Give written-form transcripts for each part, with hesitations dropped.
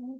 You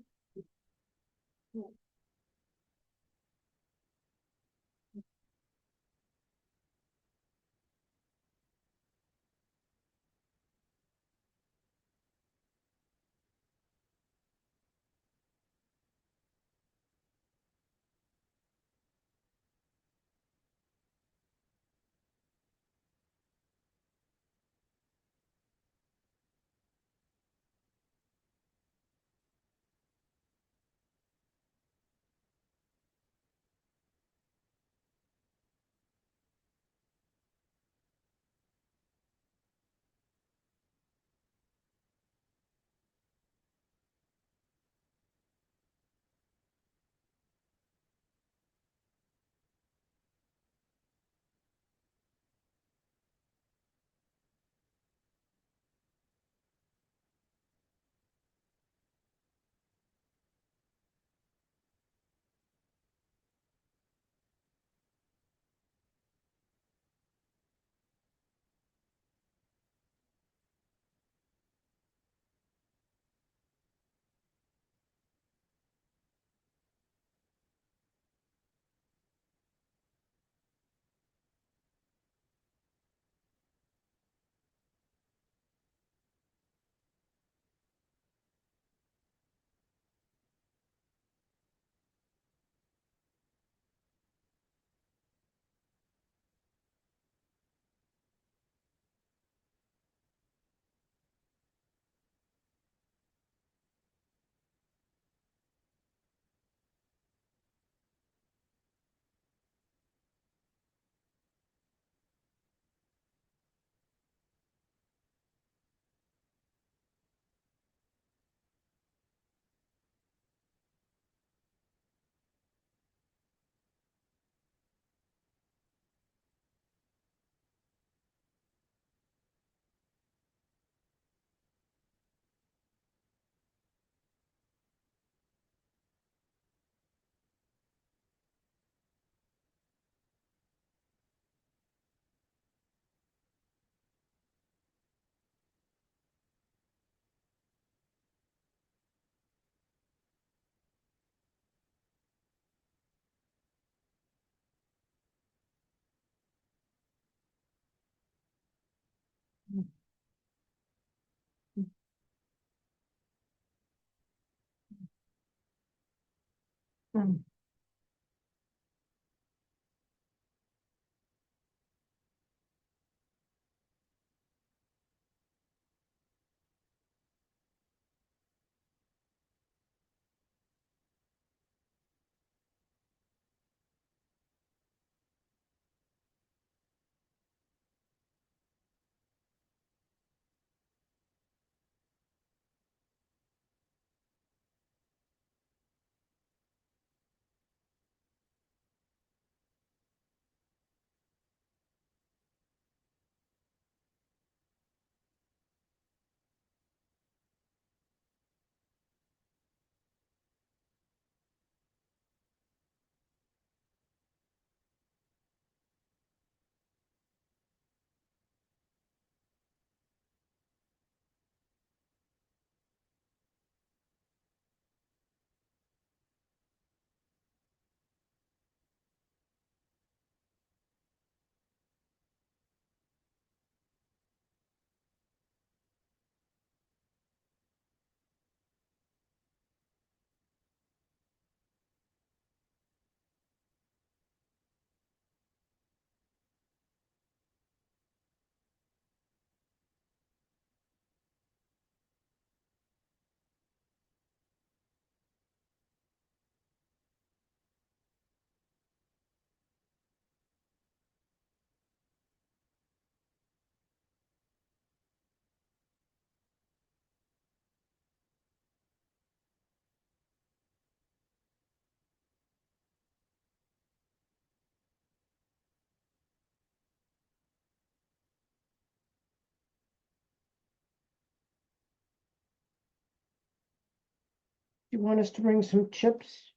want us to bring some chips?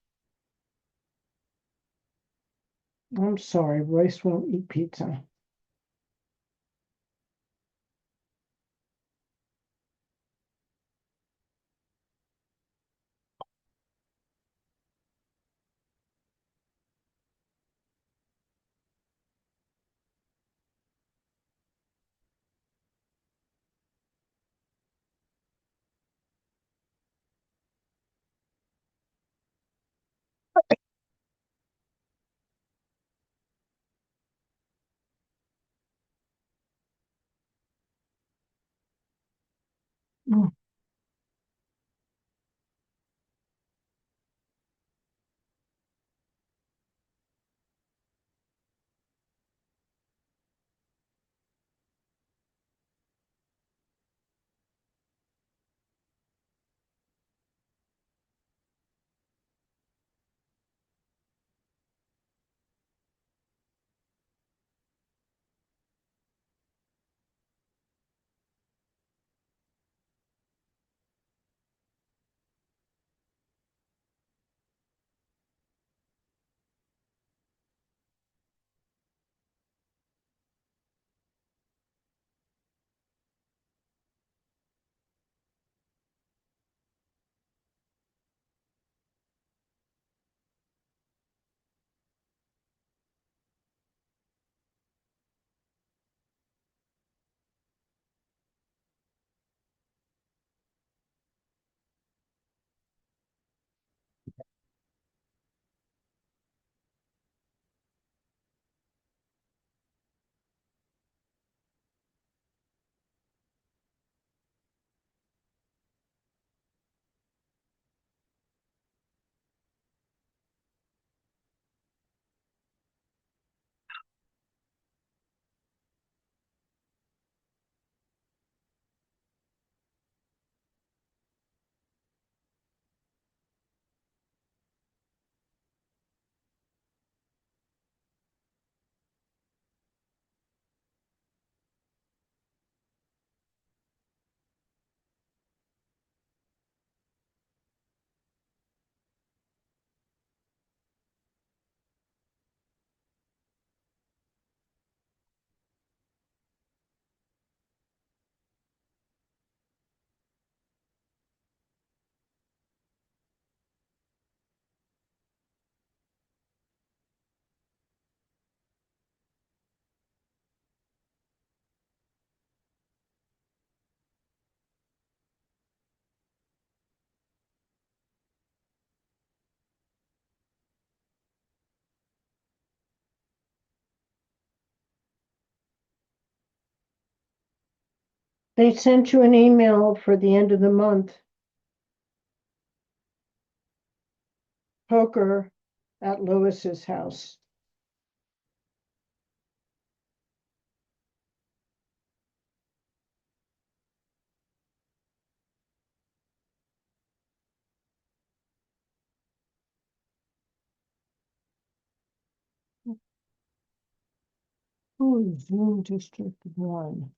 I'm sorry, Royce won't eat pizza. Mm. They sent you an email for the end of the month. Poker at Lewis's house. Oh, Zoom District 1.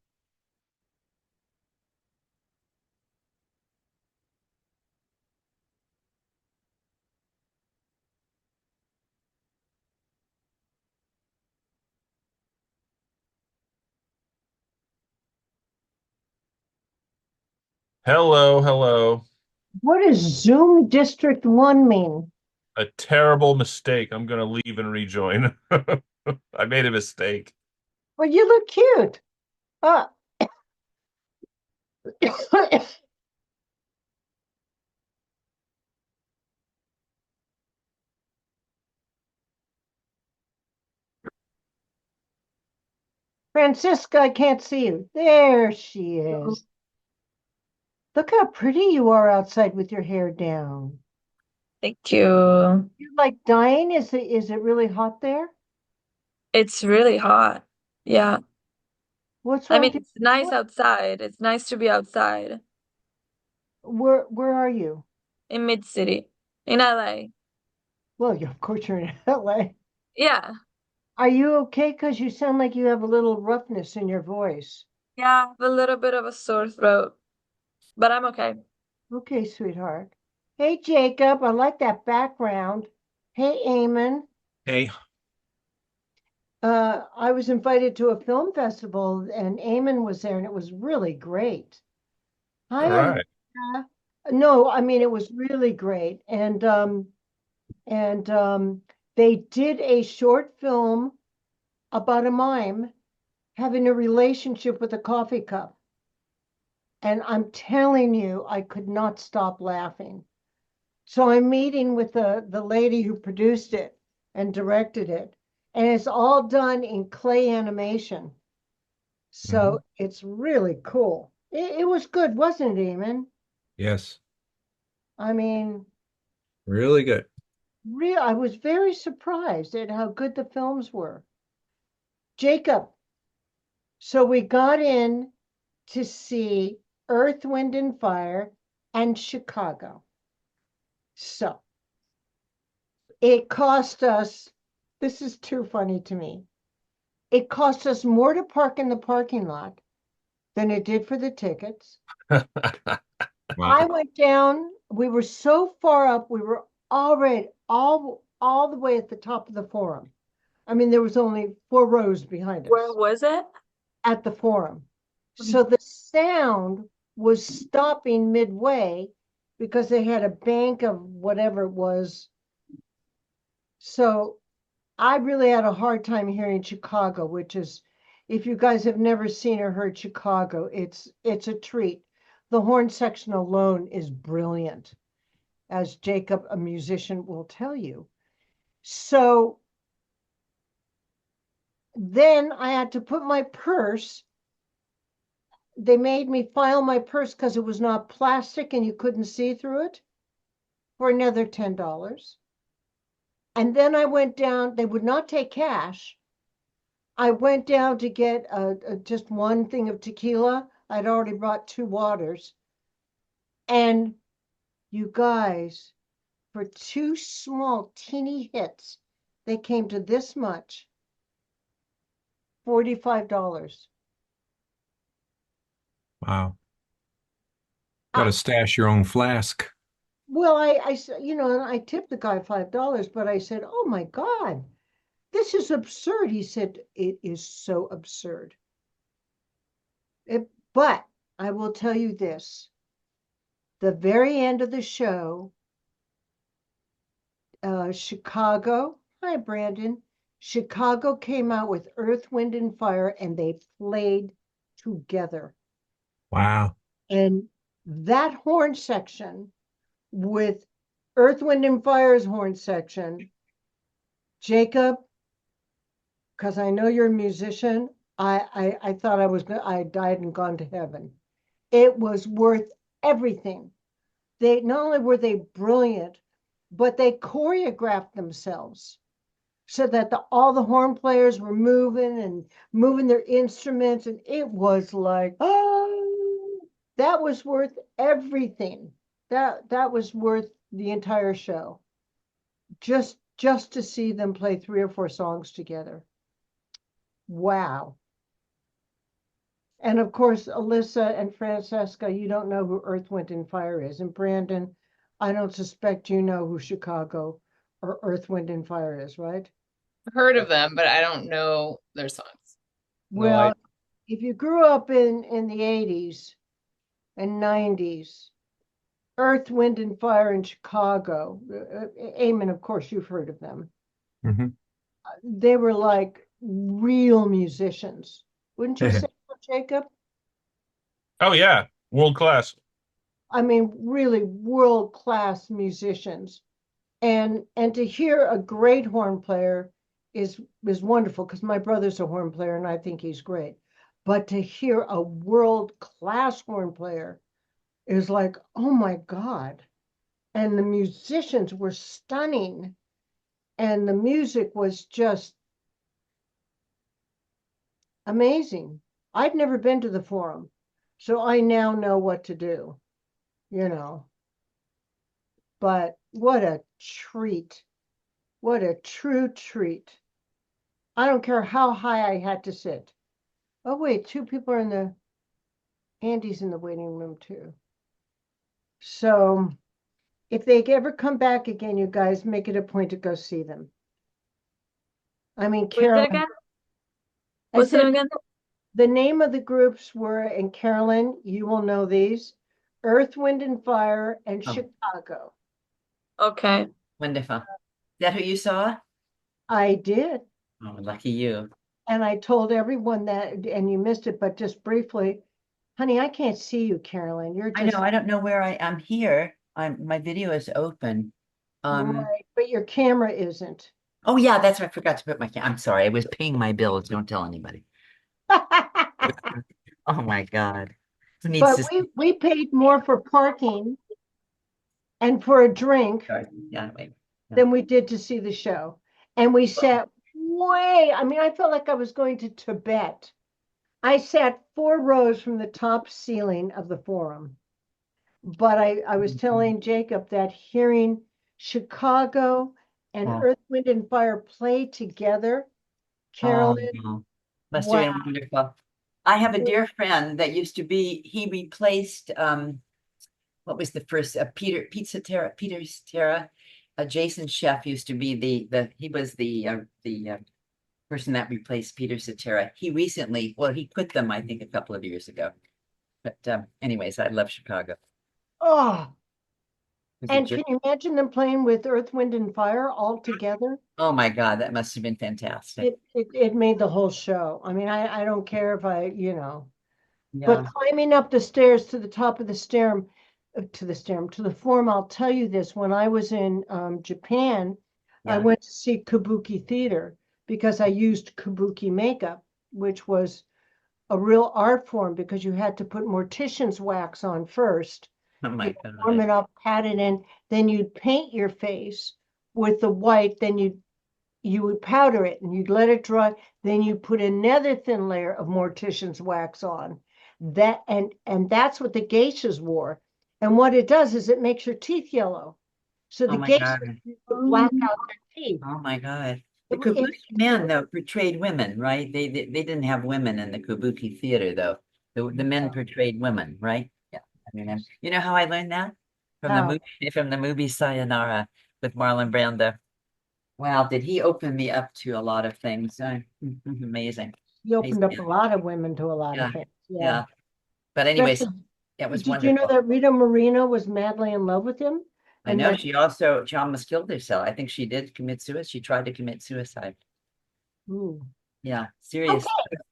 Hello, hello. What does Zoom District 1 mean? A terrible mistake. I'm going to leave and rejoin. I made a mistake. Well, you look cute. Uh, Francisca, I can't see you. There she is. Look how pretty you are outside with your hair down. Thank you. You're like dying. Is it really hot there? It's really hot. Yeah. What's I wrong mean, with it's nice your outside. It's nice to be outside where are you? in mid-city, in LA. Well, of course you're in LA. Yeah. Are you okay? Because you sound like you have a little roughness in your voice. Yeah, I have a little bit of a sore throat, but I'm okay. Okay, sweetheart. Hey, Jacob, I like that background. Hey, Eamon. Hey, I was invited to a film festival and Eamon was there and it was really great. Hi, all right. Olivia. No, I mean it was really great. And they did a short film about a mime having a relationship with a coffee cup. And I'm telling you, I could not stop laughing. So I'm meeting with the lady who produced it and directed it, and it's all done in clay animation. Mhm. So it's really cool. It was good, wasn't it, Eamon? Yes, I mean, really good. I was very surprised at how good the films were. Jacob, so we got in to see Earth, Wind, and Fire and Chicago. So it cost us, this is too funny to me. It cost us more to park in the parking lot than it did for the tickets. I Wow. went down, we were so far up, we were already all the way at the top of the forum. I mean, there was only 4 rows behind Where us was it? at the forum. So the sound was stopping midway because they had a bank of whatever it was. So I really had a hard time hearing Chicago, which is, if you guys have never seen or heard Chicago, it's a treat. The horn section alone is brilliant, as Jacob, a musician, will tell you. So then I had to put my purse. They made me file my purse because it was not plastic and you couldn't see through it, for another $10. And then I went down, they would not take cash. I went down to get just one thing of tequila. I'd already brought 2 waters. And you guys, for 2 small, teeny hits, they came to this much, $45. Wow. Got to stash your own flask. Well, and I tipped the guy $5, but I said, "Oh my God, this is absurd." He said, "It is so absurd." But I will tell you this: the very end of the show, Chicago. Hi, Brandon. Chicago came out with Earth, Wind, and Fire, and they played together. Wow. And that horn section with Earth, Wind, and Fire's horn section, Jacob, because I know you're a musician, I thought I died and gone to heaven. It was worth everything. They not only were they brilliant, but they choreographed themselves so that all the horn players were moving and moving their instruments, and it was like, oh, that was worth everything. That was worth the entire show. Just to see them play 3 or 4 songs together. Wow. And of course, Alyssa and Francesca, you don't know who Earth, Wind, and Fire is. And Brandon, I don't suspect you know who Chicago or Earth, Wind, and Fire is, right? Heard of them, but I don't know their songs. No, I Well, if you grew up in the 80s and 90s, Earth, Wind, and Fire in Chicago, Eamon, of course, you've heard of them. Mhm. They were like real musicians. Wouldn't you say so, Jacob? oh yeah, world class. I mean, really world-class musicians. And to hear a great horn player is wonderful because my brother's a horn player and I think he's great. But to hear a world-class horn player is like, oh my God. And the musicians were stunning. And the music was just amazing. I'd never been to the forum, so I now know what to do, you know. But what a treat. What a true treat. I don't care how high I had to sit. Oh, wait, 2 people are Andy's in the waiting room too. So if they ever come back again, you guys make it a point to go see them. I mean, What's it Carolyn, again? I What's the said name again? the name of the groups were, and Carolyn, you will know these, Earth, Wind, and Fire, and Oh. Chicago. Okay. Wonderful. Is that who you saw? I did. Oh, lucky you. And I told everyone that, and you missed it, but just briefly, honey, I can't see you, Carolyn. You're I just know, I don't know where I'm here. My video is open. right, but your camera isn't. Oh yeah, that's right. I forgot to put I'm sorry. I was paying my bills. Don't tell anybody. Oh my God. Who needs But to we paid more for parking and for a drink start? Yeah, wait. than we did to see the show. And we sat I mean, I felt like I was going to Tibet. I sat 4 rows from the top ceiling of the forum. But I was telling Jacob that hearing Chicago and Yeah. Earth, Wind, and Fire play together, Carolyn, Oh, must have wow. been wonderful. I have a dear friend that used to be, he replaced, what was the first, Pizza Terra, Peter's Terra. Jason Chef used to be he was the person that replaced Peter Cetera. He recently, well, he quit them, I think, a couple of years ago. But anyways, I love Chicago. Oh, It was a and joy. can you imagine them playing with Earth, Wind, and Fire all together? Oh my God, that must have been fantastic. It made the whole show. I mean, I don't care if but Yeah. climbing up the stairs to the top of the to the forum, I'll tell you this, when I was in Japan, I Yeah. went to see Kabuki theater because I used Kabuki makeup, which was a real art form because you had to put mortician's wax on first, Oh my warm God. it up, pat it in, then you'd paint your face with the white, then you would powder it and you'd let it dry, then you put another thin layer of mortician's wax on. That and that's what the geishas wore. And what it does is it makes your teeth yellow. So Oh the my geishas God. black out their teeth. Oh my God. The It- Kabuki men, though, portrayed women, right? They didn't have women in the Kabuki theater, though. The men portrayed women, right? Yeah. I mean, you know how I learned that? From the How? movie, from the movie Sayonara with Marlon Brando. Wow, did he open me up to a lot of things? Amazing. He opened up Yeah, a lot of women to a lot of yeah, things. yeah. But anyways, Especially, it was did you know wonderful. that Rita Moreno was madly in love with him? I And know that, she almost killed herself. I think she did commit suicide. She tried to commit suicide. ooh. Yeah, serious.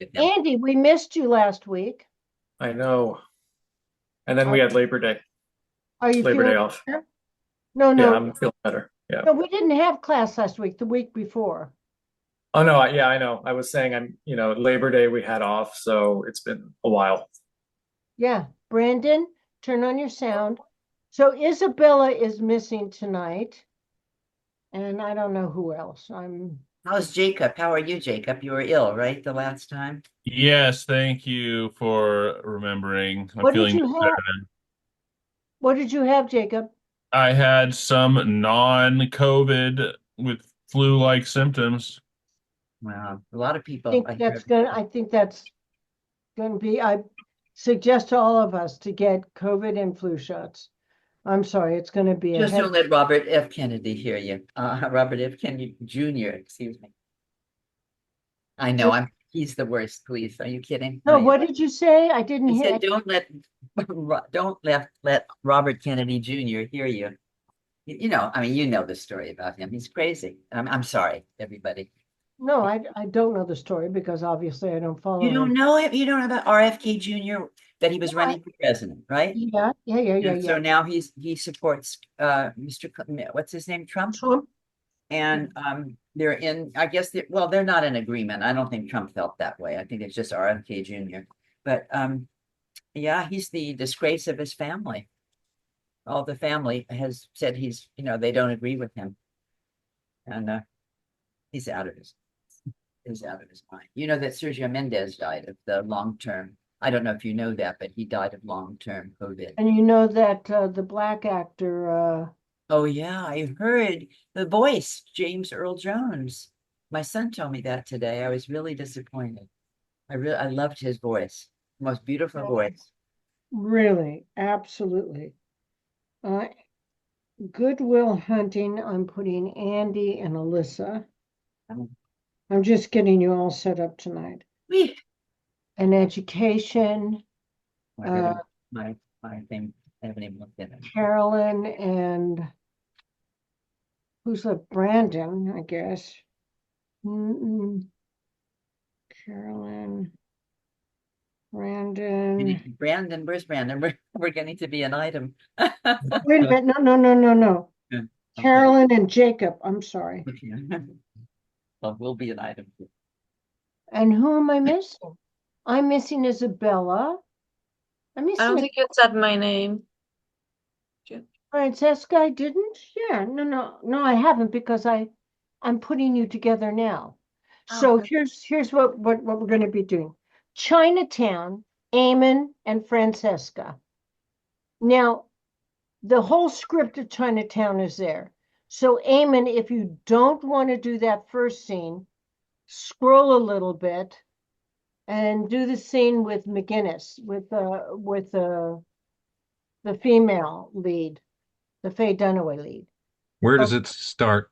Okay, Andy, we missed you last week. I know. And then we Are, had Labor Day, are you Labor Day feeling off. better? No, Yeah, no, I'm feeling better. Yeah. no, we didn't have class last week, the week before. Oh no, yeah, I know. I was saying Labor Day we had off, so it's been a while. Yeah, Brandon, turn on your sound. So Isabella is missing tonight, and I don't know who else. How's Jacob? How are you, Jacob? You were ill, right, the last time? Yes, thank you for remembering. I'm What did feeling you much better have? now. What did you have, Jacob? I had some non-COVID with flu-like symptoms. Wow, a lot of people. I think that's gonna be, I suggest to all of us to get COVID and flu shots. I'm sorry, it's gonna be a Just head. don't let Robert F. Kennedy hear you. Robert F. Kennedy Jr., excuse me. I know he's the worst, please. Are you kidding? No, what did you say? I didn't I hear. said, don't let Robert Kennedy Jr. hear you. I mean, you know the story about him. He's crazy. I'm sorry, everybody. No, I don't know the story because obviously I don't follow You don't him. know him? You don't know about RFK Jr., that he was Yeah, running for president, right? yeah. And so now he supports Mr. What's his name? Trump. Trump. And they're in, I guess they're not in agreement. I don't think Trump felt that way. I think it's just RFK Jr. But yeah, he's the disgrace of his family. All the family has said they don't agree with him. And he's out of his mind. You know that Sergio Mendez died of the long-term. I don't know if you know that, but he died of long-term COVID. And you know that the black actor, Oh yeah, I heard the voice, James Earl Jones. My son told me that today. I was really disappointed. I loved his voice. Most beautiful voice. really, absolutely. Uh, Goodwill Hunting, I'm putting Andy and Alyssa. Um, I'm just getting you all set up tonight. whee! And education, My goodness, my thing. I haven't even looked at it. Carolyn and who's a Brandon, I guess. Carolyn, Brandon. Brandon, where's Brandon? We're getting to be an item. Wait a minute. No. Okay. Carolyn and Jacob. I'm sorry. Okay. Well, we'll be an item. And who am I missing? I'm missing Isabella. Let me I don't see. think you said my name. Francesca, I didn't? Yeah, no, I haven't because I'm putting you together now. So Okay. here's what we're going to be doing. Chinatown, Eamon, and Francesca. Now, the whole script of Chinatown is there. So, Eamon, if you don't want to do that first scene, scroll a little bit and do the scene with McGinnis, with the female lead, the Faye Dunaway lead. Where does Okay. it start?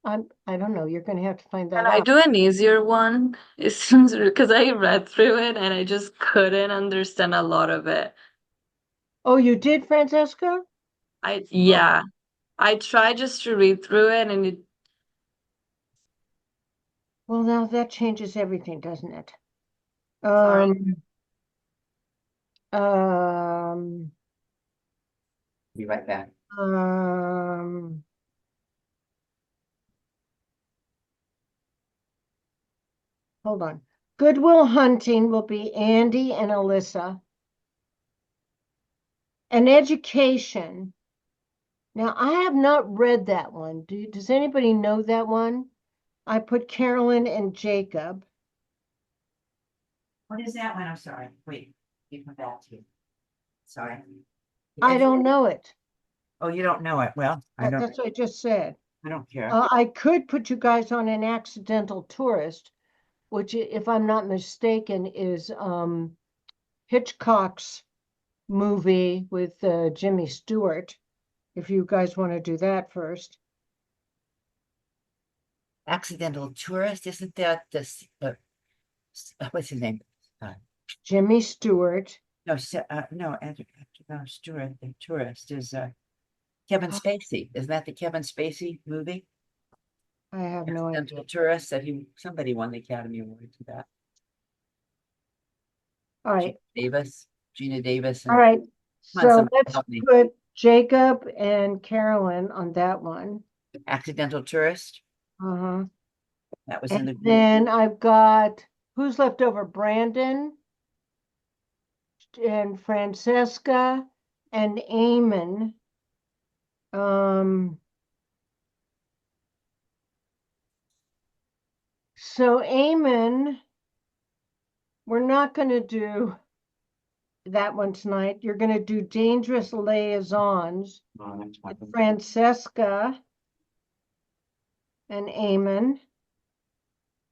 I don't know. You're going to have to find Can that I out. do an easier one? It seems because I read through it and I just couldn't understand a lot of it. Oh, you did, Francesca? Yeah, I tried just to read through it and it Well, now that changes everything, doesn't it? sorry. Um, Be right back. um, hold on. Goodwill Hunting will be Andy and Alyssa. And Education. Now, I have not read that one. Does anybody know that one? I put Carolyn and Jacob. What is that one? I'm sorry. Wait, you come back to you. Sorry. I don't know it. Oh, you don't know it. Well, That's what I just said. I don't care. I could put you guys on An Accidental Tourist, which, if I'm not mistaken, is Hitchcock's movie with Jimmy Stewart. If you guys want to do that first. Accidental Tourist, isn't that this, what's his name? Jimmy Stewart. No, no, Stewart, the tourist is, Kevin Spacey. Isn't that the Kevin Spacey movie? I have no idea. Accidental Tourist, somebody won the Academy Award for that. All right. Gina Davis. All right. Come on, So somebody let's help me. put Jacob and Carolyn on that one. Accidental Tourist, Uh-huh. that was in the And group. then I've got, who's left over? Brandon and Francesca and Eamon. So Eamon, we're not going to do that one tonight. You're going to do Dangerous Liaisons. Francesca and Eamon.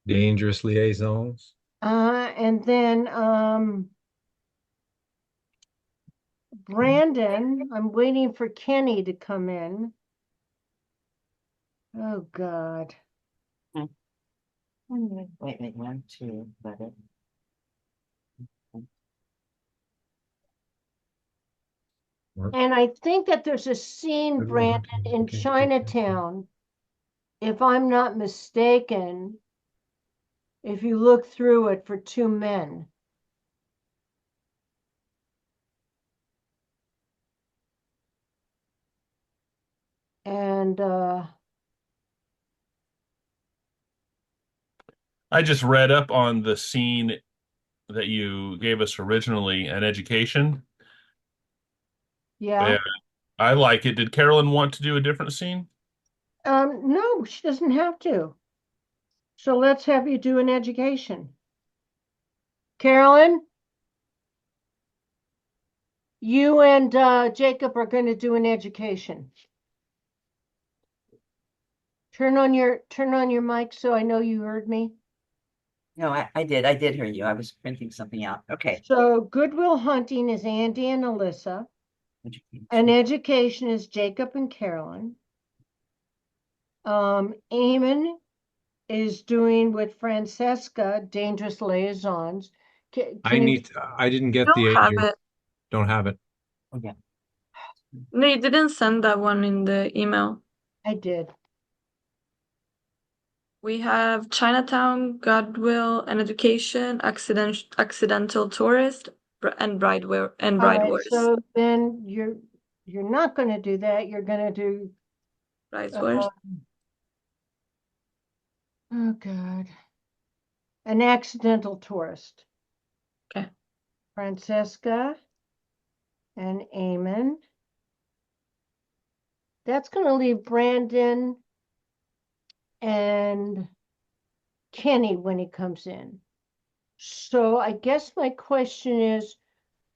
Dangerous liaisons. And then Brandon, I'm waiting for Kenny to come in. Oh, God. Wait, 1, 2, let it. And I think that there's a scene, Brandon, in Chinatown, if I'm not mistaken, if you look through it, for two men. And I just read up on the scene that you gave us originally, An Education. yeah. Yeah, I like it. Did Carolyn want to do a different scene? No, she doesn't have to. So let's have you do An Education. Carolyn, you and Jacob are going to do An Education. Turn on your mic so I know you heard me. No, I did hear you. I was printing something out. Okay. So Goodwill Hunting is Andy and Alyssa. An Education is Jacob and Carolyn. Eamon is doing with Francesca Dangerous Liaisons. I didn't get Don't the have agent. it. Don't have it. Okay. No, you didn't send that one in the email. I did. We have Chinatown, Goodwill, and Education, Accidental Tourist, and Bride All right, Wars. so then you're not going to do that. You're going to do Bride Wars. oh God, An Accidental Tourist. Okay. Francesca and Eamon. That's going to leave Brandon and Kenny when he comes in. So I guess my question is,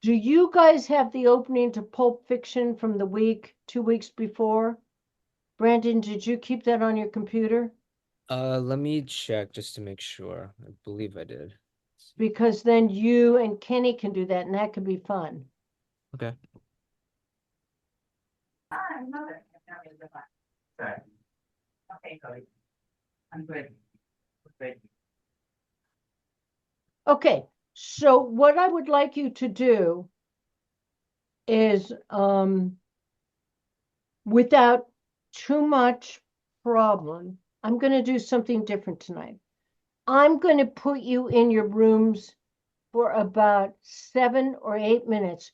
do you guys have the opening to Pulp Fiction from the week, 2 weeks before? Brandon, did you keep that on your computer? Let me check just to make sure. I believe I did. Because then you and Kenny can do that, and that could be fun. Okay. Okay, Cody. I'm good. Good. Okay, so what I would like you to do is, without too much problem, I'm going to do something different tonight. I'm going to put you in your rooms for about 7 or 8 minutes,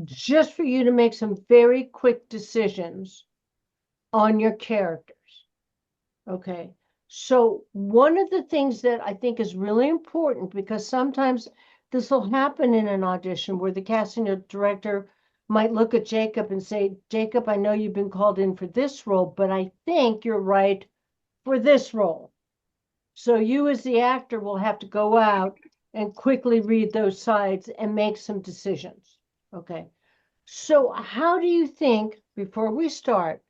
just for you to make some very quick decisions on your characters. Okay. So one of the things that I think is really important, because sometimes this will happen in an audition where the casting director might look at Jacob and say, Jacob, I know you've been called in for this role, but I think you're right for this role. So you as the actor will have to go out and quickly read those sides and make some decisions. Okay. So how do you think, before we start,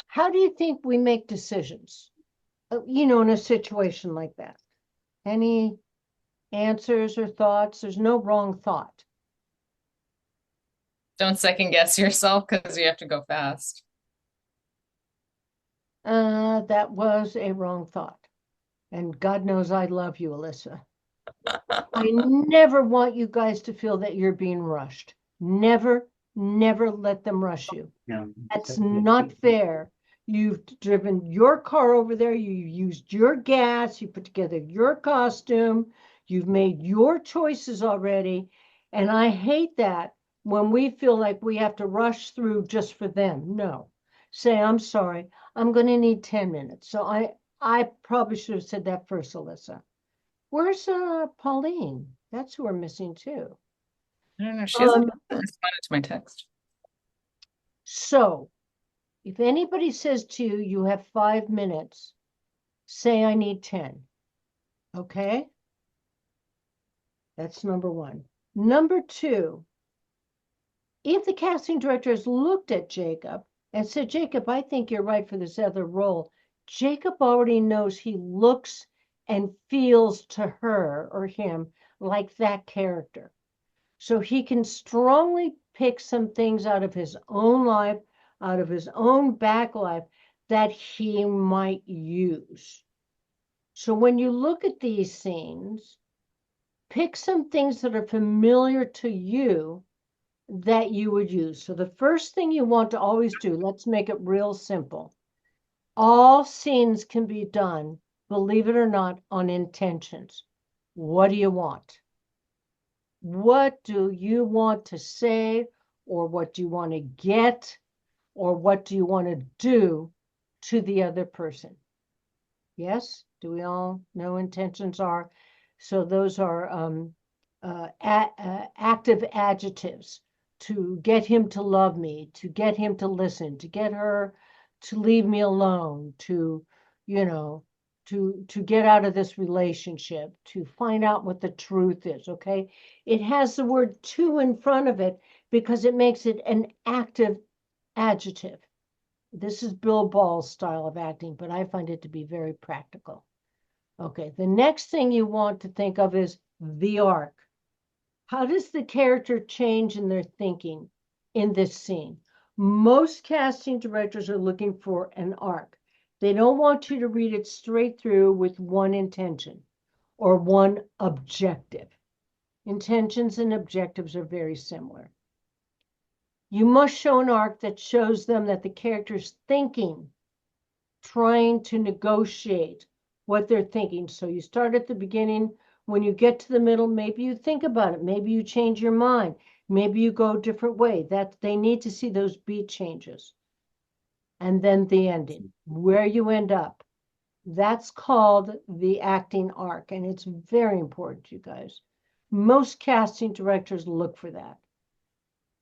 how do you think we make decisions? In a situation like that? Any answers or thoughts? There's no wrong thought. Don't second guess yourself because you have to go fast. That was a wrong thought. And God knows I love you, Alyssa. I never want you guys to feel that you're being rushed. Never, never let them rush you. No. That's not fair. You've driven your car over there. You used your gas. You put together your costume. You've made your choices already. And I hate that when we feel like we have to rush through just for them. No. Say, I'm sorry. I'm going to need 10 minutes. So I probably should have said that first, Alyssa. Where's Pauline? That's who we're missing too. I don't know. She hasn't Um, responded to my text. So if anybody says to you, you have 5 minutes, say I need 10. Okay? That's number one. Number two, if the casting director has looked at Jacob and said, Jacob, I think you're right for this other role, Jacob already knows he looks and feels to her or him like that character. So he can strongly pick some things out of his own life, out of his own back life that he might use. So when you look at these scenes, pick some things that are familiar to you that you would use. So the first thing you want to always do, let's make it real simple. All scenes can be done, believe it or not, on intentions. What do you want? What do you want to say, or what do you want to get, or what do you want to do to the other person? Yes? Do we all know intentions are? So those are active adjectives: to get him to love me, to get him to listen, to get her to leave me alone, to, to get out of this relationship, to find out what the truth is, okay? It has the word to in front of it because it makes it an active adjective. This is Bill Ball's style of acting, but I find it to be very practical. Okay, the next thing you want to think of is the arc. How does the character change in their thinking in this scene? Most casting directors are looking for an arc. They don't want you to read it straight through with one intention or one objective. Intentions and objectives are very similar. You must show an arc that shows them that the character's thinking, trying to negotiate what they're thinking. So you start at the beginning. When you get to the middle, maybe you think about it. Maybe you change your mind. Maybe you go a different way. That they need to see those beat changes. And then the ending, where you end up. That's called the acting arc. And it's very important, you guys. Most casting directors look for that.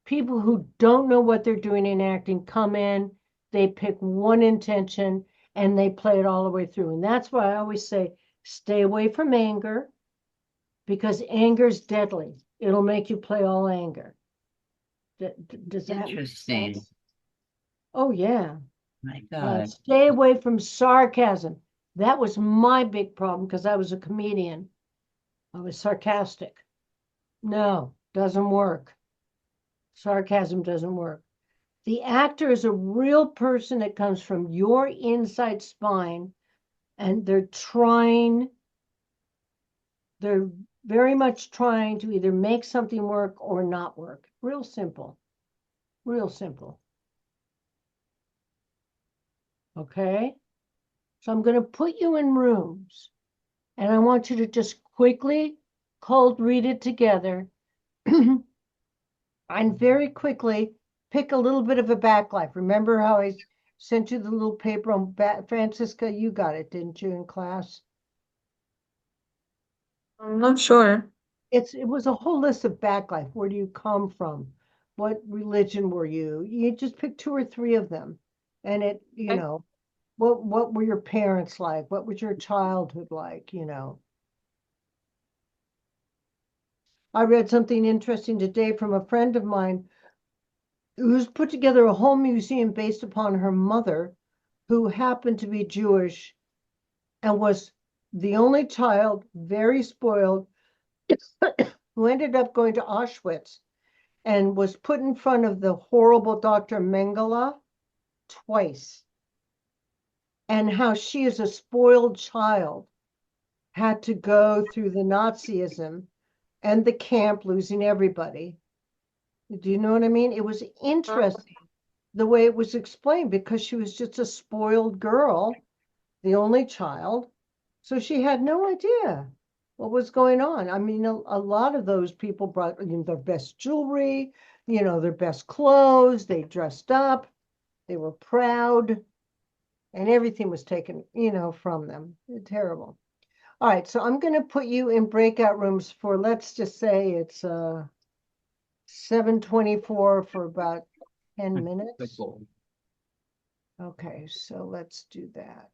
People who don't know what they're doing in acting come in, they pick one intention, and they play it all the way through. And that's why I always say, stay away from anger, because anger is deadly. It'll make you play all anger. Does that make Interesting. sense? Oh, yeah. My God. Stay away from sarcasm. That was my big problem because I was a comedian. I was sarcastic. No, doesn't work. Sarcasm doesn't work. The actor is a real person that comes from your inside spine, and they're very much trying to either make something work or not work. Real simple. Real simple. Okay? So I'm going to put you in rooms, and I want you to just quickly cold read it together and very quickly pick a little bit of a backlife. Remember how I sent you the little paper on Francisca? You got it, didn't you, in class? I'm not sure. It was a whole list of backlife. Where do you come from? What religion were you? You just pick 2 or 3 of them, and Okay. what were your parents like? What was your childhood like? I read something interesting today from a friend of mine who's put together a whole museum based upon her mother, who happened to be Jewish and was the only child, very spoiled, who ended up going to Auschwitz and was put in front of the horrible Dr. Mengele twice. And how she, as a spoiled child, had to go through the Nazism and the camp, losing everybody. Do you know what I mean? It was interesting the way it was explained because she was just a spoiled girl, the only child. So she had no idea what was going on. I mean, a lot of those people brought their best jewelry, their best clothes. They dressed up. They were proud, and everything was taken, from them. Terrible. All right, so I'm going to put you in breakout rooms for, let's just say it's 7:24 for about 10 minutes. Okay, so let's do that.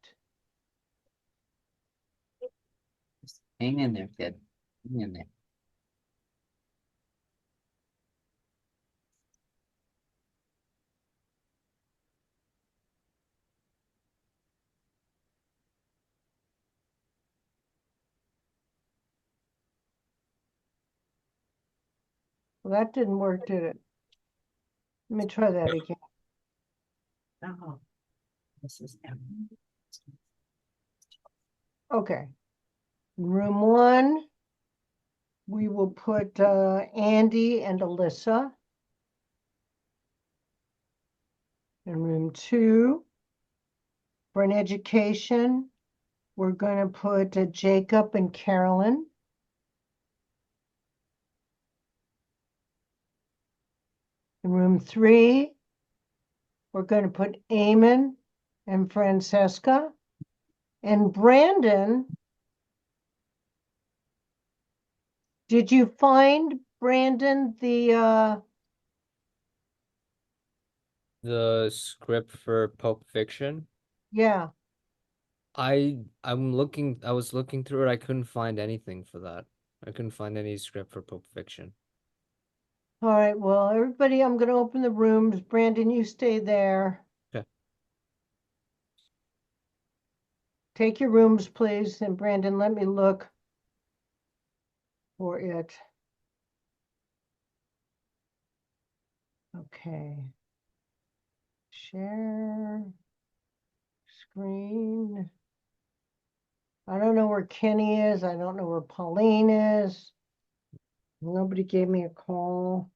Hang in there, kid. Hang in there. Well, that didn't work, did it? Let me try that again. Oh, this is Okay. In room 1, we will put Andy and Alyssa. In room 2, for an education, we're going to put Jacob and Carolyn. In room 3, we're going to put Eamon and Francesca. And Brandon, did you find, Brandon, The script for Pulp Fiction. yeah. I was looking through it. I couldn't find anything for that. I couldn't find any script for Pulp Fiction. All right, well, everybody, I'm going to open the rooms. Brandon, you stay there. Okay. Take your rooms, please. And Brandon, let me look for it. Okay. Share screen. I don't know where Kenny is. I don't know where Pauline is. Nobody gave me a call.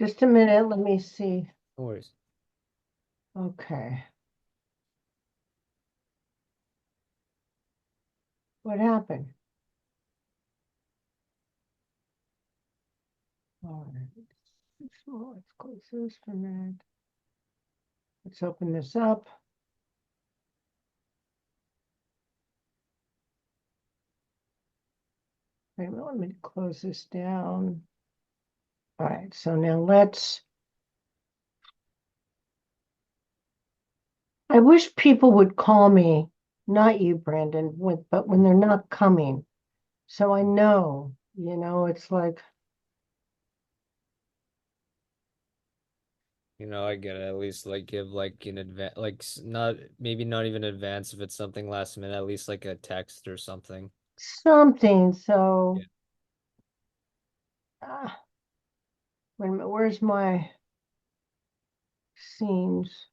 Just a minute, let me see. No worries. Okay. What happened? All right. Let's close this for a minute. Let's open this up. Wait a minute, let me close this down. All right, so now I wish people would call me, not you, Brandon, but when they're not coming. So I know, it's like, I get it. At least like give like in advance, like not maybe not even advance if it's something last minute. At least like a text or something. something. So, Yeah. wait a minute, where's my scenes?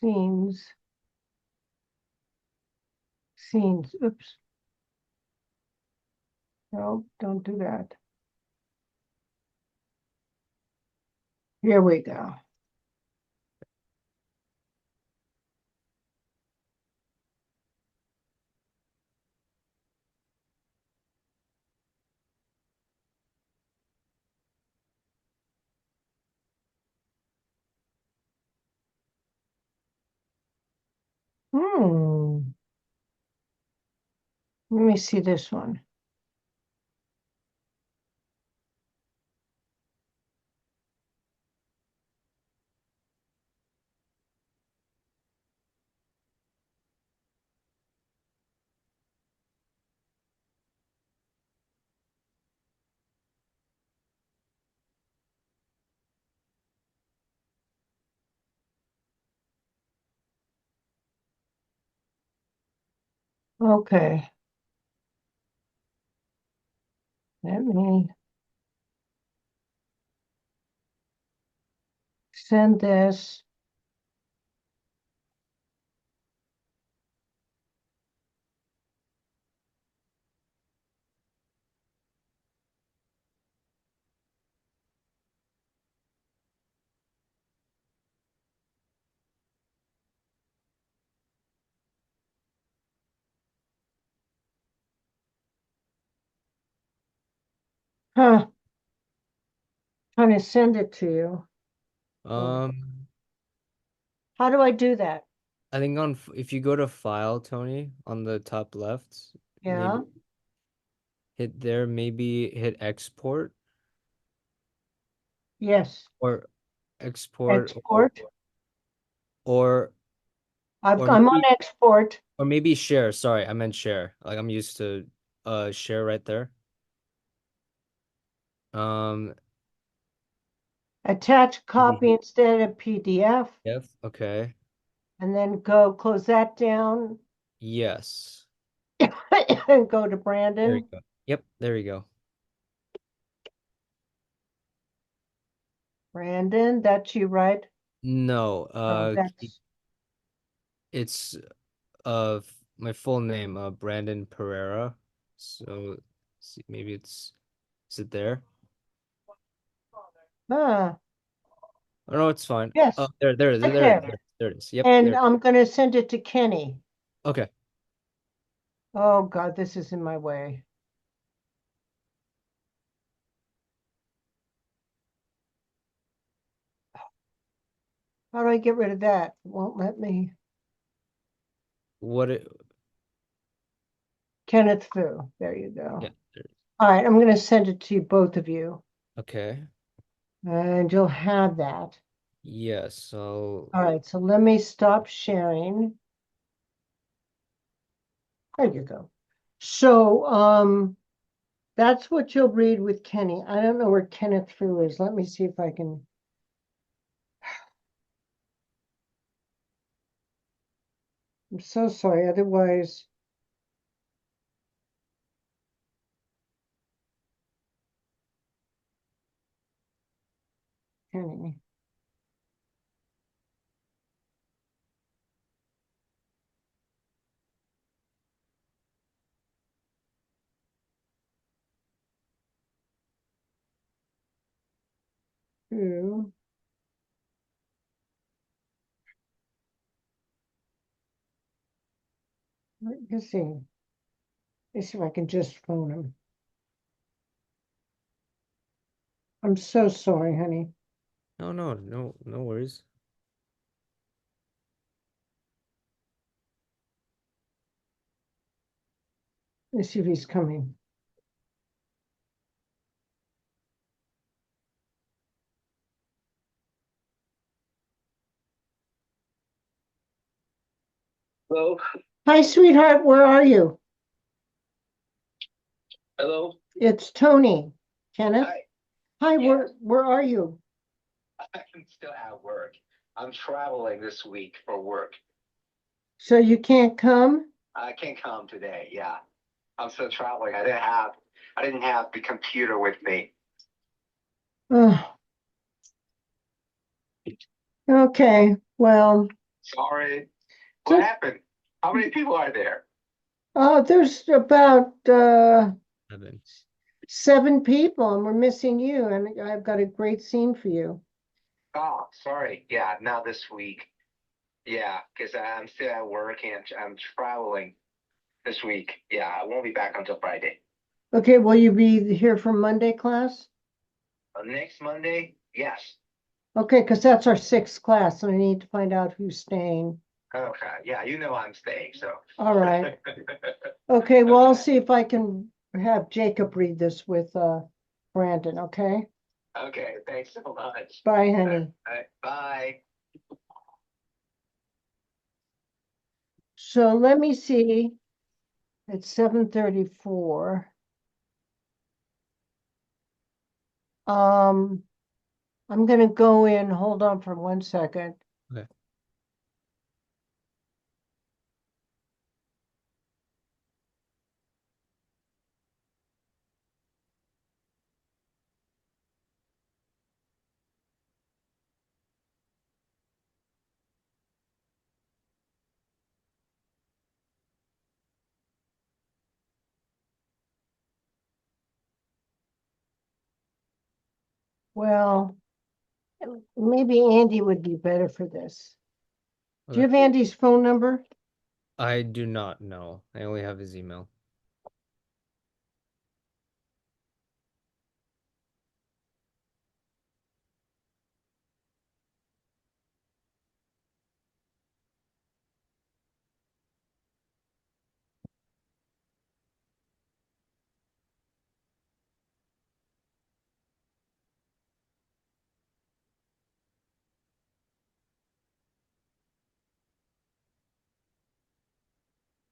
Scenes. Scenes. Oops. No, don't do that. Here we go. Hmm. Let me see this one. Okay. Let me send this. Huh. Trying to send it to you. How do I do that? I think if you go to File, Tony, on the top left, Yeah. maybe hit there, maybe hit Export Yes. or Export Export. or or I'm on maybe export. or maybe Share. Sorry, I meant Share. Like I'm used to Share right there. Um, Attach copy maybe instead of PDF. F. Okay. And then go close that down Yes. and go to There you Brandon. go. Yep, there you go. Brandon, that's you, right? No, No, that's it's uh my full name, Brandon Pereira. So see, maybe is it there? ah, Oh no, it's fine. yes, Oh, there, right there, there. there, there it is. Yep, And there. I'm gonna send it to Kenny. Okay. Oh God, this is in my way. How do I get rid of that? It won't let me. What it Kenneth Fu. There you go. yeah, there. All right, I'm gonna send it to you, both of you, Okay. and you'll have that. Yes, so All right, so let me stop sharing. There you go. So, that's what you'll read with Kenny. I don't know where Kenneth Fu is. Let me see if I can. I'm so sorry. Otherwise, Kenny. to let's see. Let's see if I can just phone him. I'm so sorry, honey. No worries. Let's see if he's coming. Hello. Hi, sweetheart. Where are you? Hello. It's Toni. Kenneth. Hi. Hi, Yeah. where are you? I'm still at work. I'm traveling this week for work. So you can't come? I can't come today. Yeah. I'm still traveling. I didn't have the computer with me. Oh, okay. Well, Sorry. So- What happened? How many people are there? there's about Evan. 7 people, and we're missing you. And I've got a great scene for you. Oh, sorry. Yeah, not this week. Yeah, because I'm still at work and I'm traveling this week. Yeah, I won't be back until Friday. Okay, will you be here for Monday class? Next Monday? Yes. Okay, because that's our 6th class, and I need to find out who's staying. Okay. Yeah, you know I'm staying, so. All right. Okay, well, I'll Okay. see if I can have Jacob read this with Brandon, okay? Okay, thanks so much. Bye, honey. All right, bye. So let me see. It's 7:34. I'm gonna go in. Hold on for 1 second. Okay. Well, maybe Andy would be better for this. Do you Okay. have Andy's phone number? I do not know. I only have his email.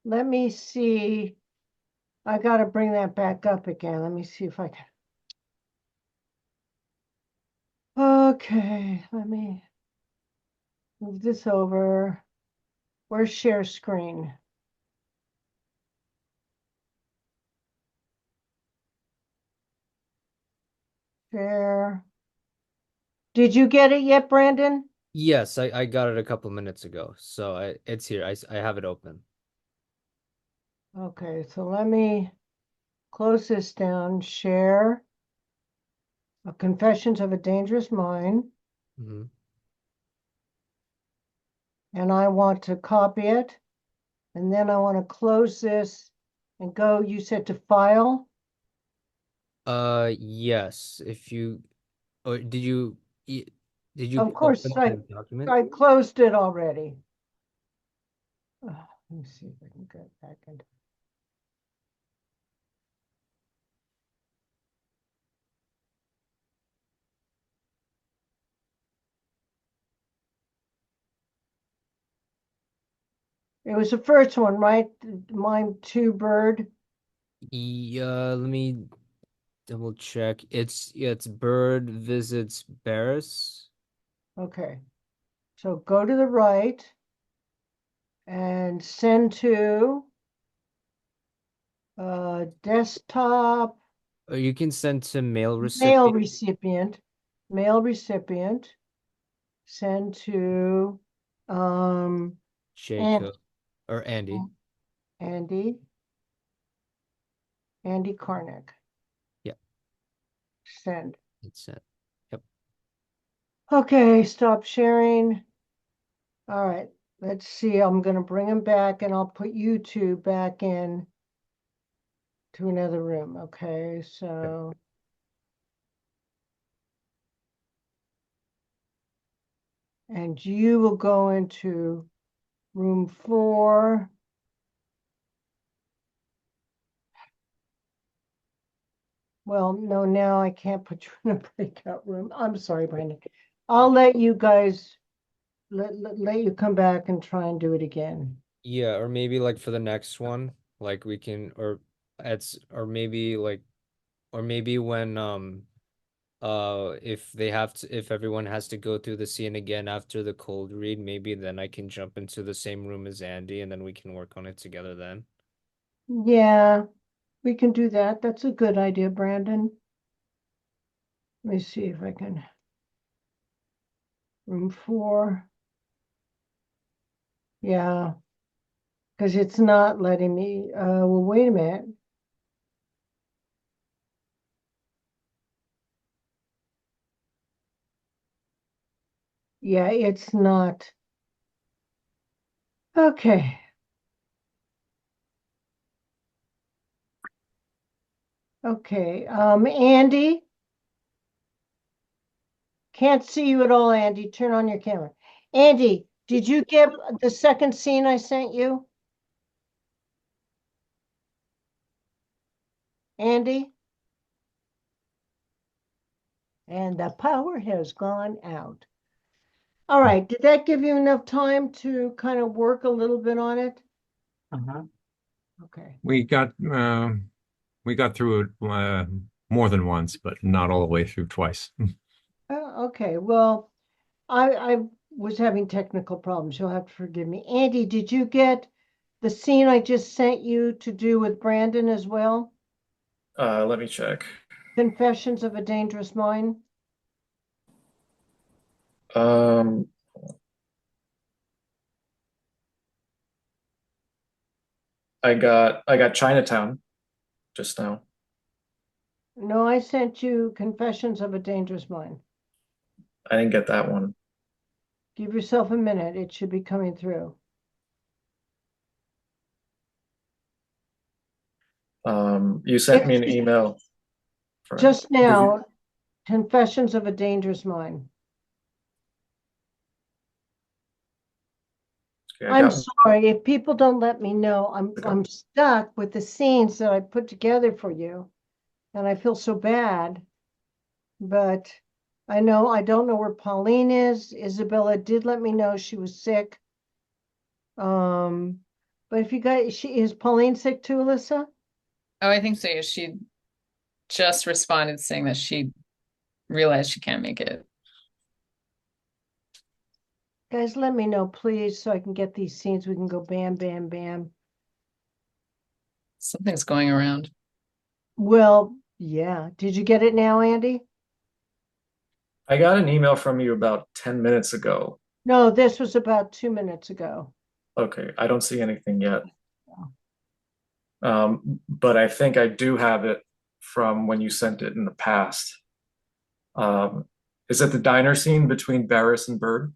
Let me see. I gotta bring that back up again. Let me see if I can. Okay, let me move this over. Where's share screen? Share. Did you get it yet, Brandon? Yes, I got it a couple minutes ago. So it's here. I have it open. Okay, so let me close this down. Share. Confessions of a Dangerous Mind. Hmm. And I want to copy it. And then I want to close this and go, you said to file? Yes. If you or did you Of course, open the document? I closed it already. Let me see if I can get back into. It was the first one, right? Mine 2 bird. Yeah, let me double check. It's Bird visits Barris. Okay. So go to the right and send to desktop Or you can send to mail mail recipient. recipient, send to and Jacob or Andy. Andy Karnick. Yeah, Send. it's sent. Yep. Okay, stop sharing. All right, let's see. I'm gonna bring him back and I'll put you two back in to another room. Okay, so. And you will go into room 4. Well, no, now I can't put you in a breakout room. I'm sorry, Brandon. I'll let you guys, let you come back and try and do it again. Yeah, or maybe like for the next one, like we can, or maybe when if they have to, if everyone has to go through the scene again after the cold read, maybe then I can jump into the same room as Andy and then we can work on it together then. Yeah, we can do that. That's a good idea, Brandon. Let me see if I can. Room 4. Yeah, because it's not letting me. Well, wait a minute. Yeah, it's not. Okay. Okay. Andy, can't see you at all, Andy. Turn on your camera. Andy, did you get the second scene I sent you? Andy? And the power has gone out. All right, did that give you enough time to kind of work a little bit on it? Uh-huh. Okay. We got through it more than once, but not all the way through twice. Okay, well, I was having technical problems. You'll have to forgive me. Andy, did you get the scene I just sent you to do with Brandon as well? Let me check. Confessions of a Dangerous Mind? Um, I got Chinatown just now. No, I sent you Confessions of a Dangerous Mind. I didn't get that one. Give yourself a minute. It should be coming through. You sent me an email. Just Did you- now, Confessions of a Dangerous Mind. Okay, I I'm got sorry, if people don't let me know, I'm stuck with the scenes that I put together for you. And I feel so bad. But I don't know where Pauline is. Isabella did let me know she was sick. But if you guys, is Pauline sick too, Alyssa? Oh, I think so. She just responded saying that she realized she can't make it. Guys, let me know, please, so I can get these scenes. We can go bam, bam, bam. Something's going around. Well, yeah. Did you get it now, Andy? I got an email from you about 10 minutes ago. No, this was about 2 minutes ago. Okay, I don't see anything yet. But I think I do have it from when you sent it in the past. Is it the diner scene between Barris and Bird?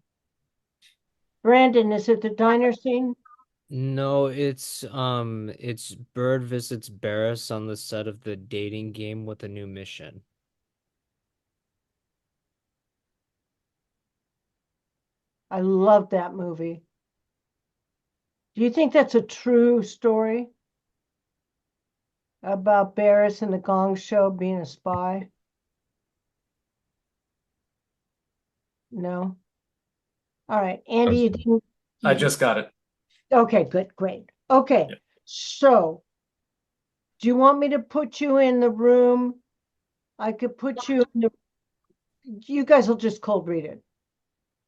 Brandon, is it the diner scene? No, it's Bird visits Barris on the set of the dating game with a new mission. I love that movie. Do you think that's a true story about Barris and the Gong Show being a spy? No. All right, Andy, you didn't. I just got it. Okay, good, great. Okay, Yeah. so do you want me to put you in the room? I could put you in the. You guys will just cold read it.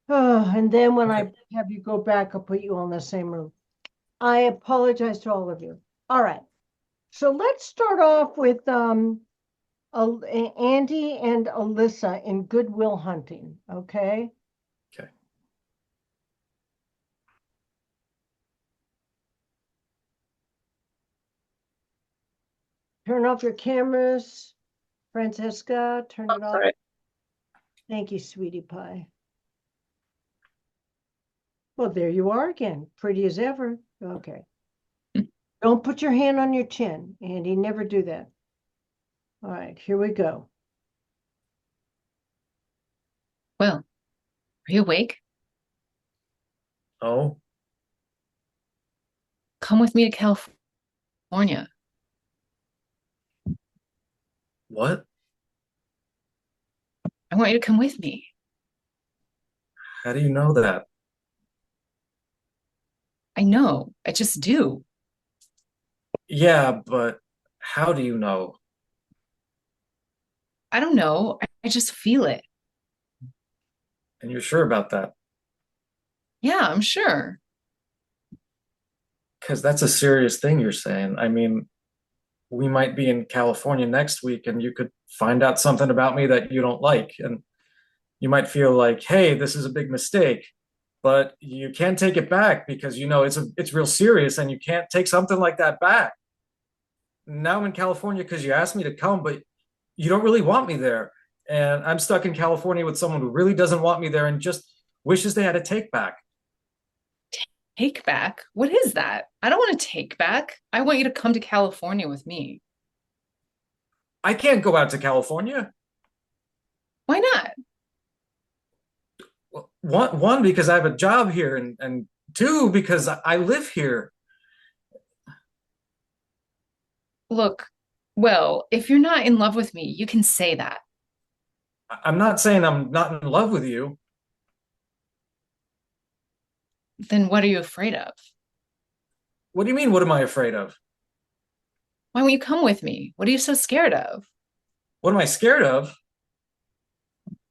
And then when I have you go back, I'll put you all in the same room. I apologize to all of you. All right. So let's start off with Andy and Alyssa in Good Will Hunting, okay? Okay. Turn off your cameras. Francesca, turn it off. Sorry. Thank you, sweetie pie. Well, there you are again, pretty as ever. Okay. Don't put your hand on your chin, Andy. Never do that. All right, here we go. Well, are you awake? Oh, Come with me to California. what? I want you to come with me. How do you know that? I know, I just do. Yeah, but how do you know? I don't know. I just feel it. And you're sure about that? Yeah, I'm sure. Because that's a serious thing you're saying. I mean, we might be in California next week and you could find out something about me that you don't like. And you might feel like, hey, this is a big mistake. But you can't take it back because you know it's real serious and you can't take something like that back. Now I'm in California because you asked me to come, but you don't really want me there. And I'm stuck in California with someone who really doesn't want me there and just wishes they had a take back. Take back? What is that? I don't want to take back. I want you to come to California with me. I can't go out to California. Why not? One because I have a job here, and two because I live here. Look, well, if you're not in love with me, you can say that. I'm not saying I'm not in love with you. Then what are you afraid of? What do you mean? What am I afraid of? Why won't you come with me? What are you so scared of? What am I scared of?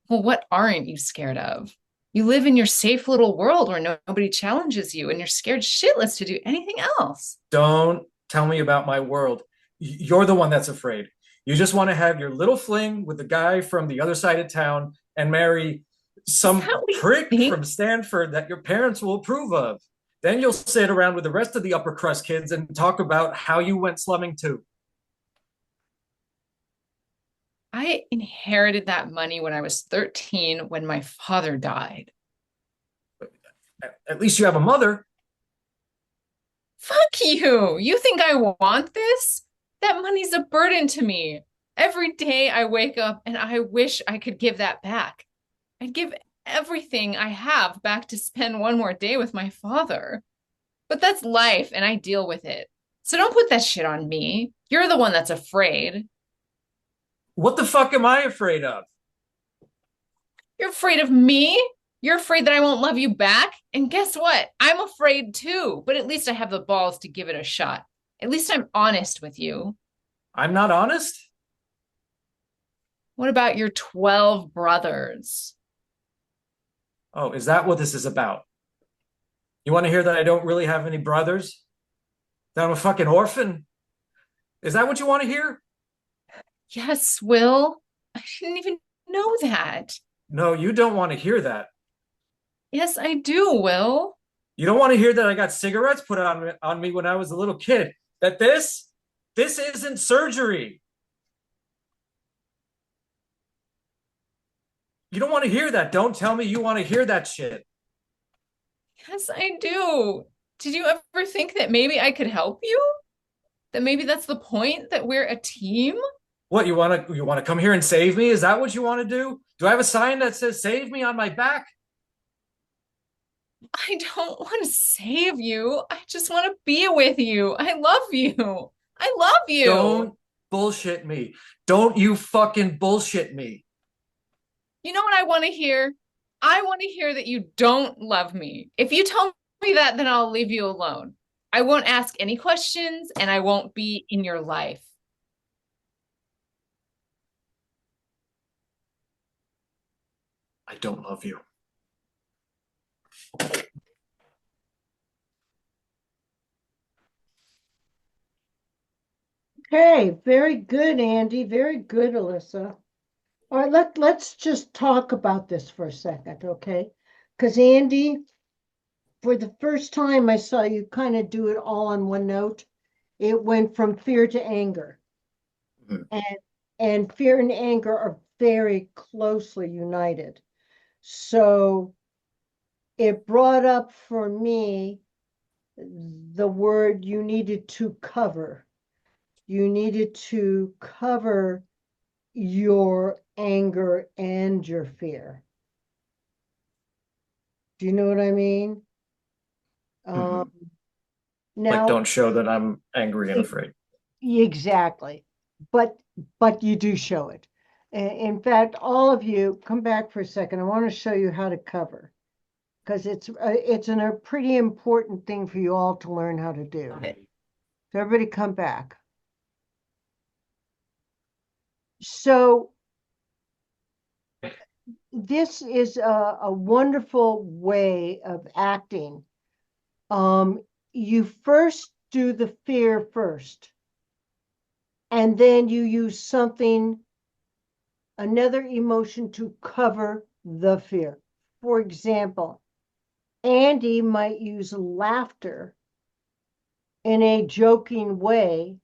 Well, what aren't you scared of? You live in your safe little world where nobody challenges you and you're scared shitless to do anything else. Don't tell me about my world. You're the one that's afraid. You just want to have your little fling with the guy from the other side of town and marry some Is that what you prick think? from Stanford that your parents will approve of. Then you'll sit around with the rest of the upper crust kids and talk about how you went slumming too. I inherited that money when I was 13 when my father died. At least you have a mother. Fuck you. You think I want this? That money's a burden to me. Every day I wake up and I wish I could give that back. I'd give everything I have back to spend one more day with my father. But that's life and I deal with it. So don't put that shit on me. You're the one that's afraid. What the fuck am I afraid of? You're afraid of me? You're afraid that I won't love you back? And guess what? I'm afraid too, but at least I have the balls to give it a shot. At least I'm honest with you. I'm not honest? What about your 12 brothers? Oh, is that what this is about? You want to hear that I don't really have any brothers? That I'm a fucking orphan? Is that what you want to hear? Yes, Will. I didn't even know that. No, you don't want to hear that. Yes, I do, Will. You don't want to hear that I got cigarettes put on me when I was a little kid. That this isn't surgery. You don't want to hear that. Don't tell me you want to hear that shit. Yes, I do. Did you ever think that maybe I could help you? That maybe that's the point, that we're a team? What, you want to come here and save me? Is that what you want to do? Do I have a sign that says save me on my back? I don't want to save you. I just want to be with you. I love you. I love you. Don't bullshit me. Don't you fucking bullshit me. You know what I want to hear? I want to hear that you don't love me. If you tell me that, then I'll leave you alone. I won't ask any questions and I won't be in your life. I don't love you. Okay, very good, Andy. Very good, Alyssa. All right, let's just talk about this for a second, okay? Because Andy, for the first time I saw you kind of do it all on one note. It went from fear to anger. Mhm. And fear and anger are very closely united. So it brought up for me the word you needed to cover. You needed to cover your anger and your fear. Do you know what I mean? Mhm. Like, Now, don't show that I'm angry and afraid. exactly, but you do show it. In fact, all of you, come back for a second. I want to show you how to cover, because it's a pretty important thing for you all to learn how to do. Okay. So everybody come back. So this is a wonderful way of acting. You first do the fear first, and then you use something, another emotion to cover the fear. For example, Andy might use laughter in a joking way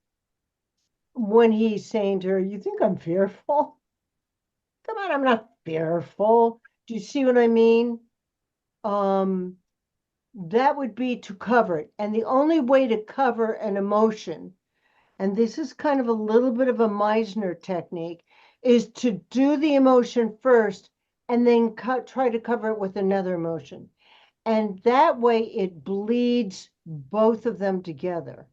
when he's saying to her, "You think I'm fearful? Come on, I'm not fearful." Do you see what I mean? That would be to cover it. And the only way to cover an emotion, and this is kind of a little bit of a Meisner technique, is to do the emotion first and then try to cover it with another emotion. And that way it bleeds both of them together.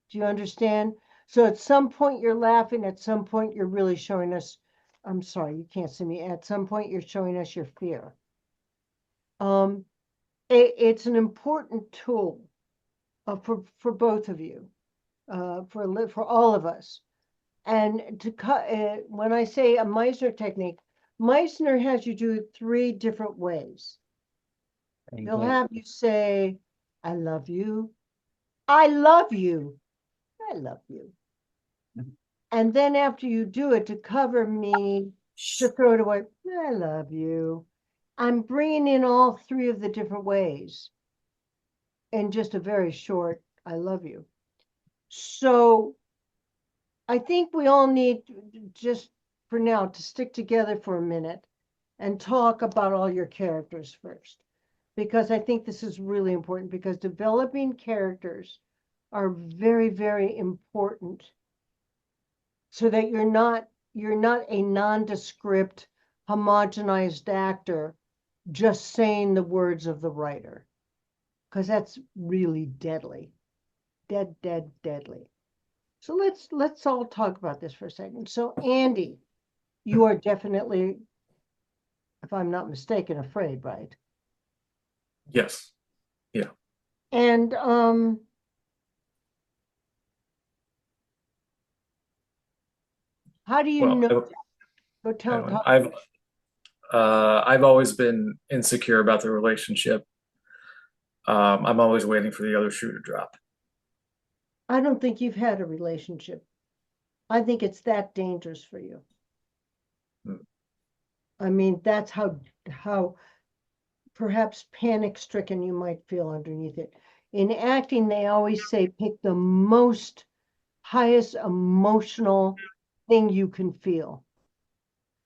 Do you understand? So at some point you're laughing, at some point you're really showing us, I'm sorry, you can't see me. At some point you're showing us your fear. It's an important tool for both of you, for all of us. And to cut, when I say a Meisner technique, Meisner has you do it 3 different ways. He'll have you say, "I love you. I love you. I love you." And then after you do it, to cover me, to throw it away, "I love you." I'm bringing in all 3 of the different ways in just a very short, "I love you." So I think we all need, just for now, to stick together for a minute and talk about all your characters first, because I think this is really important, because developing characters are very, very important, so that you're not a nondescript, homogenized actor just saying the words of the writer, because that's really deadly. Deadly. So let's all talk about this for a second. So Andy, you are definitely, if I'm not mistaken, afraid, right? Yes. Yeah. And how do you know Well, that? Go tell, anyway, talk. I've always been insecure about the relationship. I'm always waiting for the other shoe to drop. I don't think you've had a relationship. I think it's that dangerous for you. Hmm. I mean, that's how perhaps panic-stricken you might feel underneath it. In acting, they always say pick the most highest emotional thing you can feel.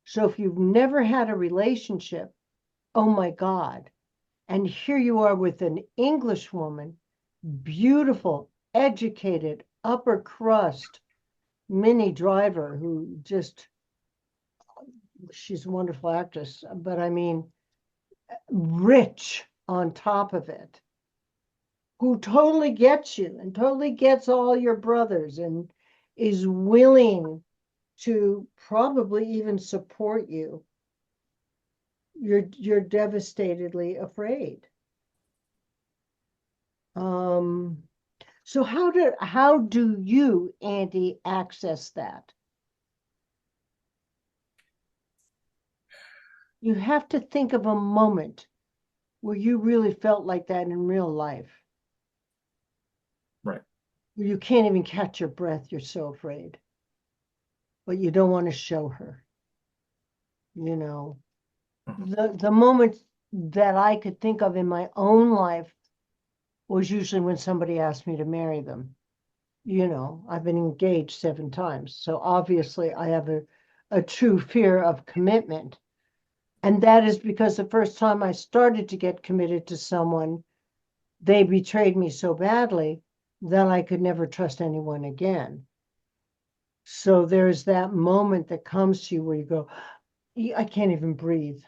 So if you've never had a relationship, oh my God. And here you are with an English woman, beautiful, educated, upper crust, Minnie Driver, who just, she's a wonderful actress, but I mean, rich on top of it, who totally gets you and totally gets all your brothers and is willing to probably even support you. You're devastatedly afraid. So how do you, Andy, access that? You have to think of a moment where you really felt like that in real life. Right. Where you can't even catch your breath, you're so afraid. But you don't want to show her. You know, the moment that I could think of in my own life was usually when somebody asked me to marry them. You know, I've been engaged 7 times. So obviously I have a true fear of commitment. And that is because the first time I started to get committed to someone, they betrayed me so badly that I could never trust anyone again. So there's that moment that comes to you where you go, I can't even breathe,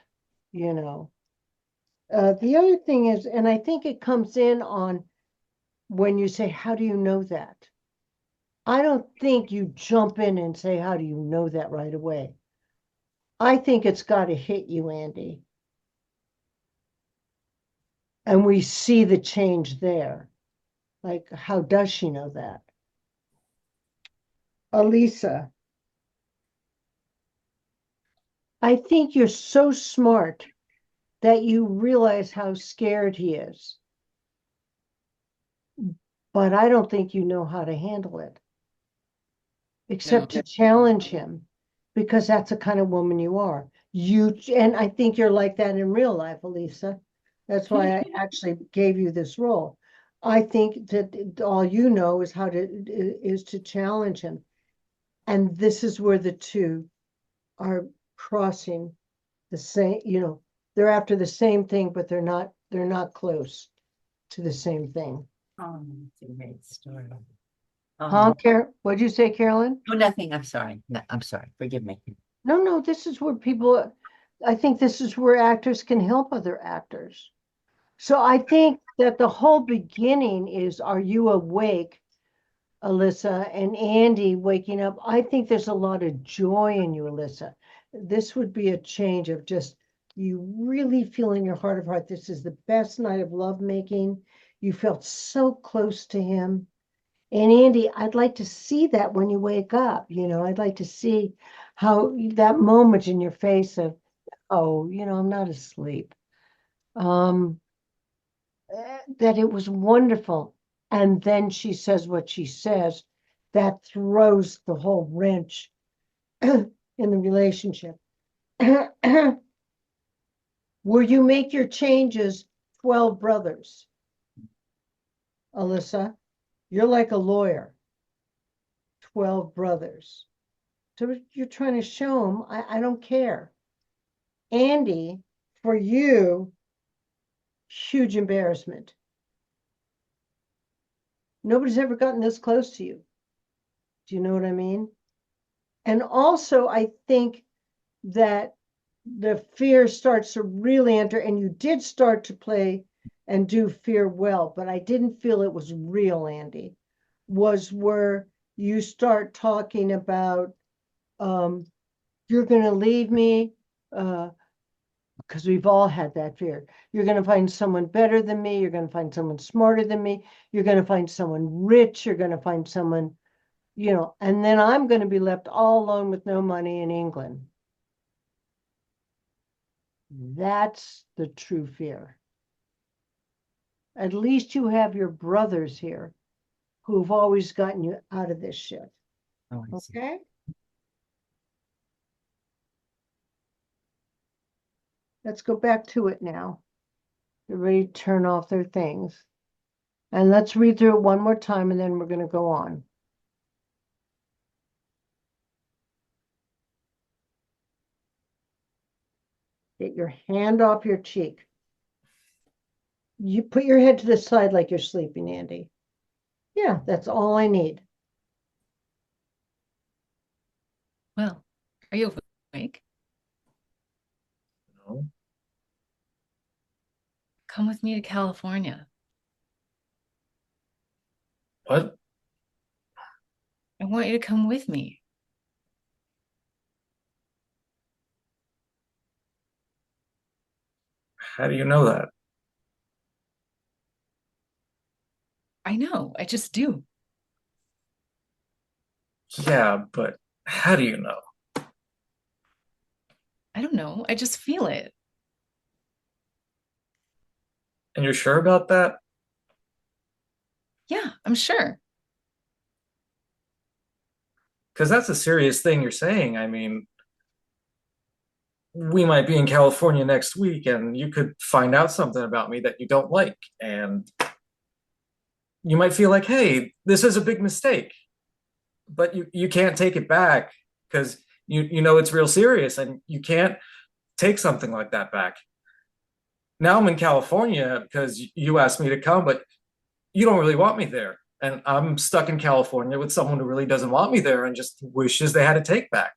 you know. The other thing is, and I think it comes in on when you say, how do you know that? I don't think you jump in and say, how do you know that right away? I think it's got to hit you, Andy. And we see the change there. Like, how does she know that? Elisa, I think you're so smart that you realize how scared he is. But I don't think you know how to handle it, except to challenge him, because that's the kind of woman you are. And I think you're like that in real life, Elisa. That's why I actually gave you this role. I think that all you know is to challenge him. And this is where the two are crossing the same, they're after the same thing, but they're not close to the same thing. Oh, it's a great story. Huh, what'd you say, Carolyn? Oh, nothing. I'm sorry. No, I'm sorry. Forgive me. No, this is where I think this is where actors can help other actors. So I think that the whole beginning is, are you awake, Alyssa, and Andy waking up? I think there's a lot of joy in you, Alyssa. This would be a change of just you really feel in your heart of heart, this is the best night of lovemaking. You felt so close to him. And Andy, I'd like to see that when you wake up, I'd like to see how that moment in your face of, oh, I'm not asleep. That it was wonderful. And then she says what she says, that throws the whole wrench in the relationship. Where you make your changes, 12 brothers. Alyssa, you're like a lawyer. 12 brothers. So you're trying to show them, I don't care. Andy, for you, huge embarrassment. Nobody's ever gotten this close to you. Do you know what I mean? And also, I think that the fear starts to really enter, and you did start to play and do fear well, but I didn't feel it was real, Andy. Was where you start talking about, you're going to leave me, because we've all had that fear. You're going to find someone better than me. You're going to find someone smarter than me. You're going to find someone rich. You're going to find someone, and then I'm going to be left all alone with no money in England. That's the true fear. At least you have your brothers here who've always gotten you out of this shit. Oh, I see. Okay? Let's go back to it now. Everybody turn off their things. And let's read through it one more time, and then we're going to go on. Get your hand off your cheek. You put your head to the side like you're sleeping, Andy. Yeah, that's all I need. Well, are you awake? No. Come with me to California. What? I want you to come with me. How do you know that? I know, I just do. Yeah, but how do you know? I don't know, I just feel it. And you're sure about that? Yeah, I'm sure. Because that's a serious thing you're saying. I mean, we might be in California next week and you could find out something about me that you don't like. And you might feel like, hey, this is a big mistake. But you can't take it back because you know it's real serious, and you can't take something like that back. Now I'm in California because you asked me to come, but you don't really want me there. And I'm stuck in California with someone who really doesn't want me there and just wishes they had a take back.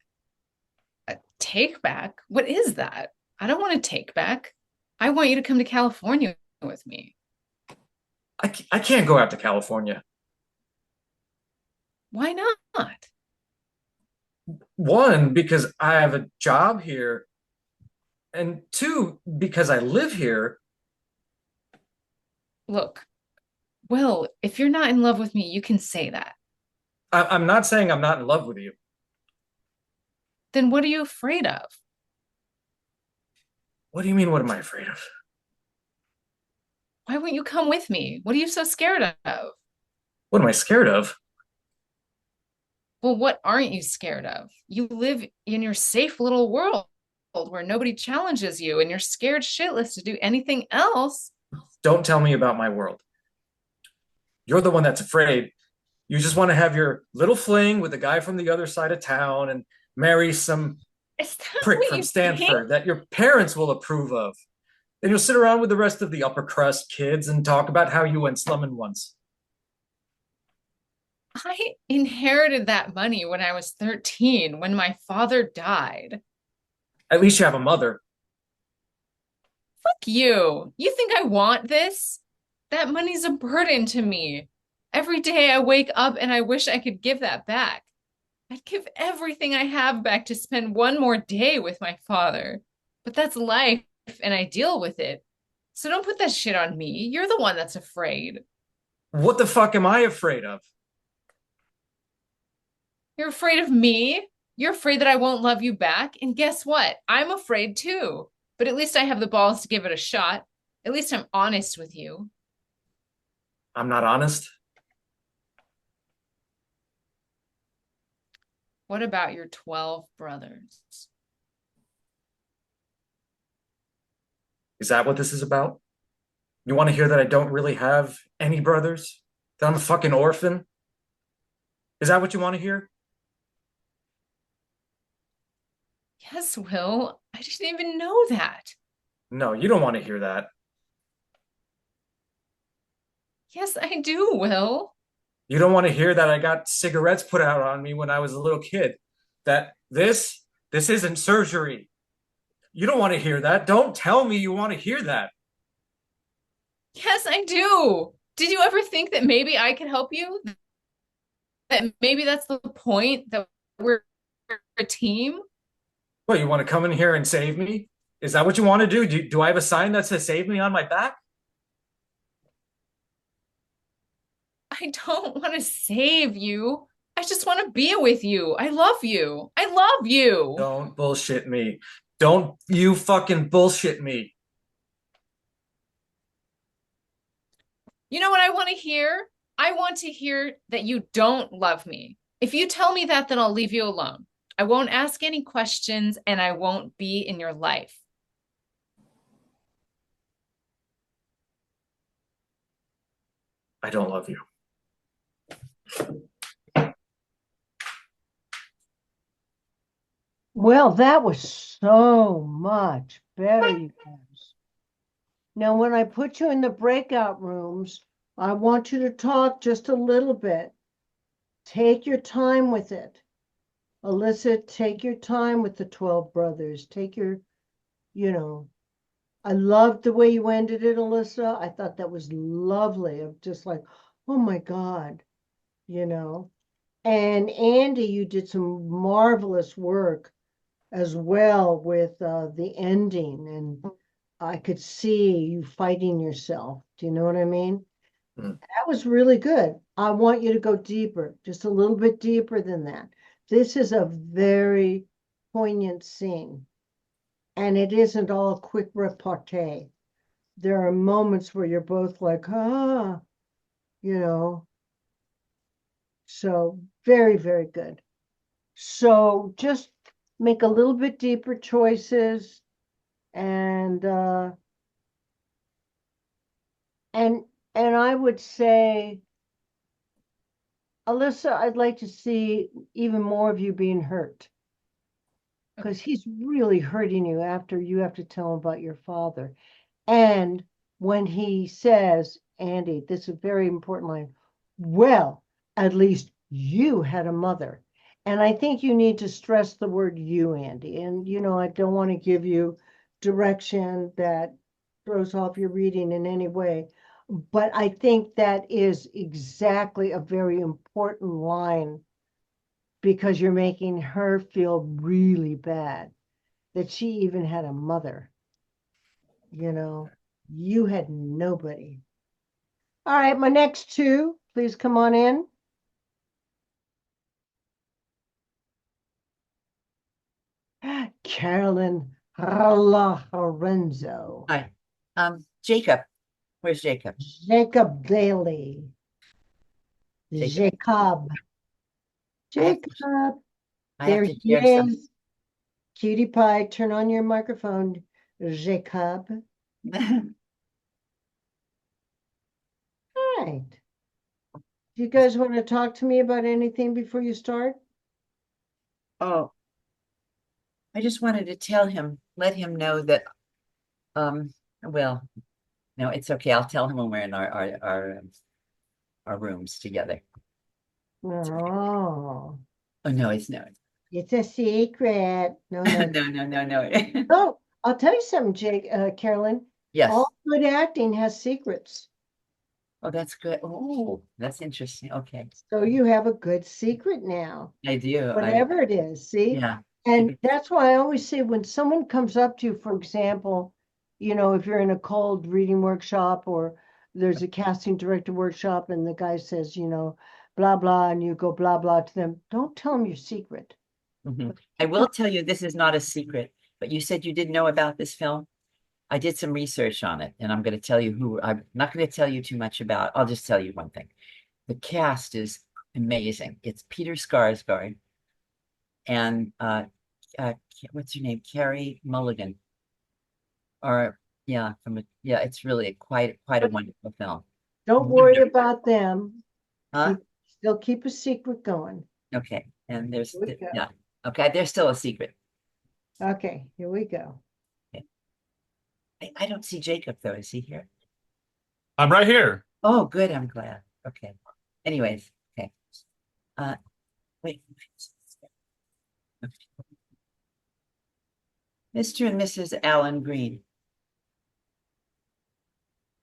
A take back? What is that? I don't want to take back. I want you to come to California with me. I can't go out to California. Why not? One, because I have a job here, and two, because I live here. Look, Will, if you're not in love with me, you can say that. I'm not saying I'm not in love with you. Then what are you afraid of? What do you mean, what am I afraid of? Why won't you come with me? What are you so scared of? What am I scared of? Well, what aren't you scared of? You live in your safe little world where nobody challenges you and you're scared shitless to do anything else. Don't tell me about my world. You're the one that's afraid. You just want to have your little fling with a guy from the other side of town and marry some Is that prick what from you Stanford think? that your parents will approve of. Then you'll sit around with the rest of the upper crust kids and talk about how you went slumming once. I inherited that money when I was 13, when my father died. At least you have a mother. Fuck you. You think I want this? That money's a burden to me. Every day I wake up and I wish I could give that back. I'd give everything I have back to spend one more day with my father. But that's life and I deal with it. So don't put that shit on me. You're the one that's afraid. What the fuck am I afraid of? You're afraid of me? You're afraid that I won't love you back? And guess what? I'm afraid too. But at least I have the balls to give it a shot. At least I'm honest with you. I'm not honest. What about your 12 brothers? Is that what this is about? You want to hear that I don't really have any brothers? That I'm a fucking orphan? Is that what you want to hear? Yes, Will. I didn't even know that. No, you don't want to hear that. Yes, I do, Will. You don't want to hear that I got cigarettes put out on me when I was a little kid. That this isn't surgery. You don't want to hear that. Don't tell me you want to hear that. Yes, I do. Did you ever think that maybe I could help you? That maybe that's the point, that we're a team? What, you want to come in here and save me? Is that what you want to do? Do I have a sign that says save me on my back? I don't want to save you. I just want to be with you. I love you. I love you. Don't bullshit me. Don't you fucking bullshit me. You know what I want to hear? I want to hear that you don't love me. If you tell me that, then I'll leave you alone. I won't ask any questions and I won't be in your life. I don't love you. Well, that was so much better, you guys. Now, when I put you in the breakout rooms, I want you to talk just a little bit. Take your time with it. Alyssa, take your time with the 12 brothers. Take your, I loved the way you ended it, Alyssa. I thought that was lovely. Of just like, oh my God, And Andy, you did some marvelous work as well with the ending, and I could see you fighting yourself. Do you know what I mean? That was really good. I want you to go deeper, just a little bit deeper than that. This is a very poignant scene, and it isn't all quick repartee. There are moments where you're both like, you know. So very, very good. So just make a little bit deeper choices, and I would say, Alyssa, I'd like to see even more of you being hurt. because he's really hurting you after you have to tell him about your father. And when he says, Andy, this is a very important line, well, at least you had a mother. And I think you need to stress the word you, Andy. And, I don't want to give you direction that throws off your reading in any way. But I think that is exactly a very important line because you're making her feel really bad that she even had a mother. You had nobody. All right, my next two, please come on in. Carolyn Lorenzo. Hi. Jacob. Where's Jacob? Jacob Bailey. Jacob. Jacob. I There have to he share some. is. Cutie pie, turn on your microphone. Jacob. All right. Do you guys want to talk to me about anything before you start? Oh, I just wanted to let him know that, well, no, it's okay. I'll tell him when we're in our rooms together. Oh, Oh, no, it's no. it's a secret. No, no. No. Oh, I'll tell you something, Carolyn. Yes. All good acting has secrets. Oh, that's good. Oh, that's interesting. Okay. So you have a good secret now, I do. whatever it is. See? Yeah. And that's why I always say when someone comes up to you, for example, if you're in a cold reading workshop or there's a casting director workshop and the guy says, blah, blah, and you go blah, blah to them, don't tell them your secret. Mhm. I will tell you this is not a secret, but you said you didn't know about this film. I did some research on it, and I'm going to tell you who. I'm not going to tell you too much about. I'll just tell you one thing. The cast is amazing. It's Peter Skarsgård and what's her name? Carrie Mulligan. Or yeah, it's really quite a wonderful film. Don't worry about them. Huh? Still keep a secret going. Okay, and there's Here we go. yeah. Okay, there's still a secret. Okay, here we go. I don't see Jacob though. Is he here? I'm right here. Oh, good. I'm glad. Okay. Anyways, okay. Wait. Mr. and Mrs. Alan Green.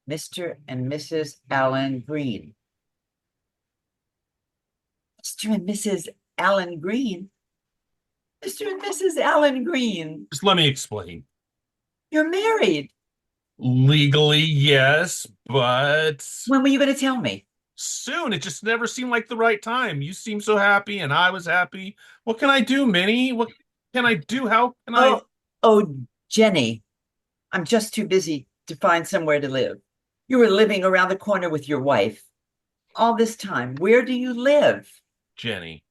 Mr. and Mrs. Alan Green. Mr. and Mrs. Alan Green. Mr. and Mrs. Alan Green. Just let me explain. You're married. Legally, yes, but When were you going to tell me? soon. It just never seemed like the right time. You seemed so happy, and I was happy. What can I do, Minnie? What can I do? How can I? Oh, Jenny, I'm just too busy to find somewhere to live. You were living around the corner with your wife. All this time, where do you live? Jenny,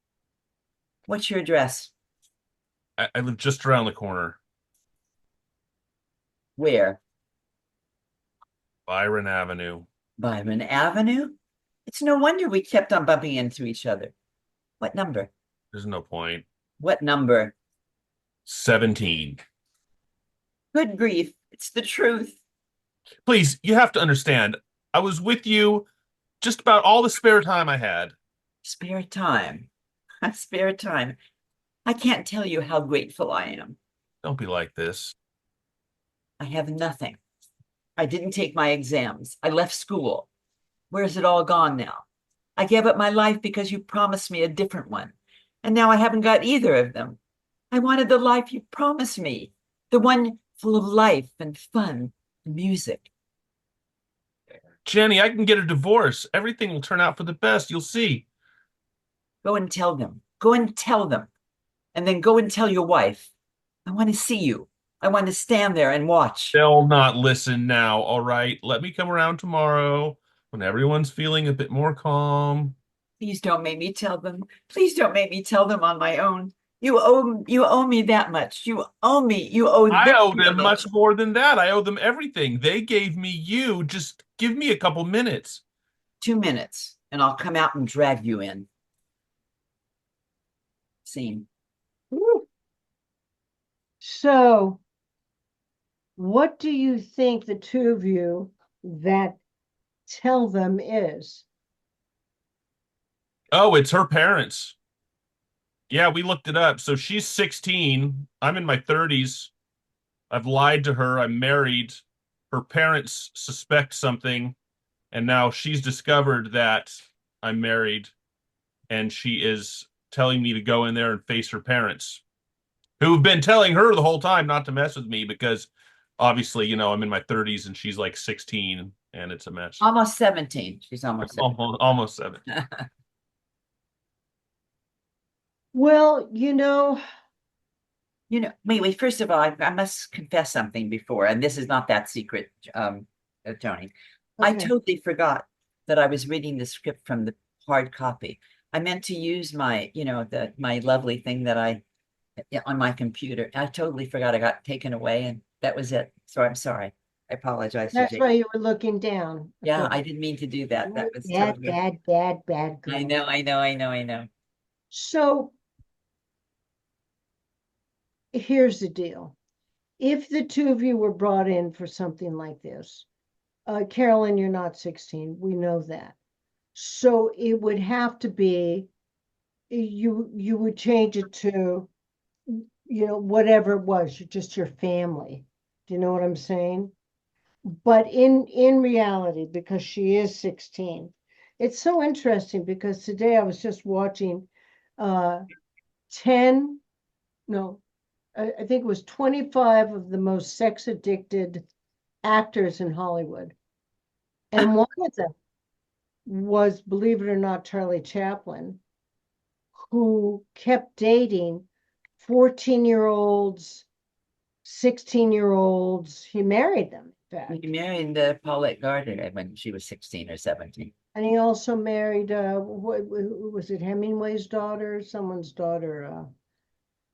What's your address? I live just around the corner. Where? Byron Avenue. Byron Avenue? It's no wonder we kept on bumping into each other. What number? There's no point. What number? 17. Good grief, it's the truth. Please, you have to understand. I was with you just about all the spare time I had. Spare time. Spare time. I can't tell you how grateful I am. Don't be like this. I have nothing. I didn't take my exams. I left school. Where's it all gone now? I gave up my life because you promised me a different one. And now I haven't got either of them. I wanted the life you promised me, the one full of life and fun and music. Jenny, I can get a divorce. Everything will turn out for the best. You'll see. Go and tell them. Go and tell them. And then go and tell your wife. I want to see you. I want to stand there and watch. They'll not listen now, all right? Let me come around tomorrow when everyone's feeling a bit more calm. Please don't make me tell them. Please don't make me tell them on my own. You owe me that much. You owe me. You owe I owe them that much more than that. I owe them everything. They gave me you. Just give me a couple minutes. 2 minutes, and I'll come out and drag you in. Scene. Woo. So, what do you think the two of you that tell them is? Oh, it's her parents. Yeah, we looked it up. So she's 16. I'm in my 30s. I've lied to her. I'm married. Her parents suspect something, and now she's discovered that I'm married, and she is telling me to go in there and face her parents, who've been telling her the whole time not to mess with me because obviously, I'm in my 30s and she's like 16 and it's a mess. Almost 17. She's almost 17. Almost 7. Well, Wait. First of all, I must confess something before, and this is not that secret, Tony. I okay. totally forgot that I was reading the script from the hard copy. I meant to use my, my lovely thing that on my computer. I totally forgot. I got taken away, and that was it. So I'm sorry. I apologize to That's Jake. why you were looking down. Yeah, Okay. I didn't mean to do that. That was Bad, totally. bad girl. I know. So here's the deal. If the two of you were brought in for something like this, Carolyn, you're not 16. We know that. So it would have to be, you would change it to, whatever it was, just your family. Do you know what I'm saying? But in reality, because she is 16, it's so interesting because today I was just watching 10, no, I think it was 25 of the most sex addicted actors in Hollywood. And one of them was, believe it or not, Charlie Chaplin, who kept dating 14-year-olds, 16-year-olds. He married them, in fact. He married Paulette Gardner when she was 16 or 17. And he also married, was it Hemingway's daughter? Someone's daughter,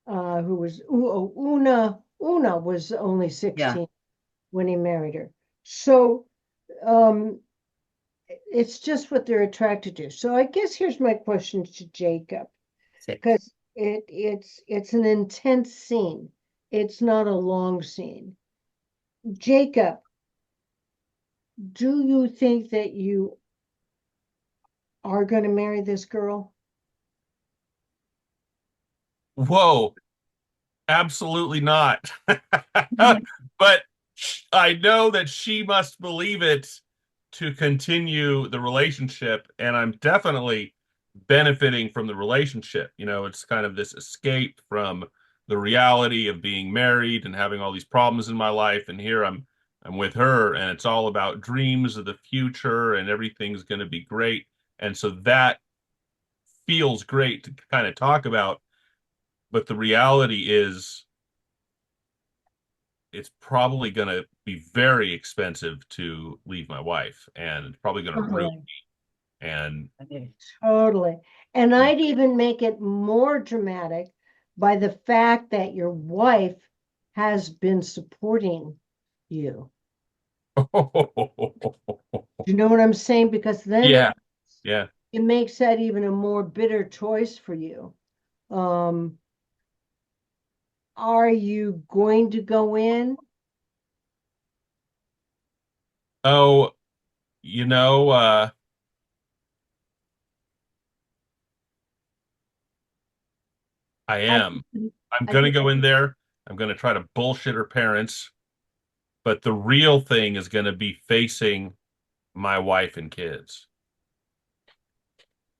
who was, Una was only 16 when he married her. So, it's just what they're attracted to. So I guess here's my question to Jacob, because it's an intense scene. It's not a long scene. Jacob, do you think that you are going to marry this girl? Whoa, absolutely not. But I know that she must believe it to continue the relationship, and I'm definitely benefiting from the relationship. It's kind of this escape from the reality of being married and having all these problems in my life, and here I'm with her, and it's all about dreams of the future, and everything's going to be great. And so that feels great to kind of talk about, but the reality is it's probably going to be very expensive to leave my wife, and it's probably going to ruin me. And Totally. And I'd even make it more dramatic by the fact that your wife has been supporting you. You know what I'm saying? Because then yeah. it makes that even a more bitter choice for you. Are you going to go in? Oh, you know, I am. I'm I going to think go in there. I'm going to try to bullshit her parents, but the real thing is going to be facing my wife and kids.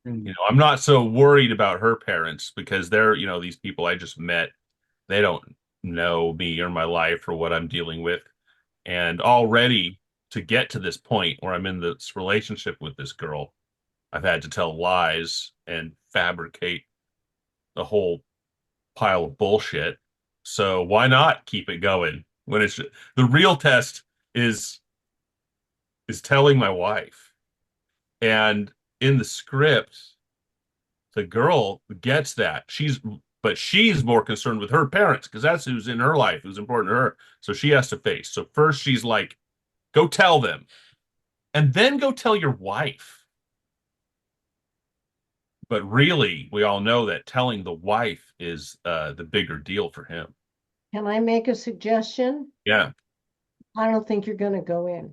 I'm not so worried about her parents because they're, these people I just met, they don't know me or my life or what I'm dealing with. And already to get to this point where I'm in this relationship with this girl, I've had to tell lies and fabricate the whole pile of bullshit. So why not keep it going when it's the real test is telling my wife. And in the script, the girl gets that. But she's more concerned with her parents because that's who's in her life, who's important to her. So she has to face. So first she's like, go tell them, and then go tell your wife. But really, we all know that telling the wife is the bigger deal for him. Can I make a suggestion? Yeah, I don't think you're gonna go in.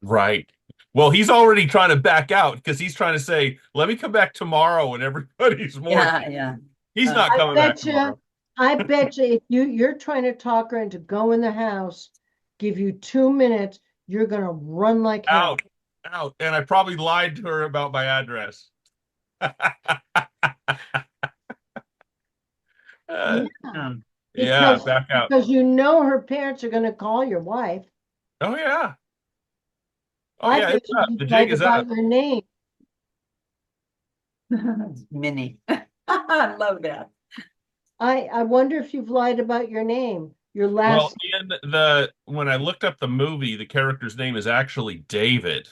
right. Well, he's already trying to back out because he's trying to say, "Let me come back tomorrow," when everybody's more. Yeah, yeah. He's not I coming back bet you, tomorrow. I bet you if you're trying to talk her into go in the house, give you 2 minutes, you're gonna run like hell. Out, out, and I probably lied to her about my address. Yeah, Um, Yeah, back out. because you know her parents are gonna call your wife. Oh yeah. Oh I yeah, bet it's you up. you The jig lied is about up. your name. Minnie. I love that. I wonder if you've lied about your name, your Well, last. in when I looked up the movie, the character's name is actually David.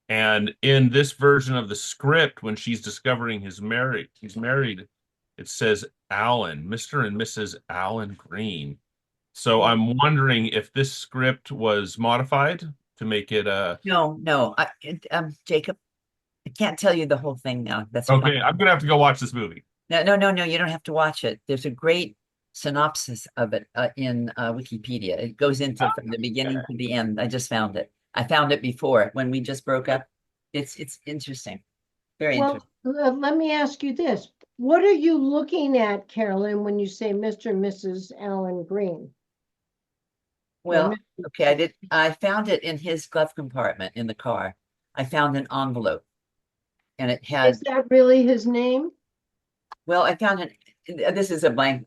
And in this version of the script, when she's discovering he's married, it says Alan, Mr. and Mrs. Alan Green. So I'm wondering if this script was modified to make it No, Jacob, I can't tell you the whole thing now. That's fine. okay. I'm gonna have to go watch this movie. No. You don't have to watch it. There's a great synopsis of it in Wikipedia. It goes into from the beginning to the end. I just found it. I found it before when we just broke up. It's interesting. Very Well, interesting. let me ask you this. What are you looking at, Carolyn, when you say Mr. and Mrs. Alan Green? Well, okay, I found it in his glove compartment in the car. I found an envelope and it Is has, that really his name? well, I found this is a blank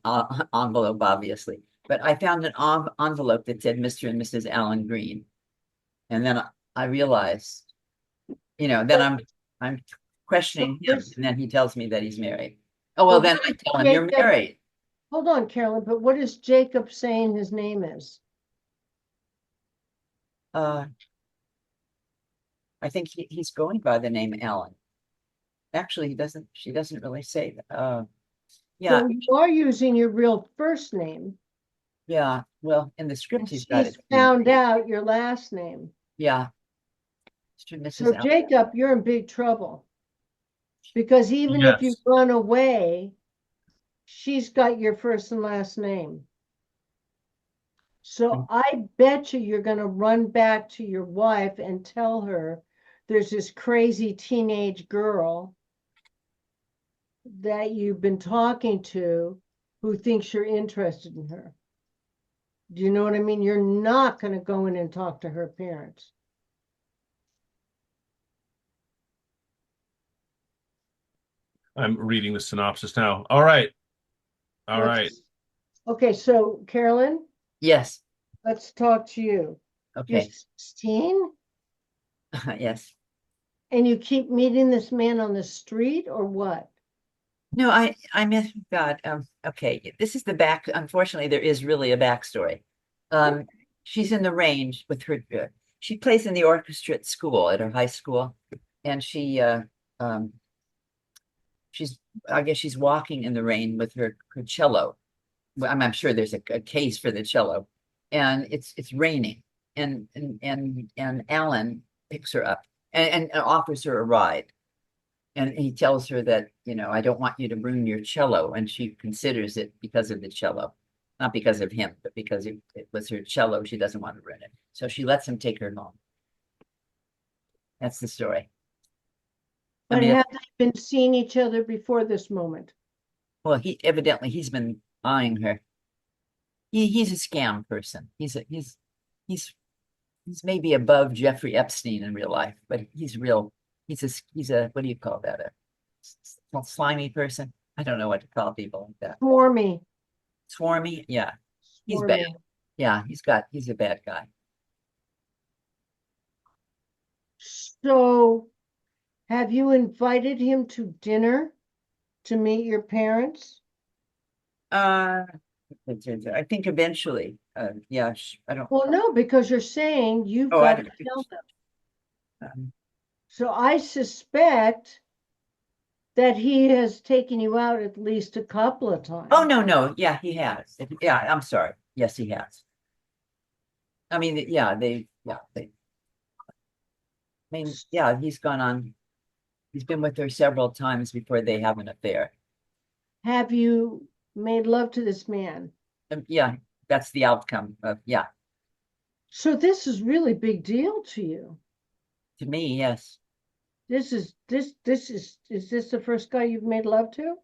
envelope, obviously, but I found an envelope that said Mr. and Mrs. Alan Green. And then I realized, I'm questioning him, and then he tells me that he's married. Oh, well, then I tell him you're married. Hold on, Carolyn, but what is Jacob saying his name is? I think he's going by the name Alan. Actually, she doesn't really say that. Yeah, So you are using your real first name. yeah. Well, in the script, And he's got she's it. found out your last name. Yeah. Mrs. So Alan. Jacob, you're in big trouble. Because even if you Yes. run away, she's got your first and last name. So I bet you're going to run back to your wife and tell her there's this crazy teenage girl that you've been talking to who thinks you're interested in her. Do you know what I mean? You're not going to go in and talk to her parents. I'm reading the synopsis now. All right. All right. Okay, so Carolyn, Yes. let's talk to you. You're Okay. 16 Yes. and you keep meeting this man on the street or what? No, I miss God. Okay. This is the back. Unfortunately, there is really a backstory. She's in the range with her. She plays in the orchestra at school, at her high school, and I guess she's walking in the rain with her cello. Well, I'm sure there's a case for the cello, and it's raining, and Alan picks her up and offers her a ride, and he tells her that I don't want you to ruin your cello, and she considers it because of the cello, not because of him, but because it was her cello. She doesn't want to ruin it, so she lets him take her home. That's the story. But have they been seeing each other before this moment? Well, he's been eyeing her. He's a scam person. He's maybe above Jeffrey Epstein in real life, but he's real. He's a what do you call that? A slimy person. I don't know what to call people like that. Swarmy. Swarmy, yeah. He's Swarmy. bad. Yeah, he's a bad guy. So have you invited him to dinner to meet your parents? I think eventually. Yeah, I don't. Well, no, because you're saying you've Oh, I got to don't. tell them. So I suspect that he has taken you out at least a couple of times. Oh, no. Yeah, he has. Yeah, I'm sorry. Yes, he has. I mean, yeah, I mean, yeah, he's been with her several times before they have an affair. Have you made love to this man? Yeah, that's the outcome of, yeah, So this is really big deal to you. to me, yes. Is this the first guy you've made love to?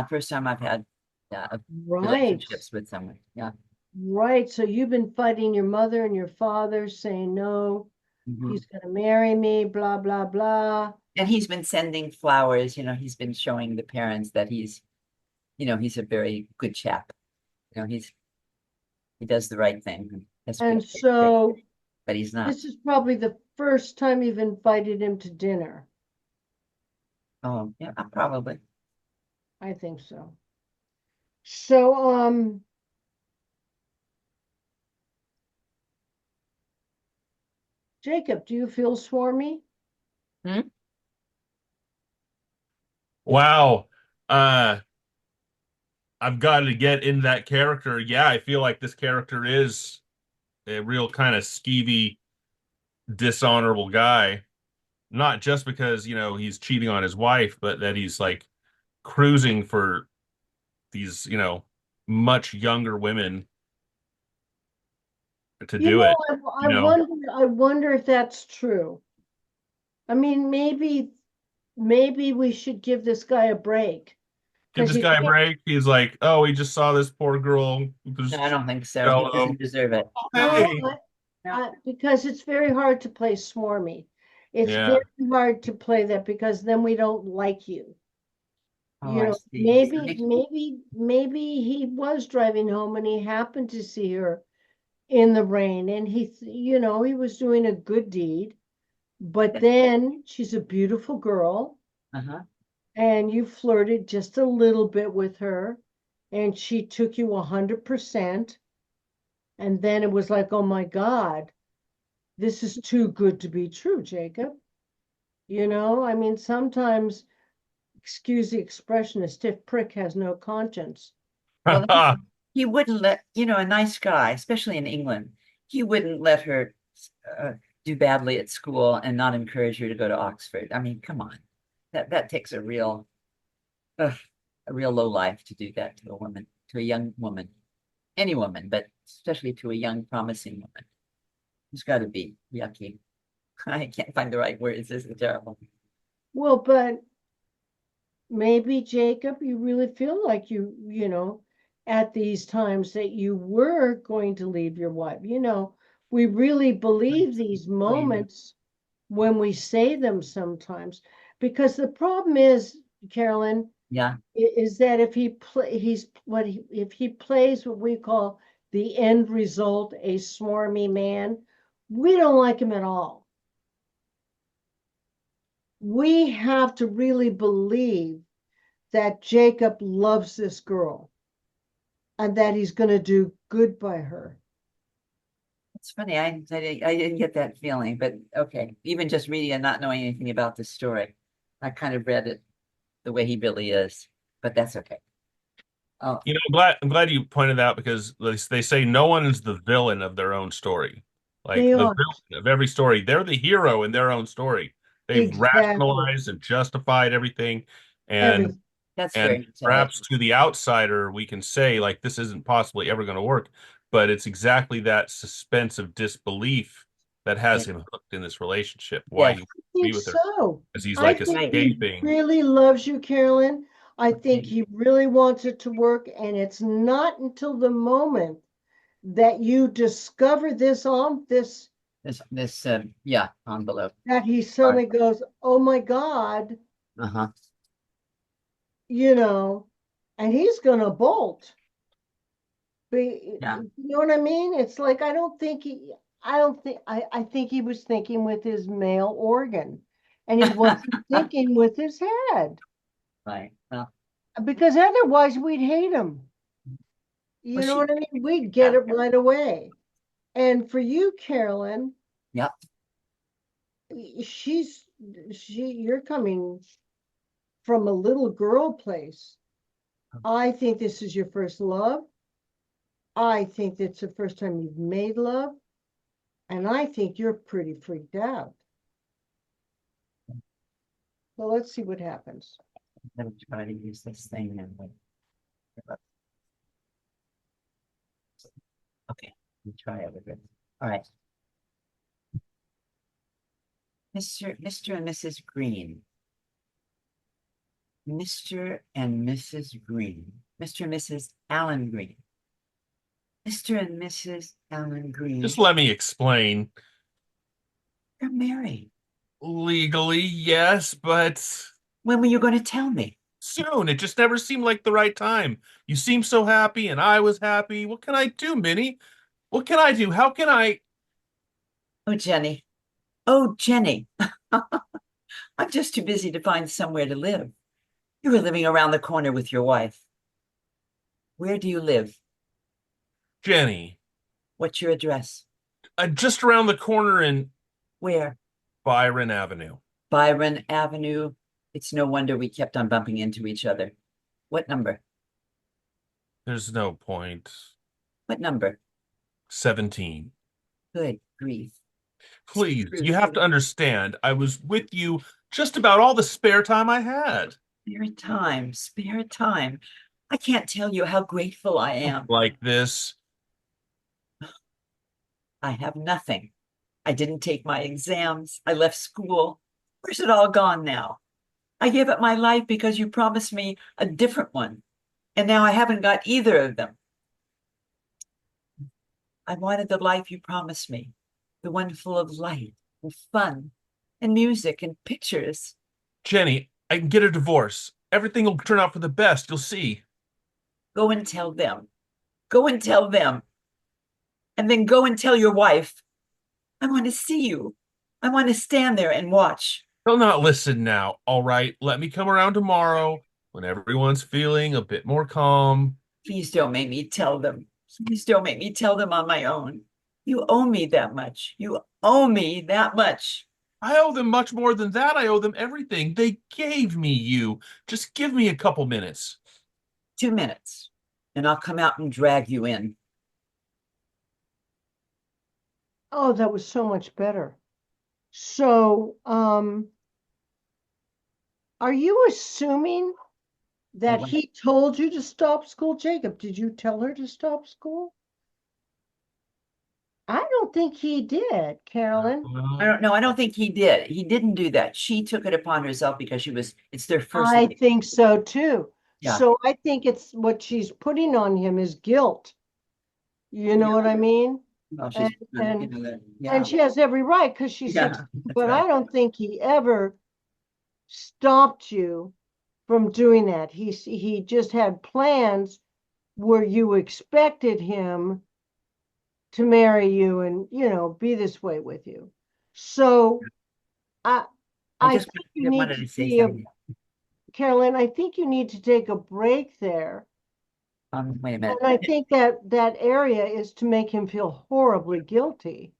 First time I've had Right, relationships with someone. Yeah. right. So you've been fighting your mother and your father, saying no, Mhm. he's gonna marry me, blah, blah, blah. And he's been sending flowers, he's been showing the parents that he's a very good chap. He does the right thing. And so But he's not. this is probably the first time you've invited him to dinner. Oh, yeah, probably. I think so. So, Jacob, do you feel swarmy? Wow. Uh, I've got to get in that character. Yeah, I feel like this character is a real kind of skeevy, dishonorable guy. Not just because, he's cheating on his wife, but that he's like cruising for these, much younger women to You do know, it, I you know. wonder if that's true. I mean, maybe we should give this guy a break. Give Because this he guy a can't, break. He's like, oh, he just saw this poor girl. No, I don't think so. He Hello. doesn't deserve it. no, Hey. because it's very hard to play swarmy. It's Yeah. very hard to play that because then we don't like you. Oh, You I know, see. maybe he was driving home and he happened to see her in the rain and he was doing a good deed. But then she's a beautiful girl Uh-huh. and you flirted just a little bit with her and she took you 100%. And then it was like, oh my God, this is too good to be true, Jacob. I mean, sometimes, excuse the expression, a stiff prick has no conscience. Well, he wouldn't let, a nice guy, especially in England, he wouldn't let her do badly at school and not encourage her to go to Oxford. I mean, come on. That takes a real low life to do that to a woman, to a young woman, any woman, but especially to a young, promising woman. It's got to be yucky. I can't find the right words. This is terrible. Well, but maybe, Jacob, you really feel like at these times that you were going to leave your wife. We really believe these moments when we say them sometimes, because the problem is, Carolyn, Yeah. is that if if he plays what we call the end result, a swarmy man, we don't like him at all. We have to really believe that Jacob loves this girl and that he's going to do good by her. It's funny. I didn't get that feeling, but okay. Even just reading and not knowing anything about this story, I kind of read it the way he really is, but that's okay. Oh, I'm glad you pointed out because they say no one is the villain of their own story. Like They the are. villain of every story, they're the hero in their own story. They've Exactly. rationalized and justified everything, and Everything. that's and very perhaps intelligent. to the outsider, we can say like this isn't possibly ever going to work, but it's exactly that suspense of disbelief that has Yeah. him hooked in this relationship. Why Yes. he wants I to be think with her so. because he's I like think he escaping. really loves you, Carolyn. I think Okay. he really wants it to work. And it's not until the moment that you discover this This envelope. that he suddenly goes, oh my God, Uh-huh. and he's going to bolt. Yeah. You know what I mean? It's like, I think he was thinking with his male organ and he wasn't thinking with his head Right. Well, because otherwise we'd hate him. You well, know she, what I mean? We'd get it right away. And for you, Carolyn, yep. you're coming from a little girl place. I think this is your first love. I think that's the first time you've made love. And I think you're pretty freaked out. So let's see what happens. I'm gonna try to use this thing and Let me try it with it. All right. Mr. and Mrs. Green. Mr. and Mrs. Green. Mr. and Mrs. Allen Green. Mr. and Mrs. Allen Green. Just let me explain. You're married. Legally, yes, but When were you going to tell me? soon. It just never seemed like the right time. You seemed so happy, and I was happy. What can I do, Minnie? What can I do? How can I? Oh, Jenny. Oh, Jenny. I'm just too busy to find somewhere to live. You were living around the corner with your wife. Where do you live? Jenny, What's your address? just around the corner in Where? Byron Avenue. Byron Avenue. It's no wonder we kept on bumping into each other. What number? There's no point. What number? 17. Good grief. Please, True. you have to understand, I was with you just about all the spare time I had. Spare time, spare time. I can't tell you how grateful I am. Like this. I have nothing. I didn't take my exams. I left school. Where's it all gone now? I gave up my life because you promised me a different one. And now I haven't got either of them. I wanted the life you promised me, the one full of light and fun and music and pictures. Jenny, I can get a divorce. Everything will turn out for the best. You'll see. Go and tell them. Go and tell them. And then go and tell your wife. I want to see you. I want to stand there and watch. They'll not listen now. All right, let me come around tomorrow when everyone's feeling a bit more calm. Please don't make me tell them. Please don't make me tell them on my own. You owe me that much. You owe me that much. I owe them much more than that. I owe them everything. They gave me you. Just give me a couple minutes. 2 minutes, and I'll come out and drag you in. Oh, that was so much better. So, are you assuming that what? he told you to stop school, Jacob? Did you tell her to stop school? I don't think he did, Carolyn. I don't know. I don't think he did. He didn't do that. She took it upon herself because it's their first I date. think so too. Yeah. So I think it's what she's putting on him is guilt. You know Yeah. what I mean? Well, she's, And- you know, that- yeah. And she has every right because she's Yeah, 16, that's but right. I don't think he ever stopped you from doing that. He just had plans where you expected him to marry you and, be this way with you. So I I I just think you need wanted to to say be something. Carolyn, I think you need to take a break there. Wait a minute. And I think that area is to make him feel horribly guilty.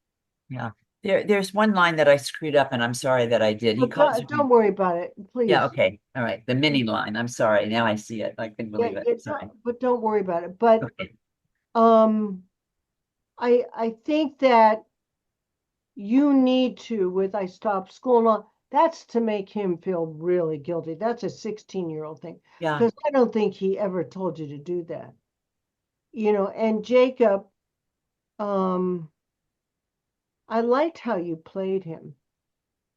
Yeah. There's one line that I screwed up, and I'm sorry that I did. He But calls don't worry about it, please. Yeah, okay. All right. The mini line. I'm sorry. Now I see it. I couldn't believe it. Sorry. But don't worry about it. But Okay. I think that you need to, with I stopped school and all, that's to make him feel really guilty. That's a 16-year-old thing. Yeah. Because I don't think he ever told you to do that. And Jacob, I liked how you played him.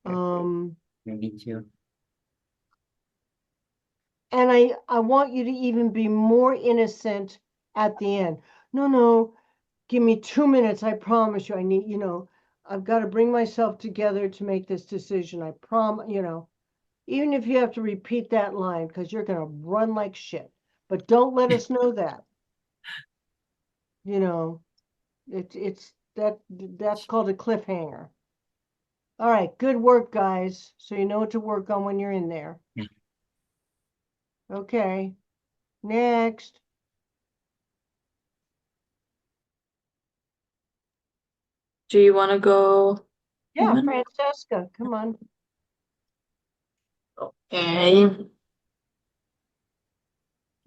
Me too. And I want you to even be more innocent at the end. No, give me 2 minutes. I promise you. I need, I've got to bring myself together to make this decision. I promise, even if you have to repeat that line because you're going to run like shit, but don't let us know that. That's called a cliffhanger. All right, good work, guys. So you know what to work on when you're in there. Yeah. Okay, next. Do you want to go? Yeah, Mhm. Francesca, come on. Okay.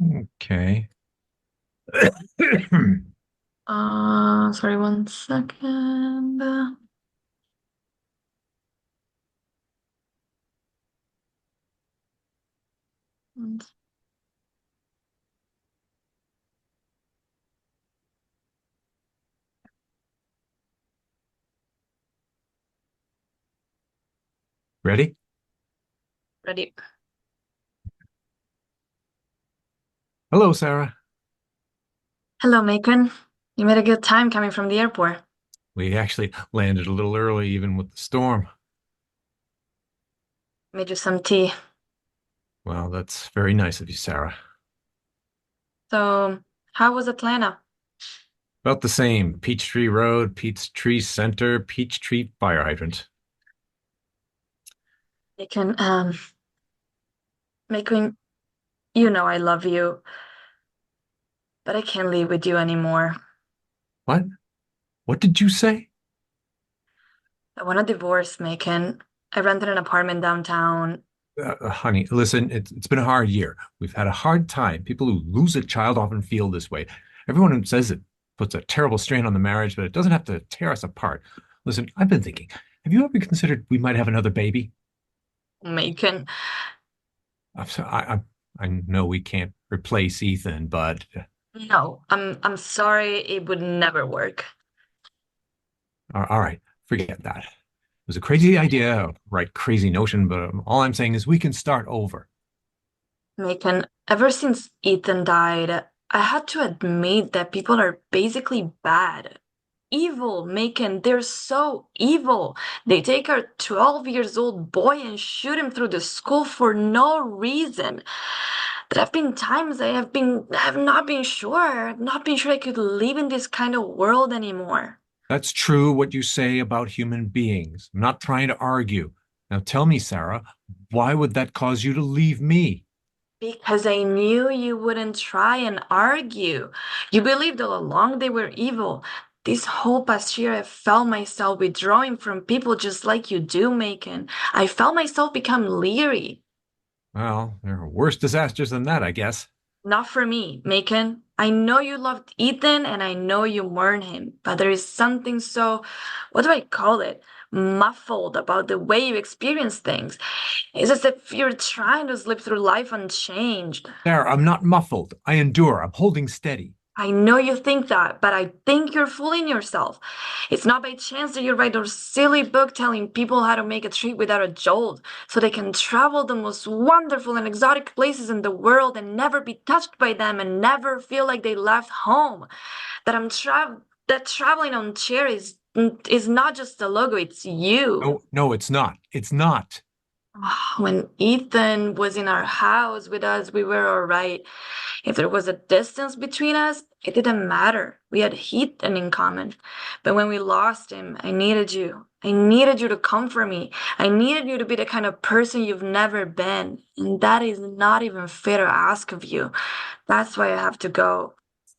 Okay. Sorry, 1 second. One Ready? Ready? Hello, Sarah. Hello, Macon. You made a good time coming from the airport. We actually landed a little early, even with the storm. Made you some tea. Well, that's very nice of you, Sarah. So, how was Atlanta? About the same. Peachtree Road, Peachtree Center, Peachtree Fire Hydrant. Macon, Macon, you know I love you, but I can't live with you anymore. What? What did you say? I want a divorce, Macon. I rented an apartment downtown. Honey, listen, it's been a hard year. We've had a hard time. People who lose a child often feel this way. Everyone who says it puts a terrible strain on the marriage, but it doesn't have to tear us apart. Listen, I've been thinking, have you ever considered we might have another baby? Macon, I'm sorry, I know we can't replace Ethan, but no, I'm sorry, it would never work. all right, forget that. It was a crazy idea, right? Crazy notion, but all I'm saying is we can start over. Macon, ever since Ethan died, I had to admit that people are basically bad. Evil, Macon, they're so evil. They take our 12 years old boy and shoot him through the school for no reason. There have been times I have not been sure. I've not been sure I could live in this kind of world anymore. That's true what you say about human beings. I'm not trying to argue. Now tell me, Sarah, why would that cause you to leave me? Because I knew you wouldn't try and argue. You believed all along they were evil. This whole past year, I felt myself withdrawing from people just like you do, Macon. I felt myself become leery. Well, there are worse disasters than that, I guess. Not for me, Macon. I know you loved Ethan and I know you mourn him, but there is something so, what do I call it? Muffled about the way you experience things. It's as if you're trying to slip through life unchanged. Sarah, I'm not muffled. I endure. I'm holding steady. I know you think that, but I think you're fooling yourself. It's not by chance that you write those silly book telling people how to make a trip without a jolt, so they can travel the most wonderful and exotic places in the world and never be touched by them and never feel like they left home. That traveling on chair is not just a logo, it's you. No, no, it's not. It's not. When Ethan was in our house with us, we were all right. If there was a distance between us, it didn't matter. We had heat and in common. But when we lost him, I needed you. I needed you to comfort me. I needed you to be the kind of person you've never been. And that is not even fair to ask of you. That's why I have to go.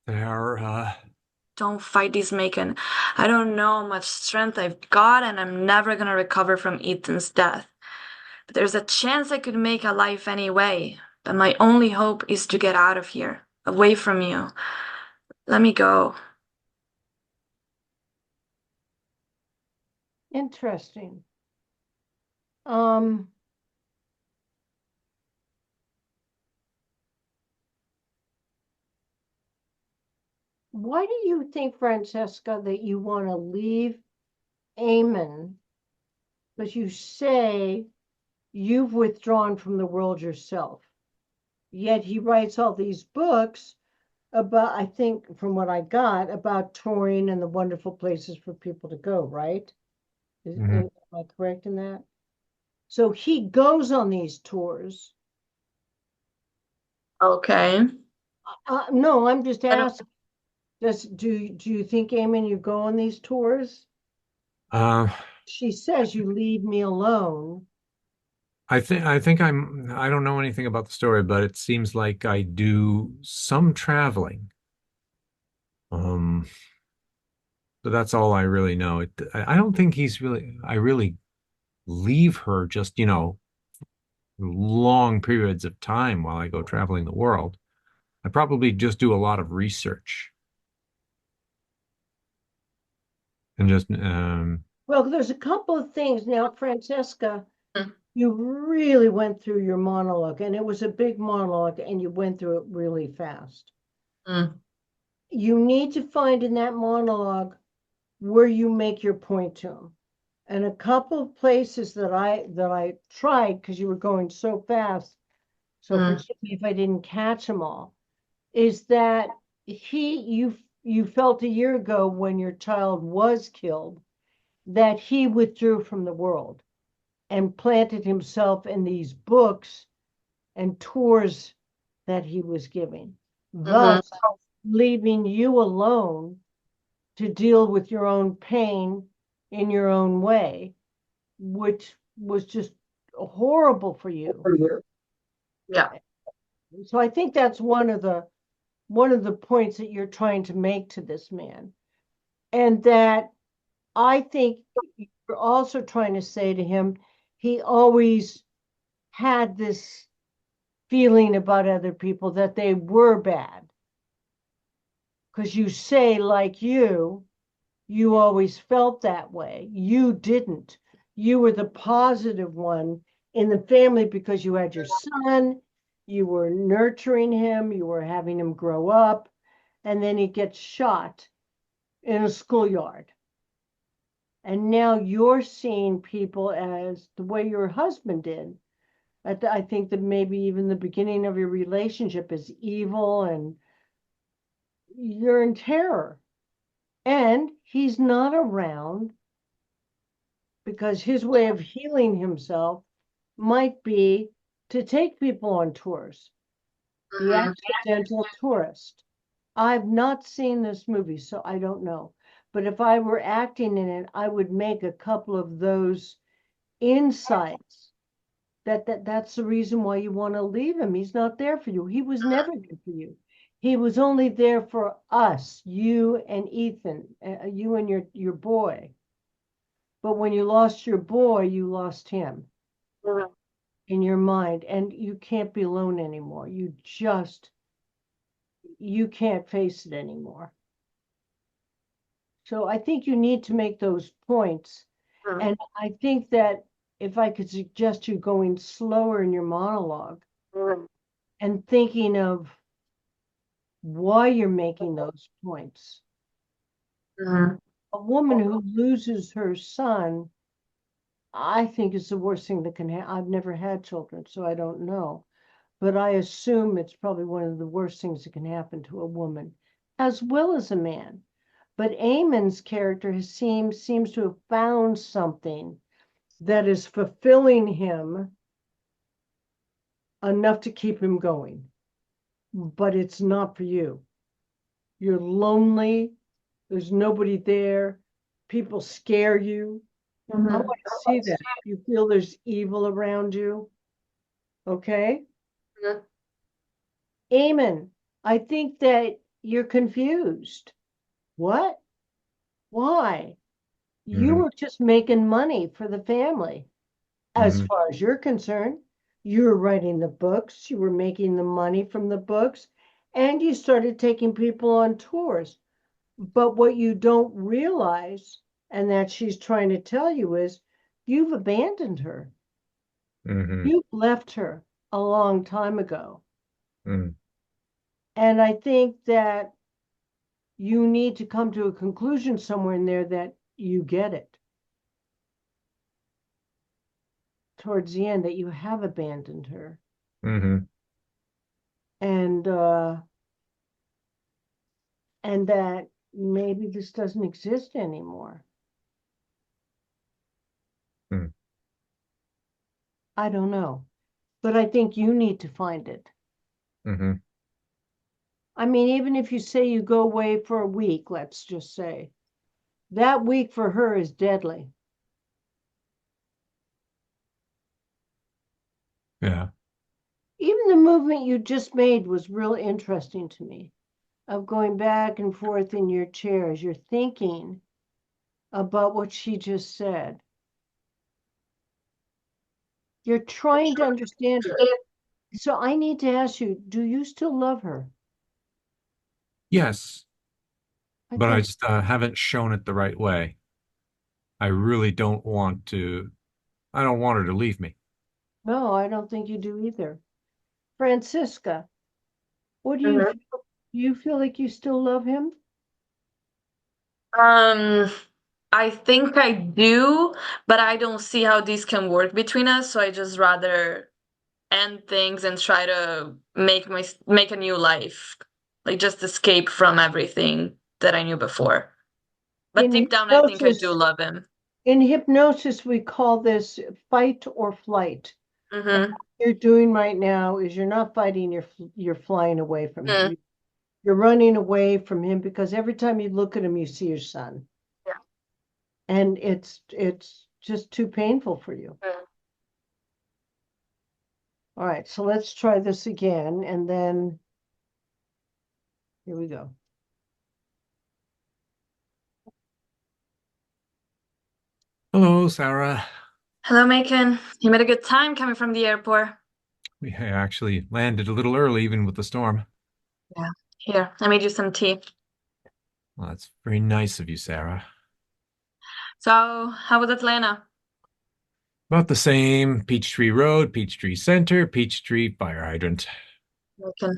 Sarah. Don't fight this, Macon. I don't know how much strength I've got, and I'm never gonna recover from Ethan's death. But there's a chance I could make a life anyway. But my only hope is to get out of here, away from you. Let me go. Interesting. Um, why do you think, Francesca, that you want to leave Eamon, but you say you've withdrawn from the world yourself? Yet he writes all these books about, I think, from what I got, about touring and the wonderful places for people to go, right? Am I correct in that? So he goes on these tours. Okay. No, I'm just I don't- asking. Do you think, Eamon, you go on these tours? Uh, She says you leave me alone. I don't know anything about the story, but it seems like I do some traveling. Um, but that's all I really know. I don't think I really leave her just, long periods of time while I go traveling the world. I probably just do a lot of research and just, Well, there's a couple of things now, Francesca. Mm. You really went through your monologue, and it was a big monologue, and you went through it really fast. Mm. You need to find in that monologue where you make your point to him. And a couple of places that I tried, because you were going so fast, so forgive me if I didn't catch them all, is that you felt a year ago when your child was killed that he withdrew from the world and planted himself in these books and tours that he was giving, thus leaving you alone to deal with your own pain in your own way, which was just horrible for you. Yeah. So I think that's one of the points that you're trying to make to this man. And that I think you're also trying to say to him, he always had this feeling about other people that they were bad. Because you say, like you always felt that way. You didn't. You were the positive one in the family because you had your son, you were nurturing him, you were having him grow up, and then he gets shot in a schoolyard. And now you're seeing people as the way your husband did. I think that maybe even the beginning of your relationship is evil and you're in terror. And he's not around because his way of healing himself might be to take people on tours. The Accidental Tourist. I've not seen this movie, so I don't know. But if I were acting in it, I would make a couple of those insights that's the reason why you want to leave him. He's not there for you. He was never there for you. He was only there for us, you and Ethan, you and your boy. But when you lost your boy, you lost him in your mind, and you can't be alone anymore. You can't face it anymore. So I think you need to make those points. And I think that if I could suggest you going slower in your monologue and thinking of why you're making those points. A woman who loses her son, I think is the worst thing that can happen. I've never had children, so I don't know. But I assume it's probably one of the worst things that can happen to a woman, as well as a man. But Eamon's character seems to have found something that is fulfilling him enough to keep him going. But it's not for you. You're lonely. There's nobody there. People scare you. I want to see that. You feel there's evil around you. Okay? Eamon, I think that you're confused. What? Why? You were just making money for the family. As far as you're concerned, you were writing the books, you were making the money from the books, and you started taking people on tours. But what you don't realize, and that she's trying to tell you, is you've abandoned her. You've left her a long time ago. And I think that you need to come to a conclusion somewhere in there that you get it towards the end, that you have abandoned her. And that maybe this doesn't exist anymore. I don't know, but I think you need to find it. I mean, even if you say you go away for a week, let's just say, that week for her is deadly. Yeah. Even the movement you just made was real interesting to me, of going back and forth in your chair as you're thinking about what she just said. You're trying to understand her. So I need to ask you, do you still love her? Yes, but I think just haven't shown it the right way. I really don't want to. I don't want her to leave me. No, I don't think you do either. Francisca, what do you feel? Do you feel like you still love him? I I think I do, but I don't see how these can work between us, so I just rather end things and try to make a new life. Like just escape from everything that I knew before. But In deep down, I think I do hypnosis, love him. in hypnosis, we call this fight or flight. Mm-hmm. What you're doing right now is you're not fighting, you're flying away from him. Mm. You're running away from him because every time you look at him, you see your son. Yeah. And it's just too painful for you. Mm. All right, so let's try this again, and then here we go. Hello, Sarah. Hello, Macon. You made a good time coming from the airport. We actually landed a little early, even with the storm. Yeah. Here, I made you some tea. Well, that's very nice of you, Sarah. So, how was Atlanta? About the same. Peachtree Road, Peachtree Center, Peachtree Fire Hydrant. Macon.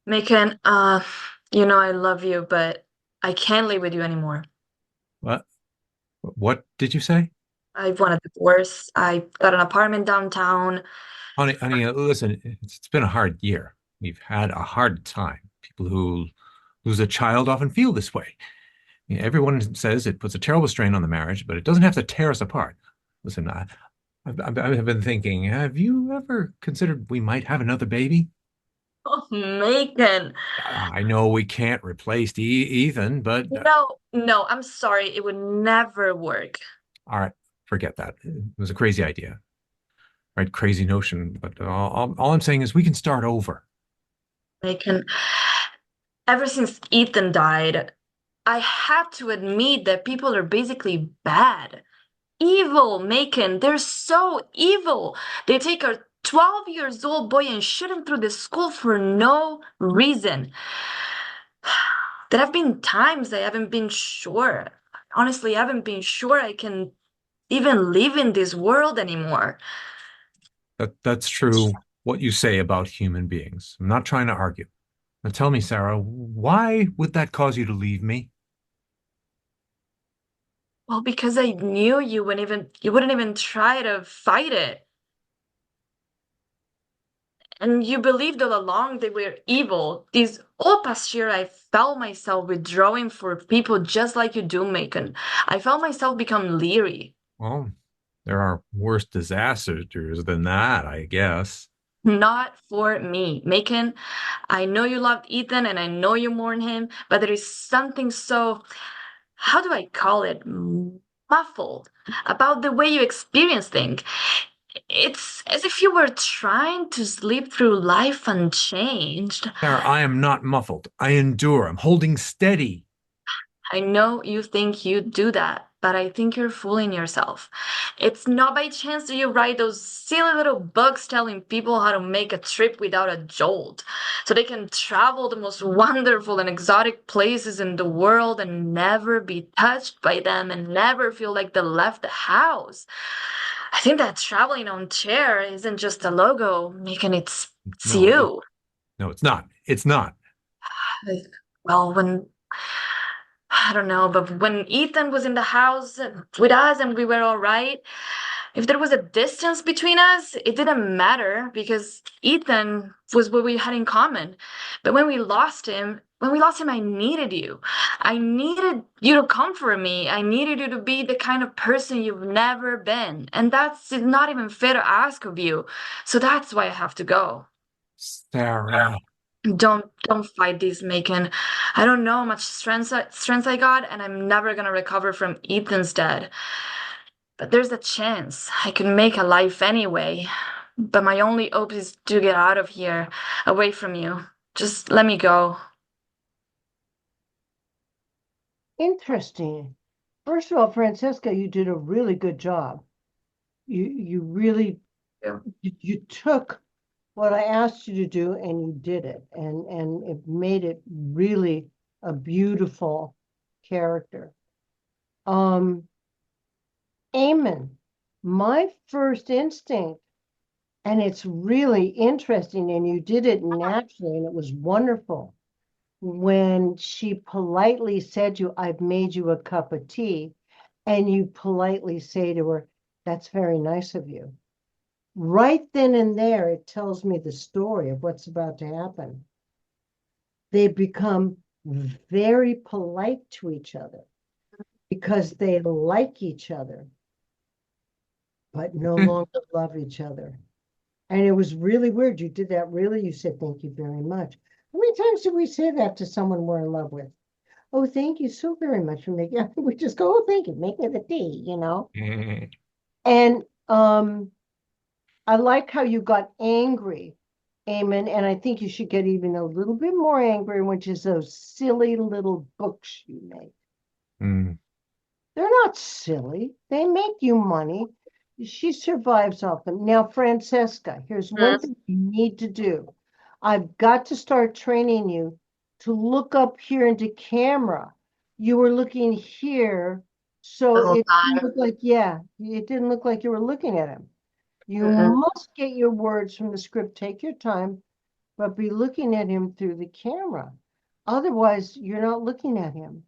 Macon, I love you, but I can't live with you anymore. What? What did you say? I want a divorce. I got an apartment downtown. Honey, listen, it's been a hard year. We've had a hard time. People who lose a child often feel this way. Everyone says it puts a terrible strain on the marriage, but it doesn't have to tear us apart. Listen, I've been thinking, have you ever considered we might have another baby? Oh, Macon. I know we can't replace Ethan, but No, I'm sorry. It would never work. all right, forget that. It was a crazy idea, right? Crazy notion. But all I'm saying is we can start over. Macon, ever since Ethan died, I had to admit that people are basically bad. Evil, Macon. They're so evil. They take a 12 years old boy and shoot him through the school for no reason. There have been times I haven't been sure. Honestly, I haven't been sure I can even live in this world anymore. That's true. What you say about human beings. I'm not trying to argue. Now tell me, Sarah, why would that cause you to leave me? Well, because I knew you wouldn't even try to fight it. And you believed all along they were evil. This all past year, I felt myself withdrawing for people just like you do, Macon. I felt myself become leery. Well, there are worse disasters than that, I guess. Not for me, Macon. I know you loved Ethan and I know you mourn him, but there is something so, how do I call it, muffled about the way you experience things. It's as if you were trying to sleep through life unchanged. Sarah, I am not muffled. I endure. I'm holding steady. I know you think you do that, but I think you're fooling yourself. It's not by chance that you write those silly little books telling people how to make a trip without a jolt, so they can travel the most wonderful and exotic places in the world and never be touched by them and never feel like they left the house. I think that traveling on chair isn't just a logo, making it's No, you. no, it's not. It's not. Like, well, when I don't know, but when Ethan was in the house with us and we were all right, if there was a distance between us, it didn't matter because Ethan was what we had in common. But when we lost him, I needed you. I needed you to comfort me. I needed you to be the kind of person you've never been. And that's not even fair to ask of you. So that's why I have to go. Sarah. Don't fight this, Macon. I don't know how much strength I got, and I'm never gonna recover from Ethan's death. But there's a chance I could make a life anyway. But my only hope is to get out of here, away from you. Just let me go. Interesting. First of all, Francesca, you did a really good job. You really Yeah. you took what I asked you to do and you did it, and it made it really a beautiful character. Eamon, my first instinct, and it's really interesting, and you did it naturally, and it was wonderful. when she politely said to you, I've made you a cup of tea, and you politely say to her, that's very nice of you. Right then and there, it tells me the story of what's about to happen. They become very polite to each other because they like each other, but no longer love each other. And it was really weird. You did that really? You said, thank you very much. How many times do we say that to someone we're in love with? Oh, thank you so very much for making, we just go, oh, thank you, make me the tea, you know? And I like how you got angry, Eamon, and I think you should get even a little bit more angry, which is those silly little books you make. Mm. They're not silly. They make you money. She survives off them. Now, Francesca, here's one thing you need to do. I've got to start training you to look up here into camera. You were looking here, so whole it didn't time. look like, yeah, it didn't look like you were looking at him. You Mm-mm. must get your words from the script. Take your time, but be looking at him through the camera. Otherwise, you're not looking at him.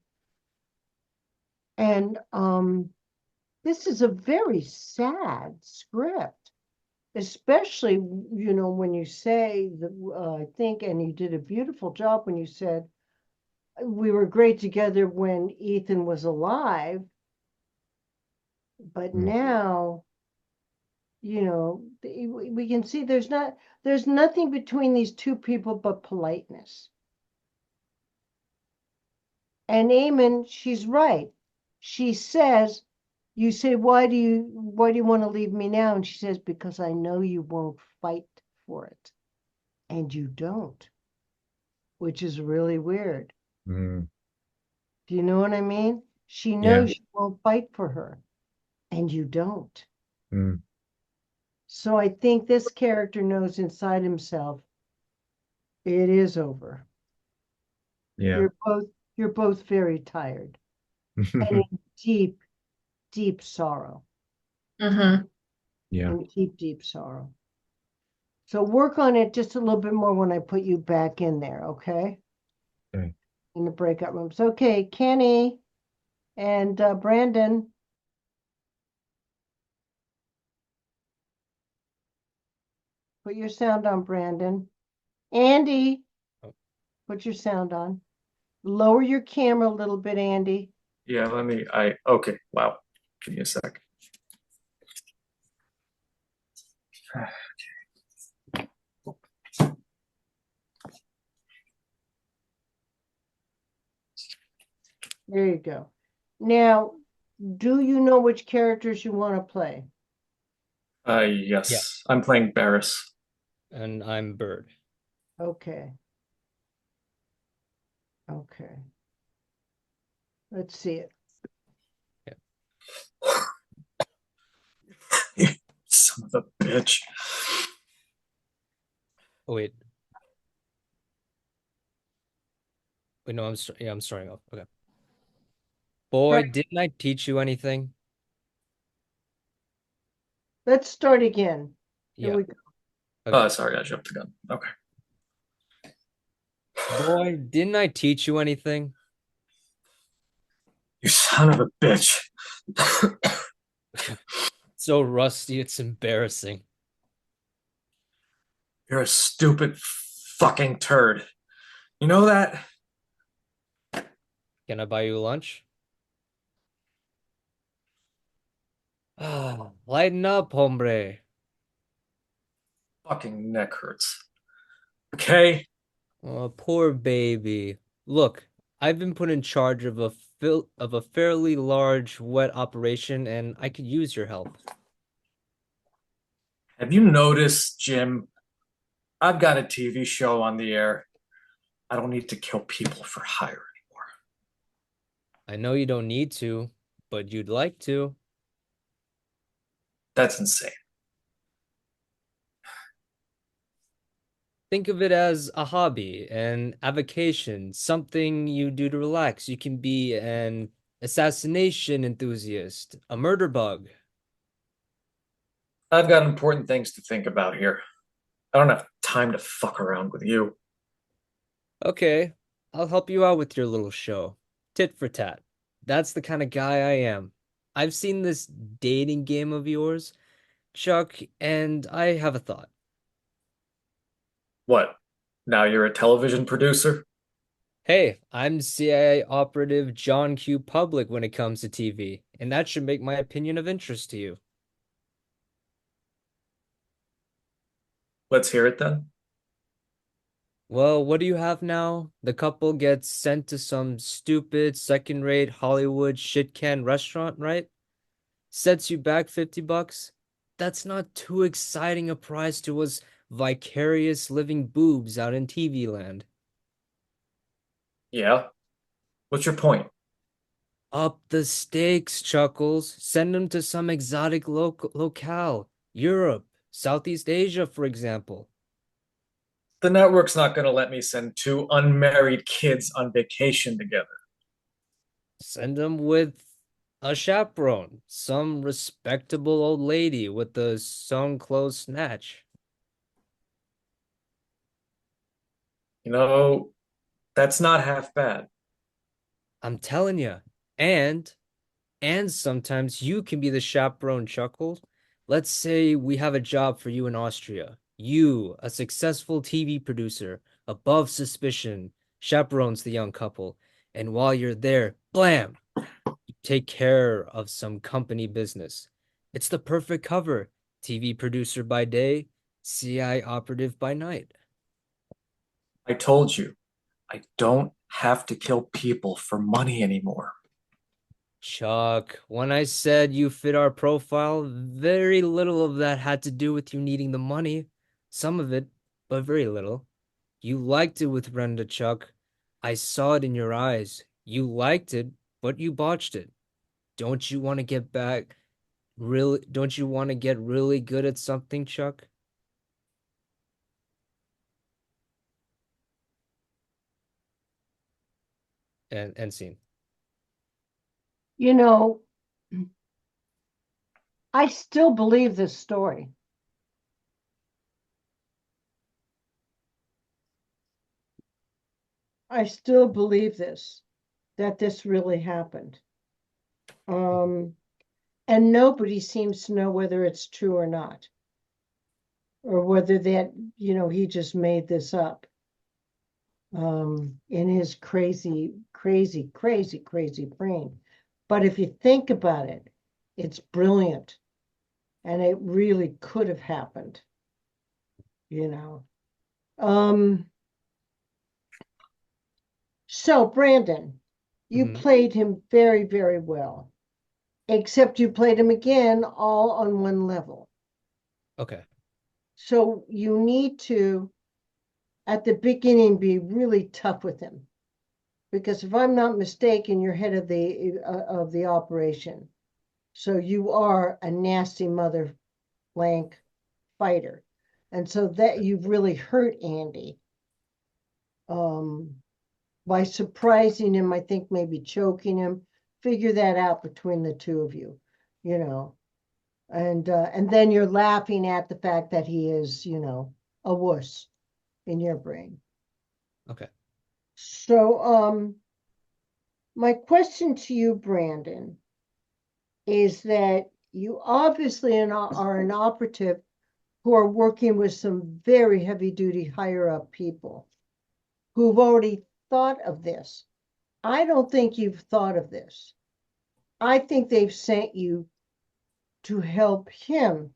And this is a very sad script, especially, you know, when you say that, I think, and you did a beautiful job when you said, we were great together when Ethan was alive, but now, you know, we can see there's nothing between these two people but politeness. And Eamon, she's right. She says, you say, why do you want to leave me now? And she says, because I know you won't fight for it. And you don't, which is really weird. Mm. Do you know what I mean? She Yeah. knows you won't fight for her, and you don't. Mm. So I think this character knows inside himself, it is over. Yeah. You're both very tired and in deep, deep sorrow. Mm-hmm. Yeah. In deep, deep sorrow. So work on it just a little bit more when I put you back in there, okay? Okay. In the breakout rooms. Okay, Kenny and Brandon. Put your sound on, Brandon. Andy, Oh. put your sound on. Lower your camera a little bit, Andy. Yeah, okay, wow. Give me a sec. There you go. Now, do you know which characters you want to play? Yes. Yeah. I'm playing Barris. And I'm Bird. Okay. Okay. Let's see it. Son of a bitch. Oh wait. Wait, no, I'm starting off. Okay. Boy, Right. didn't I teach you anything? Let's start again. Here Yeah. we go. Okay. Sorry, I jumped the gun. Okay. Boy, didn't I teach you anything? You son of a bitch. So rusty, it's embarrassing. You're a stupid fucking turd. You know that? Can I buy you lunch? Ah, lighten up, hombre. Fucking neck hurts. Okay? Oh, poor baby. Look, I've been put in charge of a fairly large wet operation, and I could use your help. Have you noticed, Jim? I've got a TV show on the air. I don't need to kill people for hire anymore. I know you don't need to, but you'd like to. That's insane. Think of it as a hobby, an avocation, something you do to relax. You can be an assassination enthusiast, a murder bug. I've got important things to think about here. I don't have time to fuck around with you. Okay, I'll help you out with your little show. Tit for tat. That's the kind of guy I am. I've seen this dating game of yours, Chuck, and I have a thought. What? Now you're a television producer? Hey, I'm CIA operative John Q. Public when it comes to TV, and that should make my opinion of interest to you. Let's hear it then. Well, what do you have now? The couple gets sent to some stupid second-rate Hollywood shit-can restaurant, right? Sets you back $50. That's not too exciting a prize to us vicarious living boobs out in TV land. Yeah. What's your point? Up the stakes, Chuckles. Send them to some exotic locale. Europe, Southeast Asia, for example. The network's not going to let me send two unmarried kids on vacation together. Send them with a chaperone, some respectable old lady with a sewn clothes snatch. You know, that's not half bad. I'm telling you. And sometimes you can be the chaperone, Chuckles. Let's say we have a job for you in Austria. You, a successful TV producer, above suspicion, chaperones the young couple. And while you're there, blam, you take care of some company business. It's the perfect cover. TV producer by day, CI operative by night. I told you, I don't have to kill people for money anymore. Chuck, when I said you fit our profile, very little of that had to do with you needing the money. Some of it, but very little. You liked it with Brenda, Chuck. I saw it in your eyes. You liked it, but you botched it. Don't you want to get back really, don't you want to get really good at something, Chuck? And scene. You know, I still believe this story. I still believe that this really happened. And nobody seems to know whether it's true or not, or whether that, he just made this up in his crazy, crazy, crazy, crazy brain. But if you think about it, it's brilliant. And it really could have happened, you know. So Brandon, you Mhm. played him very, very well, except you played him again all on one level. Okay. So you need to, at the beginning, be really tough with him, because if I'm not mistaken, you're head of the operation. So you are a nasty mother blank fighter, and so that you've really hurt Andy. By surprising him, I think maybe choking him. Figure that out between the two of you, you know. And then you're laughing at the fact that he is, a wuss in your brain. Okay. So, my question to you, Brandon, is that you obviously are an operative who are working with some very heavy duty higher up people who've already thought of this. I don't think you've thought of this. I think they've sent you to help him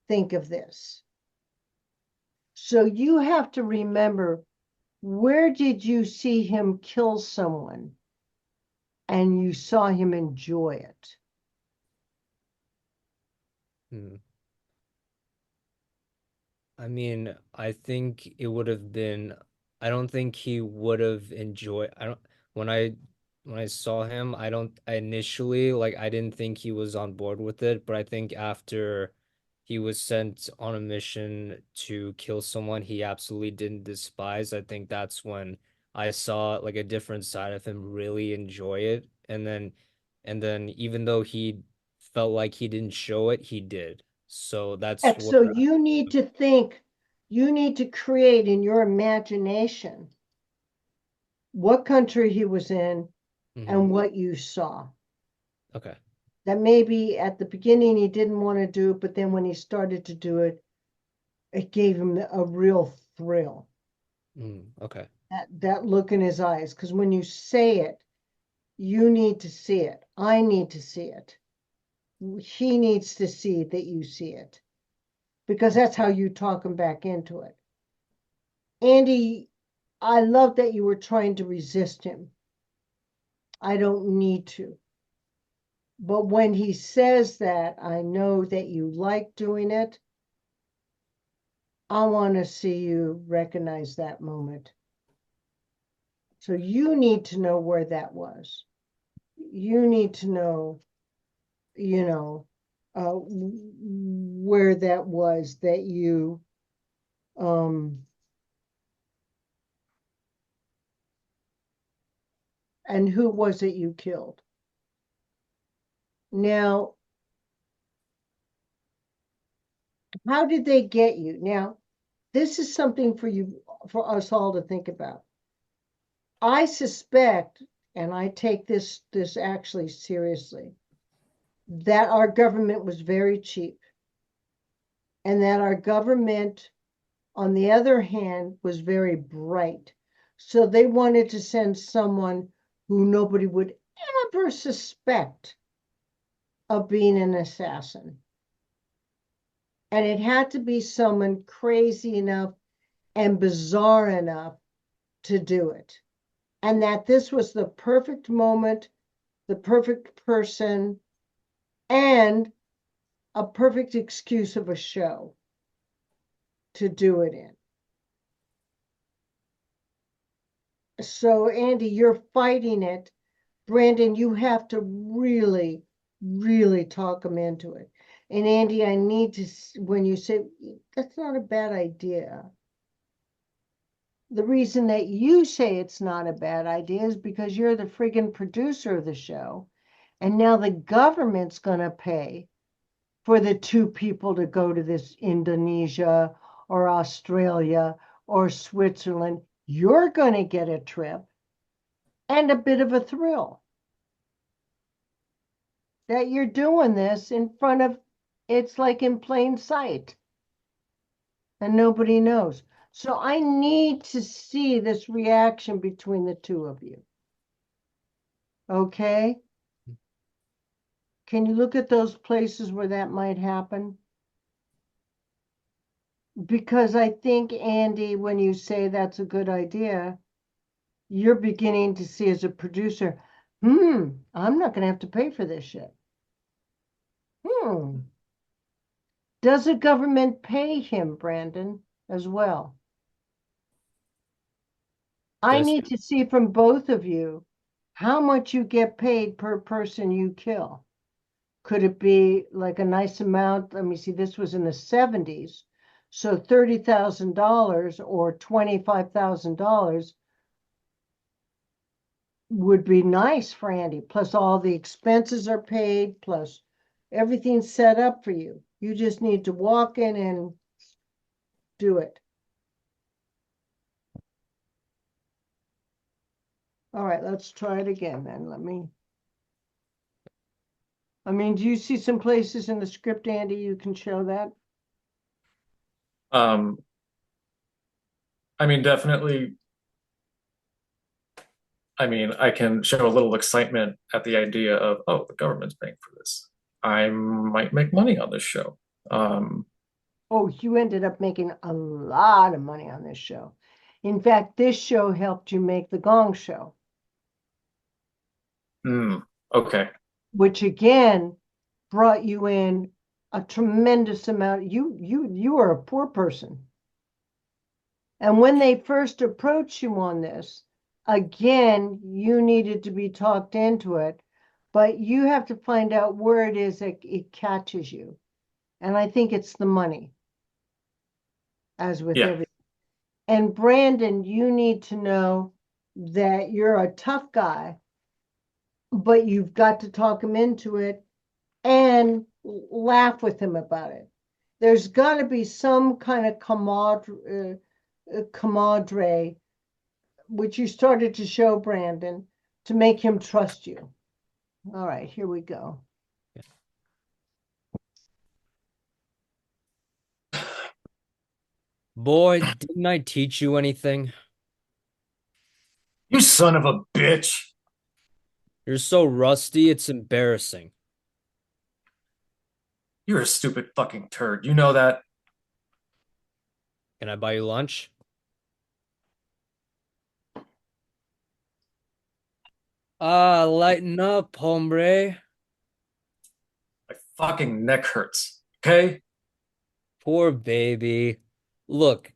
think of this. So you have to remember, where did you see him kill someone and you saw him enjoy it? Hmm. I mean, I think it would have been, I don't think he would have enjoyed, I don't, when I when I saw him, I initially like I didn't think he was on board with it, but I think after he was sent on a mission to kill someone he absolutely didn't despise, I think that's when I saw like a different side of him really enjoy it. And then even though he felt like he didn't show it, he did. So that's So where you need to think, you need to create in your imagination what country he was in, Mhm. and what you saw. Okay. That maybe at the beginning he didn't want to do it, but then when he started to do it, it gave him a real thrill. Okay. That look in his eyes, because when you say it, you need to see it. I need to see it. He needs to see that you see it, because that's how you talk him back into it. Andy, I love that you were trying to resist him. I don't need to. But when he says that, I know that you like doing it. I want to see you recognize that moment. So you need to know where that was. You need to know, you know, where that was that you, and who was it you killed? Now, how did they get you? Now, this is something for us all to think about. I suspect, and I take this actually seriously, that our government was very cheap, and that our government, on the other hand, was very bright. So they wanted to send someone who nobody would ever suspect of being an assassin. And it had to be someone crazy enough and bizarre enough to do it. And that this was the perfect moment, the perfect person, and a perfect excuse of a show to do it in. So, Andy, you're fighting it. Brandon, you have to really, really talk him into it. And Andy, I need to, when you say, that's not a bad idea. The reason that you say it's not a bad idea is because you're the friggin' producer of the show. And now the government's going to pay for the two people to go to this Indonesia or Australia or Switzerland. You're going to get a trip and a bit of a thrill that you're doing this in front of, it's like in plain sight and nobody knows. So I need to see this reaction between the two of you. Okay? Can you look at those places where that might happen? Because I think, Andy, when you say that's a good idea, you're beginning to see as a producer, I'm not going to have to pay for this shit. Does the government pay him, Brandon, as well? I Does need to see from both of you how much you get paid per person you kill. Could it be like a nice amount? Let me see, this was in the 70s. So $30,000 or $25,000 would be nice for Andy. Plus all the expenses are paid, plus everything's set up for you. You just need to walk in and do it. All right, let's try it again then. Do you see some places in the script, Andy, you can show that? Definitely. I can show a little excitement at the idea of, oh, the government's paying for this. I might make money on this show. Oh, you ended up making a lot of money on this show. In fact, this show helped you make the Gong Show, Okay. which again brought you in a tremendous amount. You are a poor person. And when they first approached you on this, again, you needed to be talked into it, but you have to find out where it is that it catches you. And I think it's the money, as with Yeah. everything. And Brandon, you need to know that you're a tough guy, but you've got to talk him into it and laugh with him about it. There's got to be some kind of camaraderie which you started to show Brandon to make him trust you. All right, here we go. Boy, didn't I teach you anything? You son of a bitch. You're so rusty, it's embarrassing. You're a stupid fucking turd. You know that? Can I buy you lunch? Ah, lighten up, hombre. My fucking neck hurts. Okay? Poor baby. Look,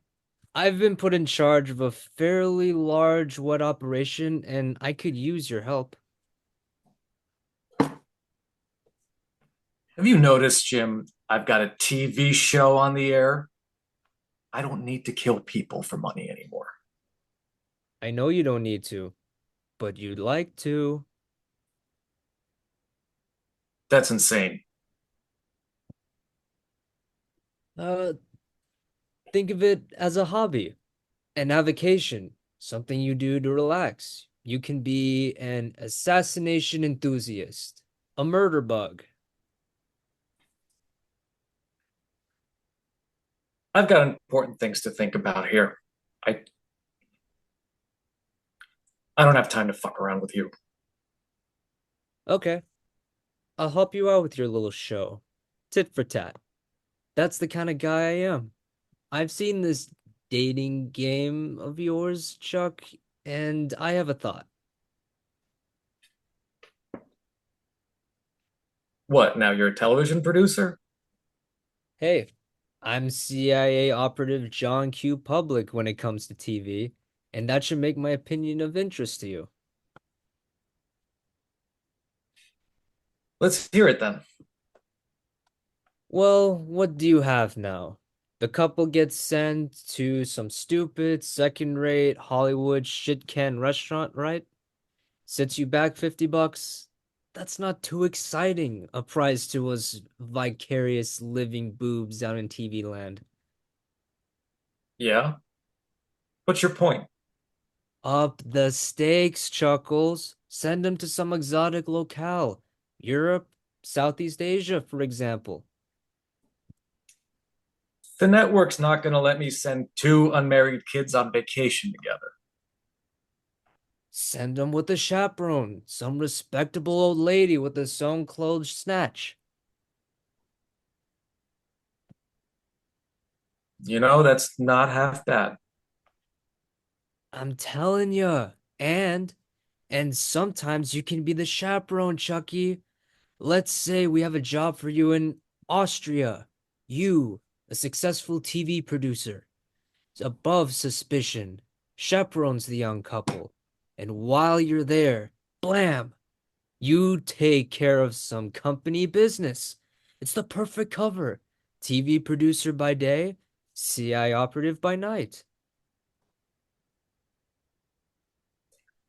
I've been put in charge of a fairly large wet operation, and I could use your help. Have you noticed, Jim? I've got a TV show on the air. I don't need to kill people for money anymore. I know you don't need to, but you'd like to. That's insane. Uh, think of it as a hobby, an avocation, something you do to relax. You can be an assassination enthusiast, a murder bug. I've got important things to think about here. I I don't have time to fuck around with you. Okay, I'll help you out with your little show. Tit for tat. That's the kind of guy I am. I've seen this dating game of yours, Chuck, and I have a thought. What, now you're a television producer? Hey, I'm CIA operative John Q. Public when it comes to TV, and that should make my opinion of interest to you. Let's hear it then. Well, what do you have now? The couple gets sent to some stupid, second-rate Hollywood shit-can restaurant, right? Sets you back $50. That's not too exciting, a prize to us vicarious living boobs out in TV land. Yeah? What's your point? Up the stakes, Chuckles. Send them to some exotic locale. Europe, Southeast Asia, for example. The network's not going to let me send two unmarried kids on vacation together. Send them with a chaperone, some respectable old lady with a sewn clothes snatch. You know, that's not half bad. I'm telling ya. And sometimes you can be the chaperone, Chucky. Let's say we have a job for you in Austria. You, a successful TV producer, above suspicion, chaperones the young couple. And while you're there, blam, you take care of some company business. It's the perfect cover. TV producer by day, CI operative by night.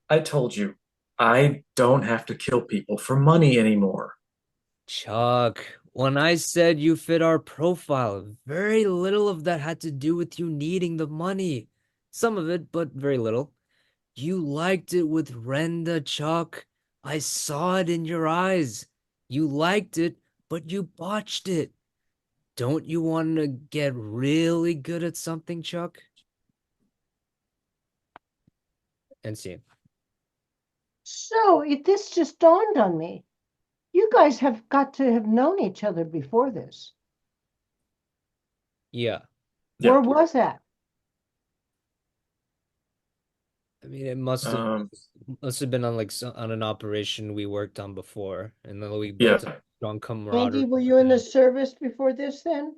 I told you, I don't have to kill people for money anymore. Chuck, when I said you fit our profile, very little of that had to do with you needing the money. Some of it, but very little. You liked it with Renda, Chuck. I saw it in your eyes. You liked it, but you botched it. Don't you want to get really good at something, Chuck? And scene. So this just dawned on me. You guys have got to have known each other before this. Yeah. Yeah. Where was that? I mean, it must have been on on an operation we worked on before, and then we built Yeah. a strong Andy, camaraderie. were you in the service before this then?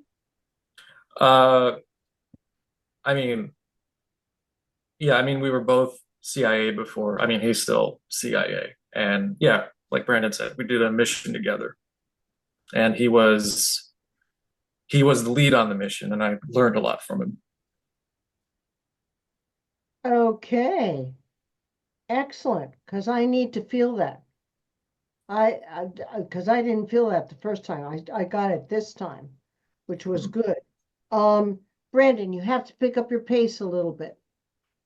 Uh, I mean, yeah, I mean, we were both CIA before. I mean, he's still CIA. And yeah, like Brandon said, we did a mission together. And he was the lead on the mission, and I learned a lot from him. Okay. Excellent, because I need to feel that. Because I didn't feel that the first time. I got it this time, which was good. Brandon, you have to pick up your pace a little bit.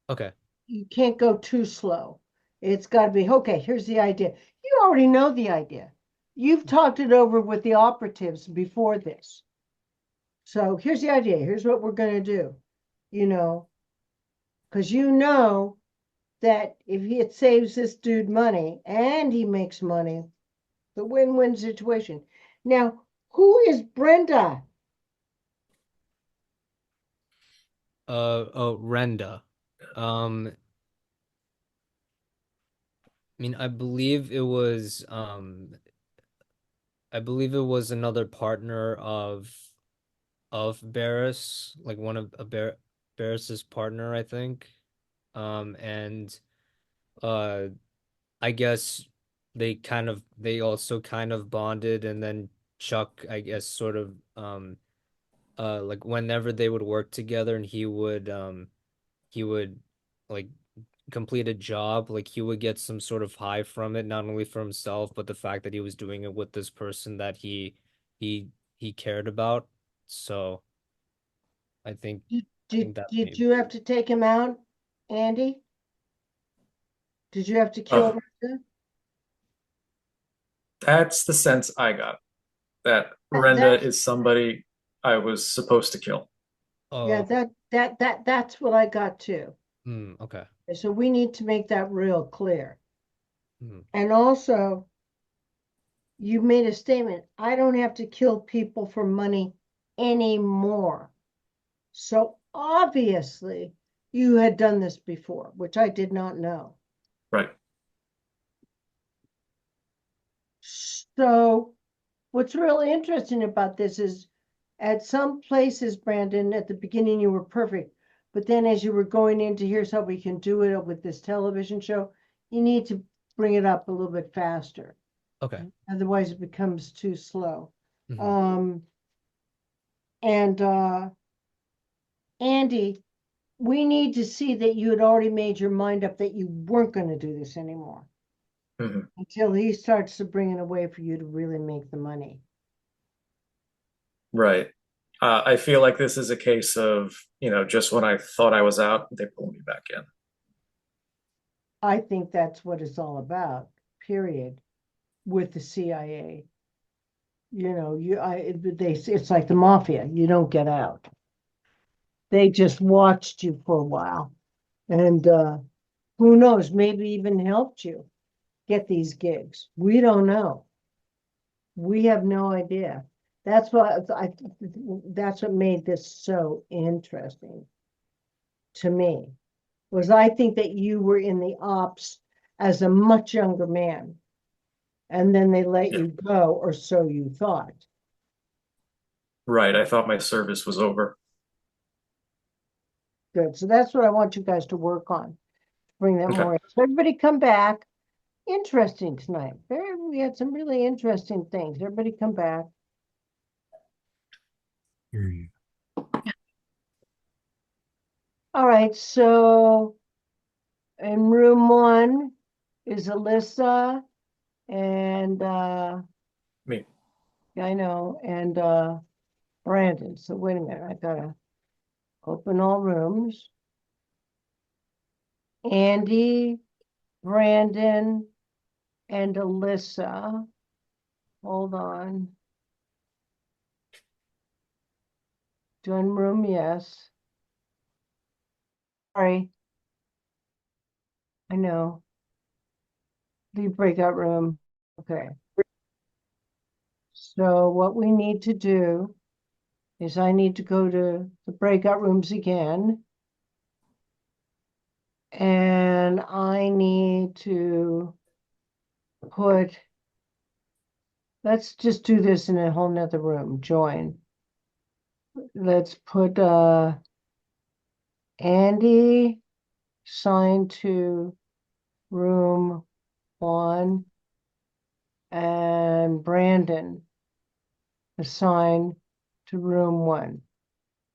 Okay. you can't go too slow. It's got to be, okay, here's the idea. You already know the idea. You've talked it over with the operatives before this. So here's the idea. Here's what we're going to do, because you know that if it saves this dude money and he makes money, the win-win situation. Now, who is Brenda? Oh, Renda. I mean, I believe it was another partner of Barris, like one of Barris's partner, I think. And uh I guess they also kind of bonded, and then Chuck, I guess, sort of like whenever they would work together and he would like complete a job, like he would get some sort of high from it, not only for himself, but the fact that he was doing it with this person that he he cared about. So I think Did, I did, think that did maybe. you have to take him out, Andy? Did you have to kill Oh, Brenda? that's the sense I got. That Renda That's is somebody I was supposed to kill. yeah, Oh, that's what I got too. okay. So we need to make that real clear. Hmm. And also, you made a statement. I don't have to kill people for money anymore. So obviously, you had done this before, which I did not know. Right. So what's really interesting about this is at some places, Brandon, at the beginning you were perfect, but then as you were going into here's how we can do it with this television show, you need to bring it up a little bit faster. Okay. Otherwise it becomes too slow. Hmm. Um, and Andy, we need to see that you had already made your mind up that you weren't going to do this anymore Mhm. until he starts to bring it away for you to really make the money. Right. I feel like this is a case of, just when I thought I was out, they pull me back in. I think that's what it's all about, period, with the CIA. It's like the mafia. You don't get out. They just watched you for a while. And who knows, maybe even helped you get these gigs. We don't know. We have no idea. That's what made this so interesting to me, was I think that you were in the ops as a much younger man, and then they let Yeah. you go, or so you thought. Right. I thought my service was over. Good. So that's what I want you guys to work on. Bring that Okay. more in. So everybody come back. Interesting tonight. We had some really interesting things. Everybody come back. Hear you. All right. So in room 1 is Alyssa and Me. I know, and Brandon. So wait a minute. I gotta open all rooms. Andy, Brandon, and Alyssa. Hold on. Join room, yes. Sorry. I know. Leave breakout room. Okay. So what we need to do is I need to go to the breakout rooms again. And I need to let's just do this in a whole nother room. Join. Let's put Andy signed to room 1 and Brandon assigned to room 1.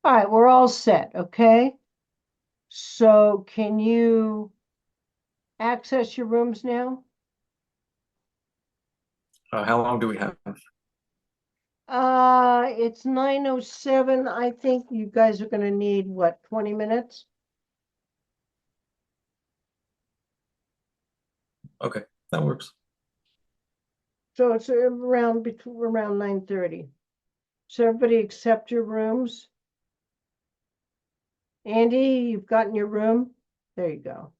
All right, we're all set, okay? So can you access your rooms now? How long do we have? It's 9:07. I think you guys are gonna need, what, 20 minutes? Okay, that works. So it's around 9:30. So everybody accept your rooms? Andy, you've gotten your room? There you go.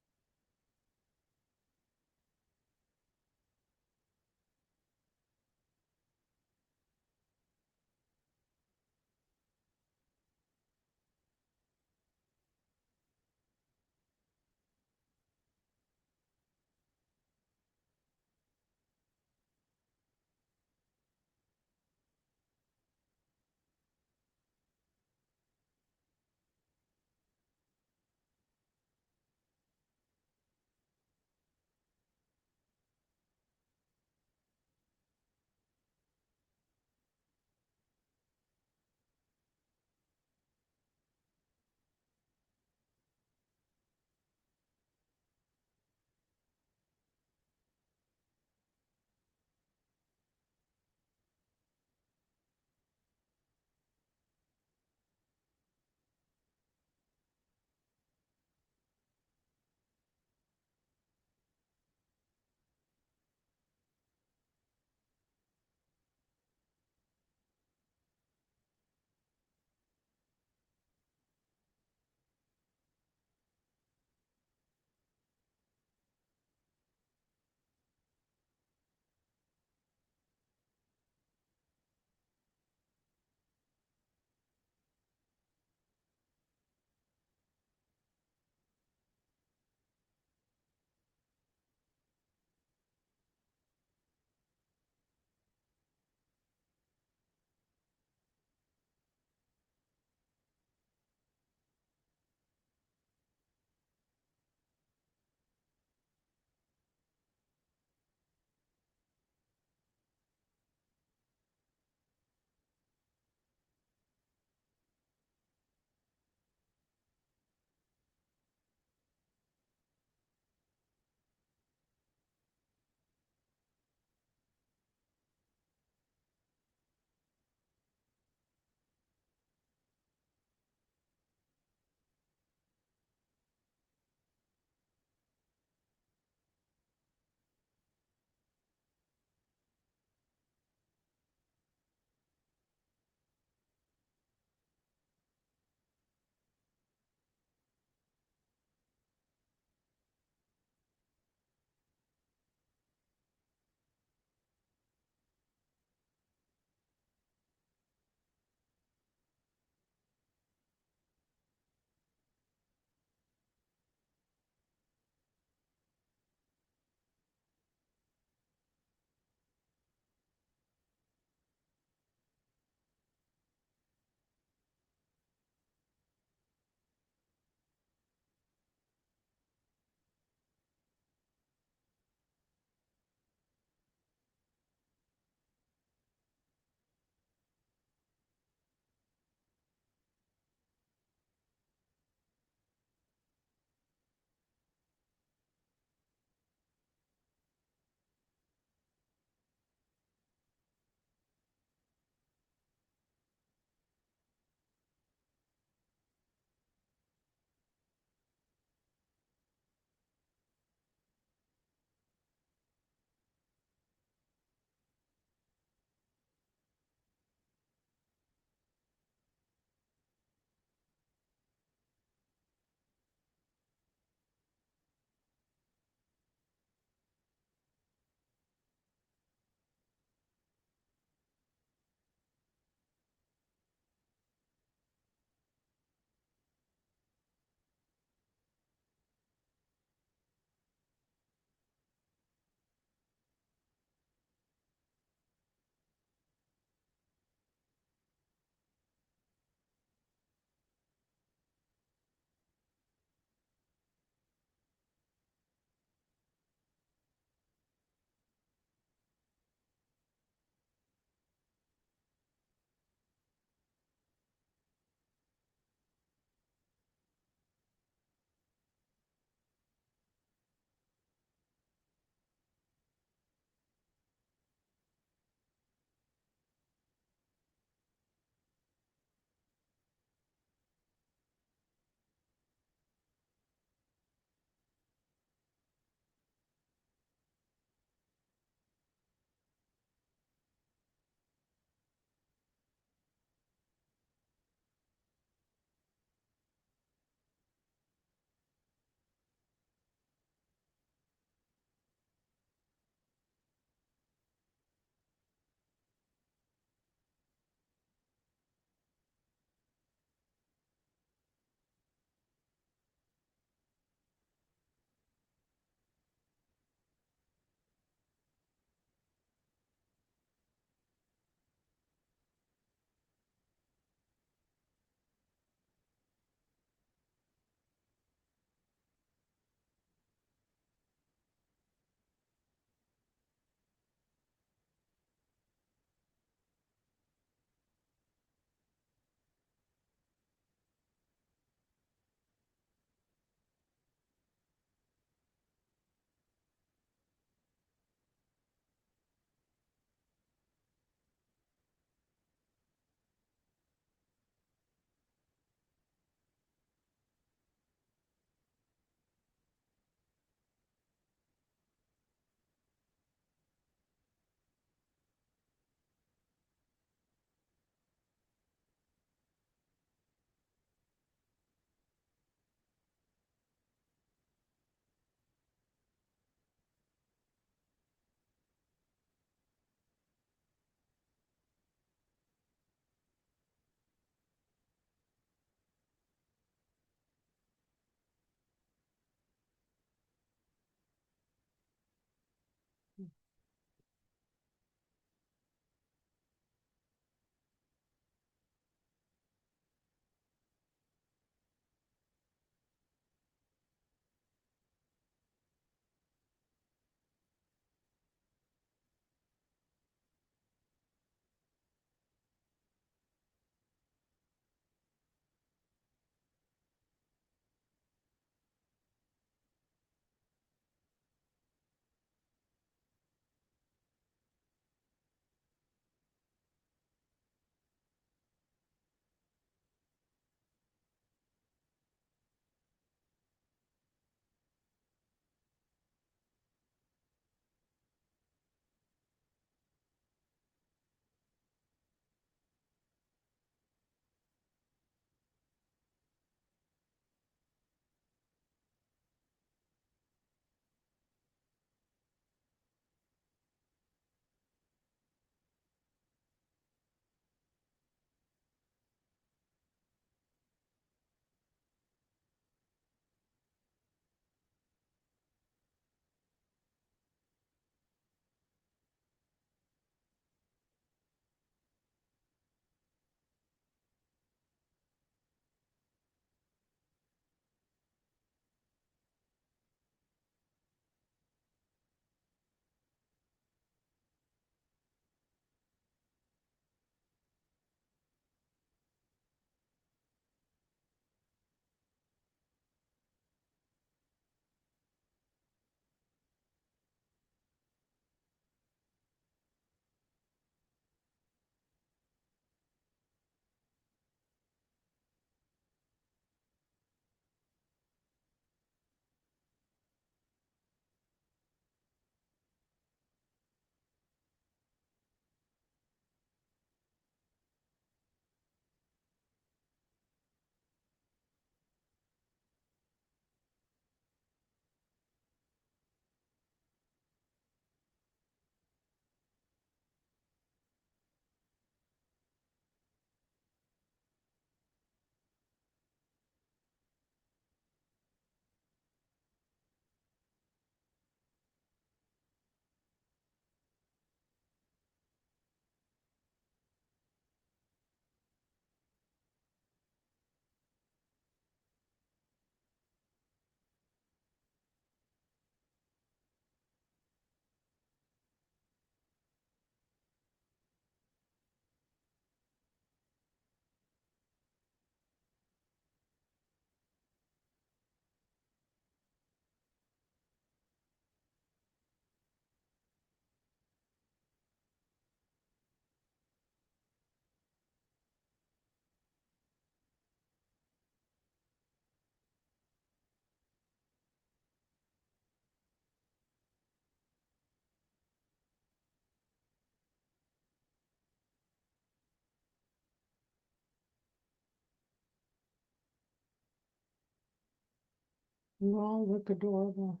You all look adorable.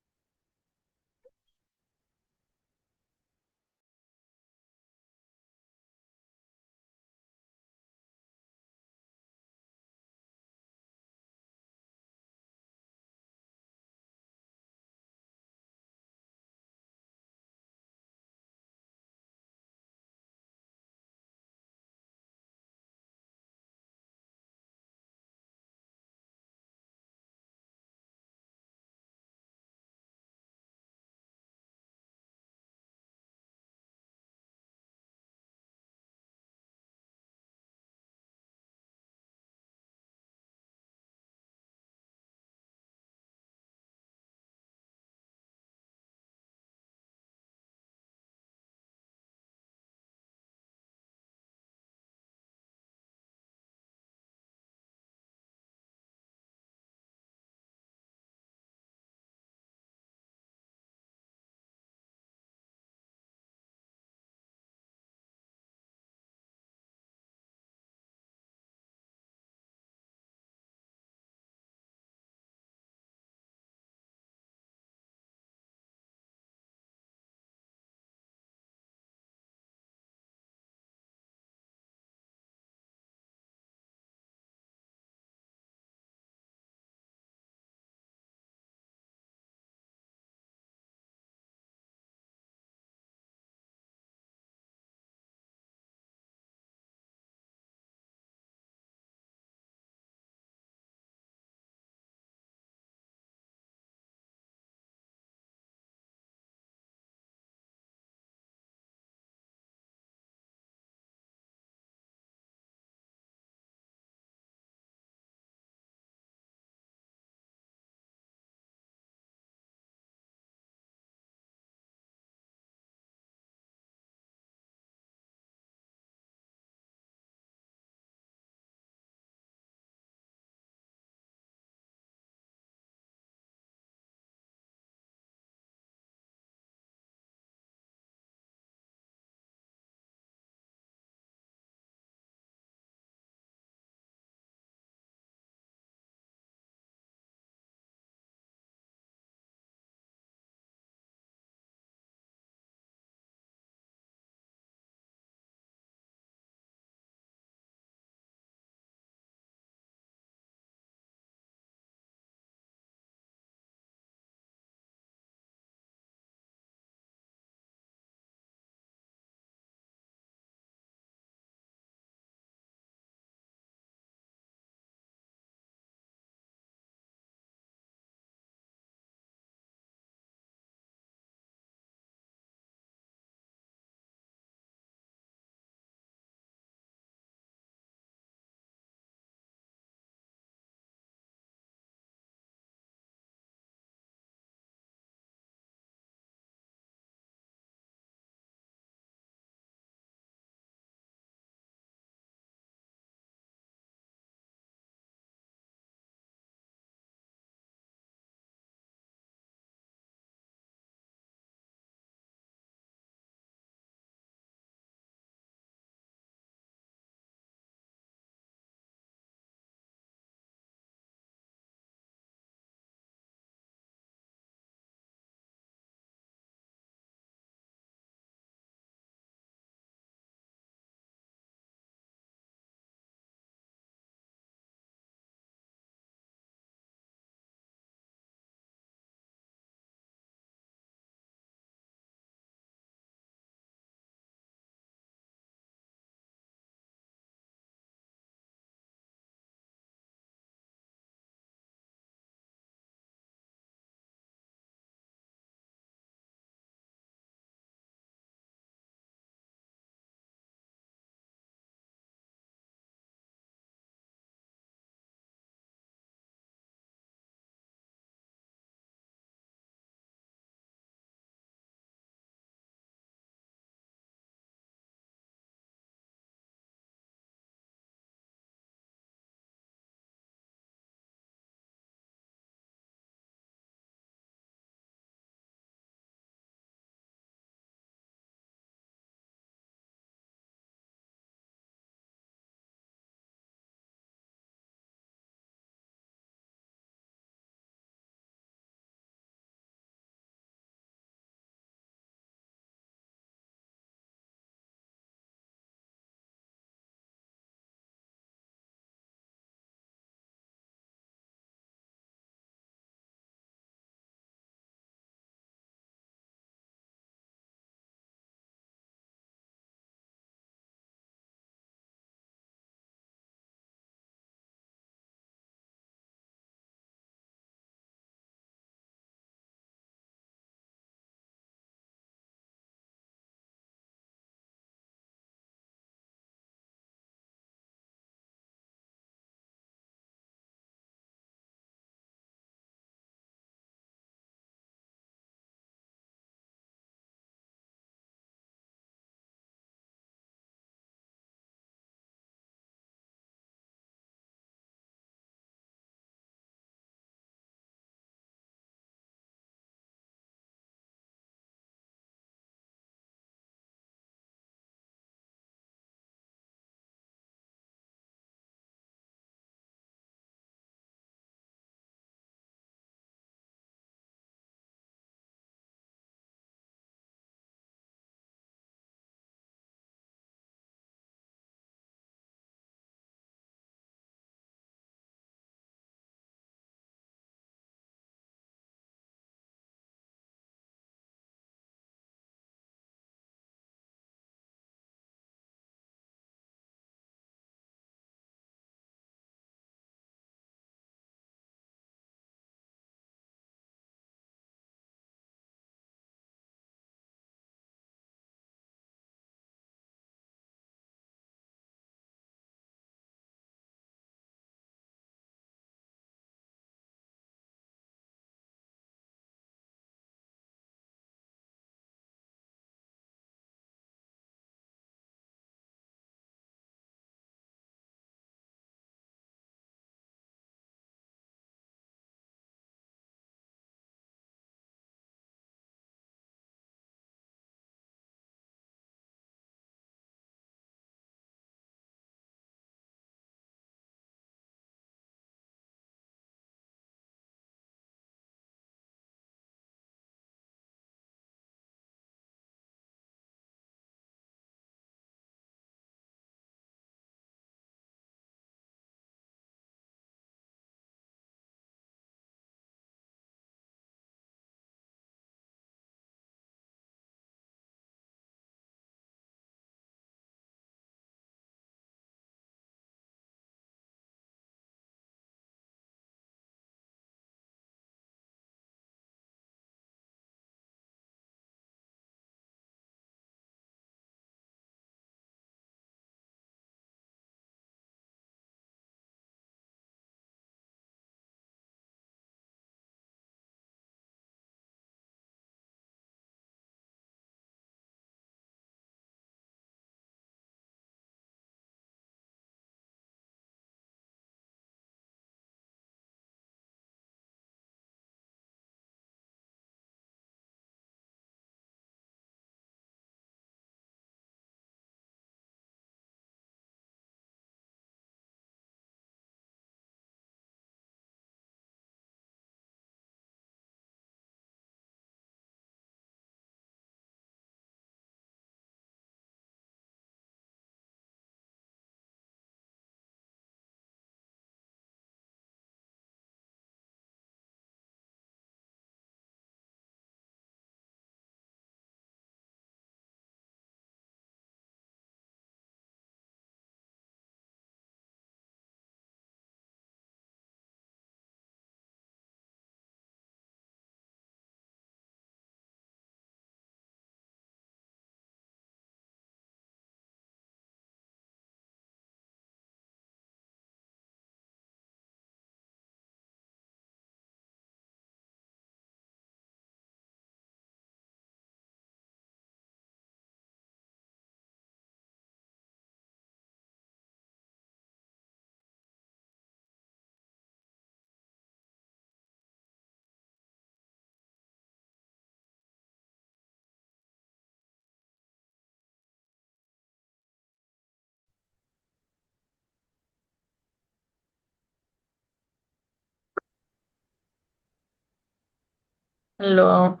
Hello.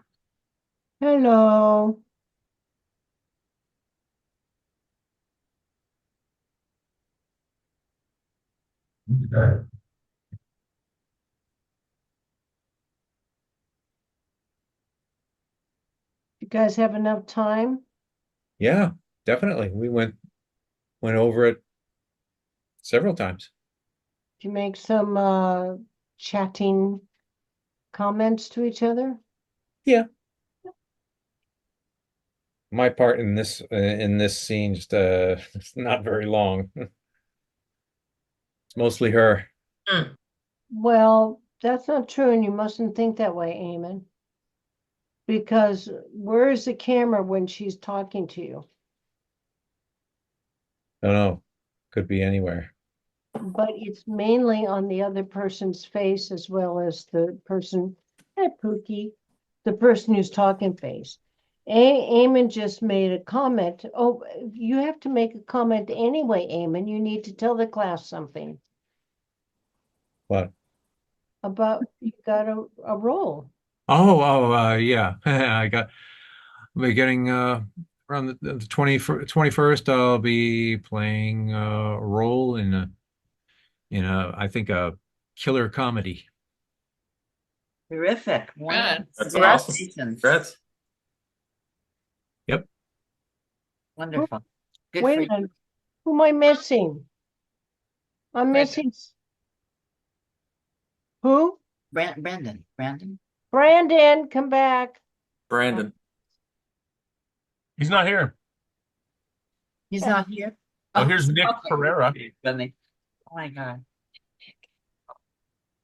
Hello. You guys have enough time? Yeah, definitely. We went over it several times. Do you make some chatting comments to each other? Yeah. My part in this scene just it's not very long. It's mostly her. Mm. Well, that's not true, and you mustn't think that way, Eamon. Because where is the camera when she's talking to you? No, no, could be anywhere. But it's mainly on the other person's face as well as the person, Pookie, the person who's talking face. Eamon just made a comment. Oh, you have to make a comment anyway, Eamon. You need to tell the class something What? about you got a role. Yeah. I'll be getting around the 21st, I'll be playing a role I think a killer comedy. Terrific. Right. That's awesome. Congratulations. Congrats. Yep. Wonderful. Good Wait for a you. minute. Who am I missing? I'm Brandon. missing who? Brandon. Brandon. Brandon, come back. Brandon. He's not here. He's not here. Oh, here's Nick okay. Pereira. Funny. Oh my God.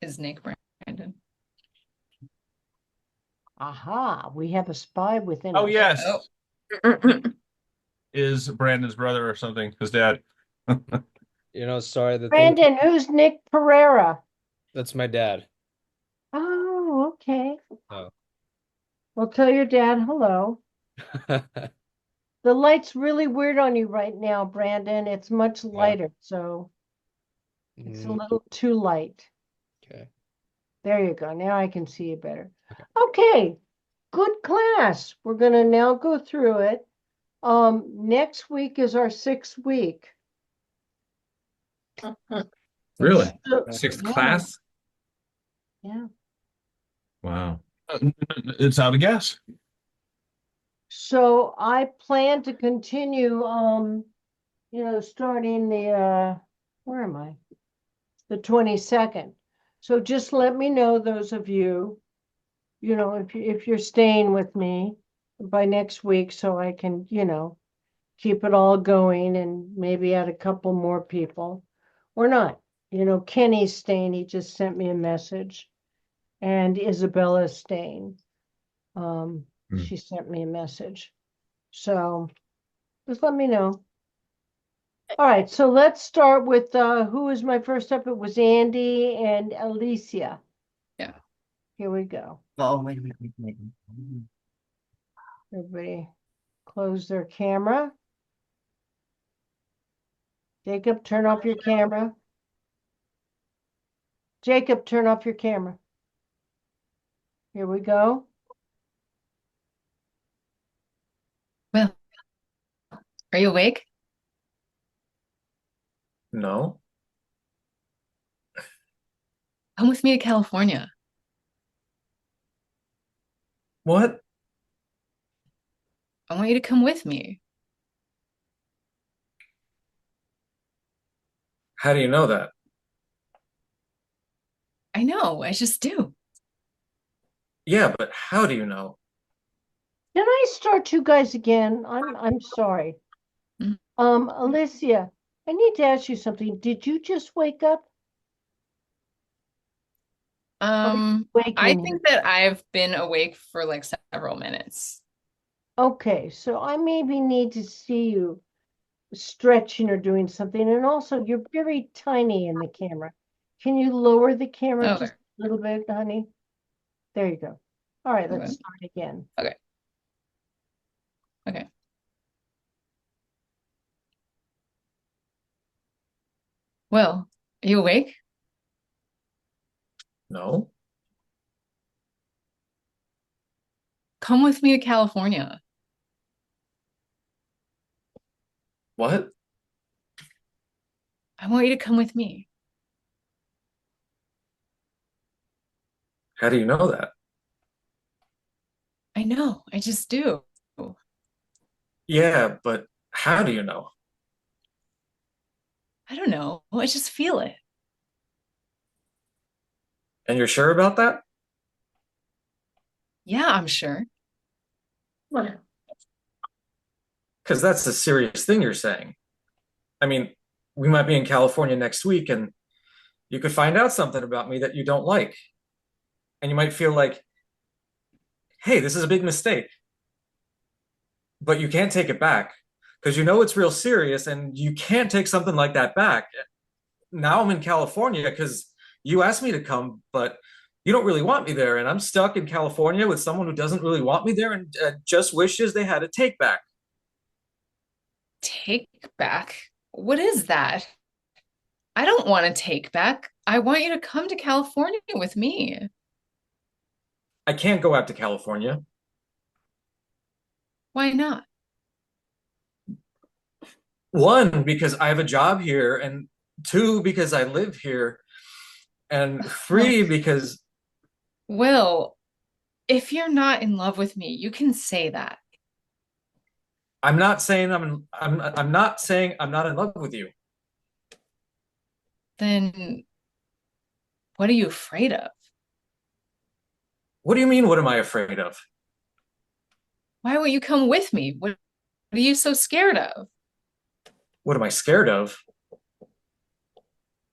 Is Nick Brandon. Aha, we have a spy within Oh, us. yes. Oh. Is Brandon's brother or something, his dad. Sorry, the thing Brandon, who's Nick Pereira? that's my dad. Oh, okay. Oh. Well, tell your dad hello. The light's really weird on you right now, Brandon. It's much lighter, so it's a Mm, little too light. okay. There you go. Now I can see you better. Okay. Okay, good class. We're gonna now go through it. Next week is our 6th week. Really? So, Sixth yeah, class? yeah. Wow. It's out of guess. So I plan to continue, starting where am I? The 22nd. So just let me know, those of you, if you're staying with me by next week, so I can, keep it all going and maybe add a couple more people or not. Kenny's staying. He just sent me a message, and Isabella's staying. She sent me a message. So just let me know. All right, so let's start with who was my first up? It was Andy and Alicia. Yeah. Here we go. Oh, wait. Everybody close their camera. Jacob, turn off your camera. Jacob, turn off your camera. Here we go. Well, are you awake? No. Come with me to California. What? I want you to come with me. How do you know that? I know, I just do. Yeah, but how do you know? Can I start you guys again? I'm sorry. Mhm. Alicia, I need to ask you something. Did you just wake up? I Waking. think that I've been awake for like several minutes. Okay, so I maybe need to see you stretching or doing something. And also, you're very tiny in the camera. Can you lower the camera Okay. just a little bit, honey? There you go. All right, let's Okay. start again. Okay. Okay. Well, are you awake? No. Come with me to California. What? I want you to come with me. How do you know that? I know, I just do. Yeah, but how do you know? I don't know. I just feel it. And you're sure about that? Yeah, I'm sure. Because that's a serious thing you're saying. I mean, we might be in California next week and you could find out something about me that you don't like. And you might feel like, hey, this is a big mistake. But you can't take it back because you know it's real serious and you can't take something like that back. Now I'm in California because you asked me to come, but you don't really want me there. And I'm stuck in California with someone who doesn't really want me there and just wishes they had a take back. Take back? What is that? I don't want to take back. I want you to come to California with me. I can't go out to California. Why not? One, because I have a job here, and two, because I live here, and three, because Will, if you're not in love with me, you can say that. I'm not saying I'm not saying I'm not in love with you. Then what are you afraid of? What do you mean, what am I afraid of? Why won't you come with me? What are you so scared of? What am I scared of?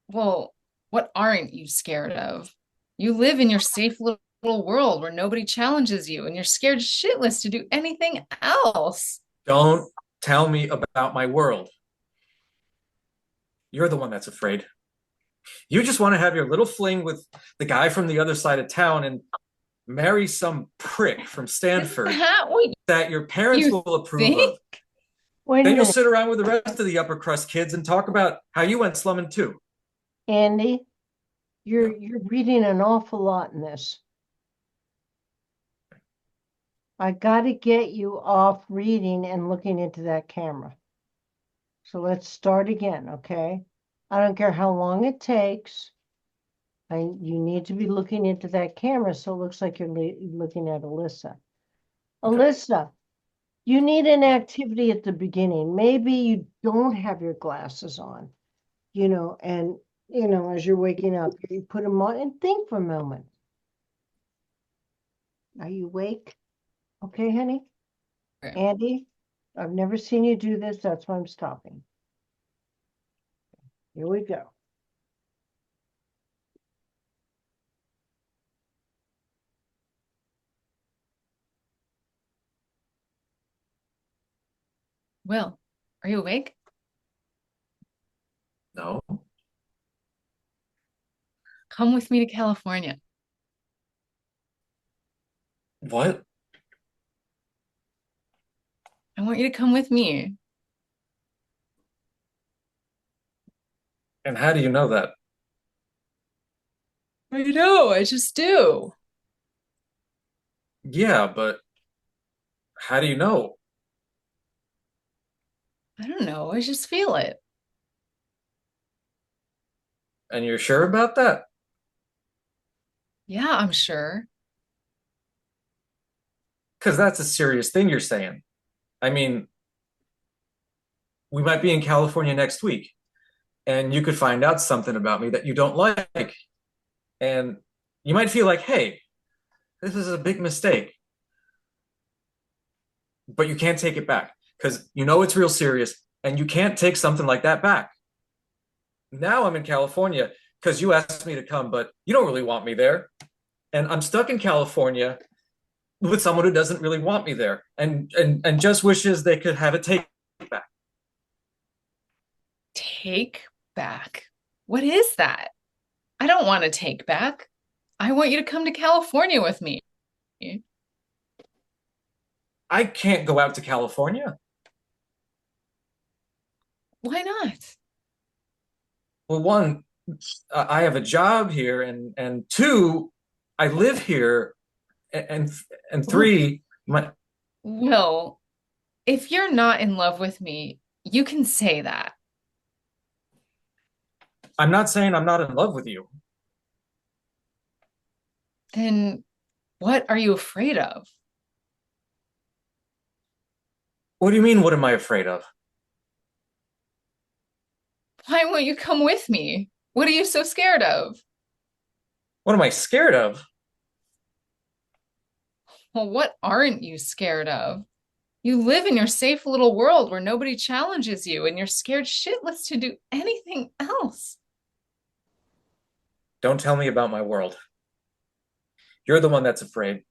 Well, what aren't you scared of? You live in your safe little world where nobody challenges you, and you're scared shitless to do anything else. Don't tell me about my world. You're the one that's afraid. You just want to have your little fling with the guy from the other side of town and marry some prick from Stanford Is that what that your parents you will approve think? of. Wait a Then you'll minute, sit around with the rest of the upper crust kids and talk about how you went slumming too. Andy. You're reading an awful lot in this. I got to get you off reading and looking into that camera. So let's start again, okay? I don't care how long it takes. You need to be looking into that camera so it looks like you're looking at Alyssa. Alyssa, you need an activity at the beginning. Maybe you don't have your glasses on, and, as you're waking up, you put them on and think for a moment. Are you awake? Okay, honey? Okay. Andy, I've never seen you do this. That's why I'm stopping. Here we go. Will, are you awake? No. Come with me to California. What? I want you to come with me. And how do you know that? I know, I just do. Yeah, but how do you know? I don't know, I just feel it. And you're sure about that? Yeah, I'm sure. Because that's a serious thing you're saying. I mean, we might be in California next week, and you could find out something about me that you don't like. And you might feel like, hey, this is a big mistake. But you can't take it back because you know it's real serious, and you can't take something like that back. Now I'm in California because you asked me to come, but you don't really want me there. And I'm stuck in California with someone who doesn't really want me there and just wishes they could have a take back. Take back. What is that? I don't want to take back. I want you to come to California with me. I can't go out to California. Why not? Well, one, I have a job here, and two, I live here, and three, My, Will, if you're not in love with me, you can say that. I'm not saying I'm not in love with you. Then what are you afraid of? What do you mean, what am I afraid of? Why won't you come with me? What are you so scared of? What am I scared of? Well, what aren't you scared of? You live in your safe little world where nobody challenges you and you're scared shitless to do anything else. Don't tell me about my world. You're the one that's afraid.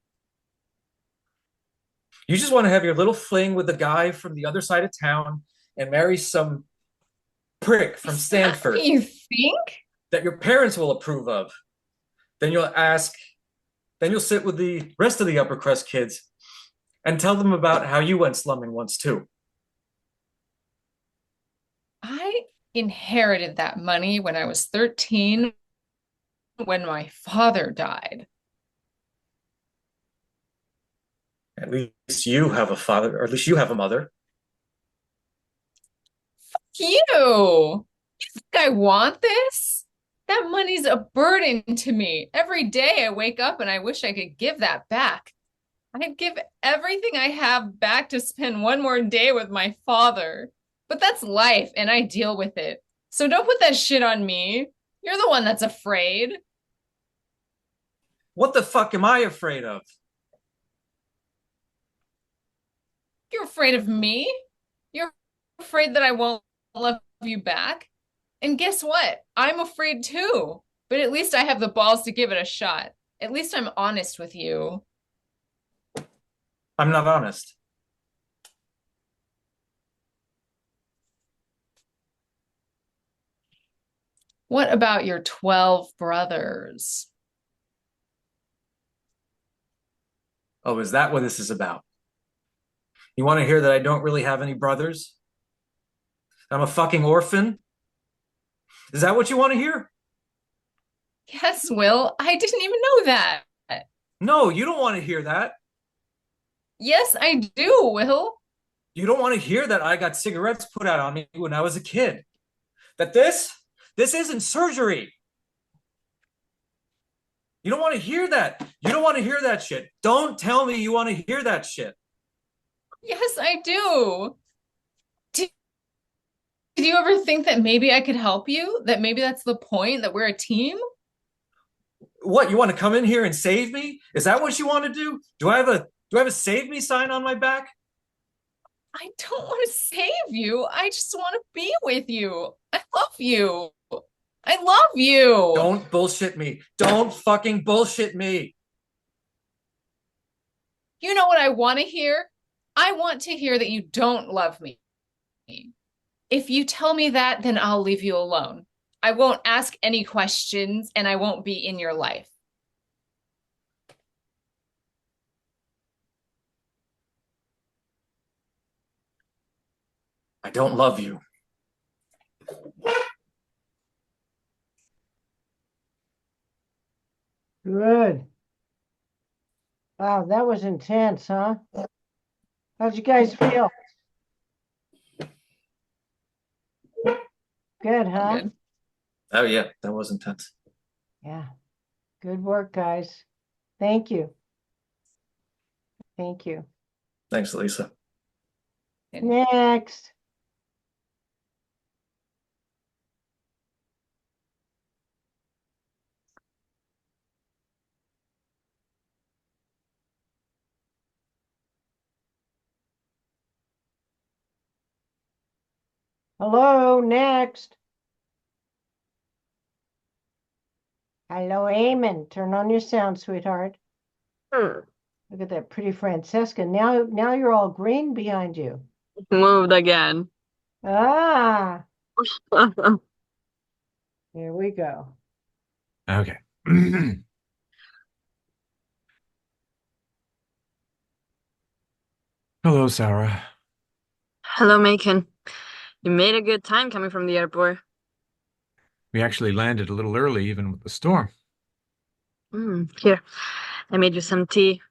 You just want to have your little fling with the guy from the other side of town and marry some prick from Is that what Stanford you think? that your parents will approve of. Then you'll ask, then you'll sit with the rest of the upper crust kids and tell them about how you went slumming once too. I inherited that money when I was 13 when my father died. At least you have a father, or at least you have a mother. You think I want this? That money's a burden to me. Every day I wake up and I wish I could give that back. I'd give everything I have back to spend one more day with my father. But that's life and I deal with it. So don't put that shit on me. You're the one that's afraid. What the fuck am I afraid of? You're afraid of me. You're afraid that I won't love you back. And guess what? I'm afraid too. But at least I have the balls to give it a shot. At least I'm honest with you. I'm not honest. What about your 12 brothers? Oh, is that what this is about? You want to hear that I don't really have any brothers? I'm a fucking orphan? Is that what you want to hear? Yes, Will. I didn't even know that. No, you don't want to hear that. Yes, I do, Will. You don't want to hear that I got cigarettes put out on me when I was a kid. That this isn't surgery. You don't want to hear that. You don't want to hear that shit. Don't tell me you want to hear that shit. Yes, I do. Did you ever think that maybe I could help you? That maybe that's the point, that we're a team? What, you want to come in here and save me? Is that what you want to do? Do I have a save me sign on my back? I don't want to save you. I just want to be with you. I love you. I love you. Don't bullshit me. Don't fucking bullshit me. You know what I want to hear? I want to hear that you don't love me. If you tell me that, then I'll leave you alone. I won't ask any questions and I won't be in your life. I don't love you. Good. Wow, that was intense, huh? How'd you guys feel? Good, huh? Good. Oh yeah, that was intense. Yeah. Good work, guys. Thank you. Thank you. Thanks, Lisa. Next. Hello, next. Hello, Eamon. Turn on your sound, sweetheart. Look at that pretty Francesca. Now you're all green behind you. Moved again. Ah, here we go. Okay. Hello, Sarah. Hello, Macon. You made a good time coming from the airport. We actually landed a little early, even with the storm. Here, I made you some tea.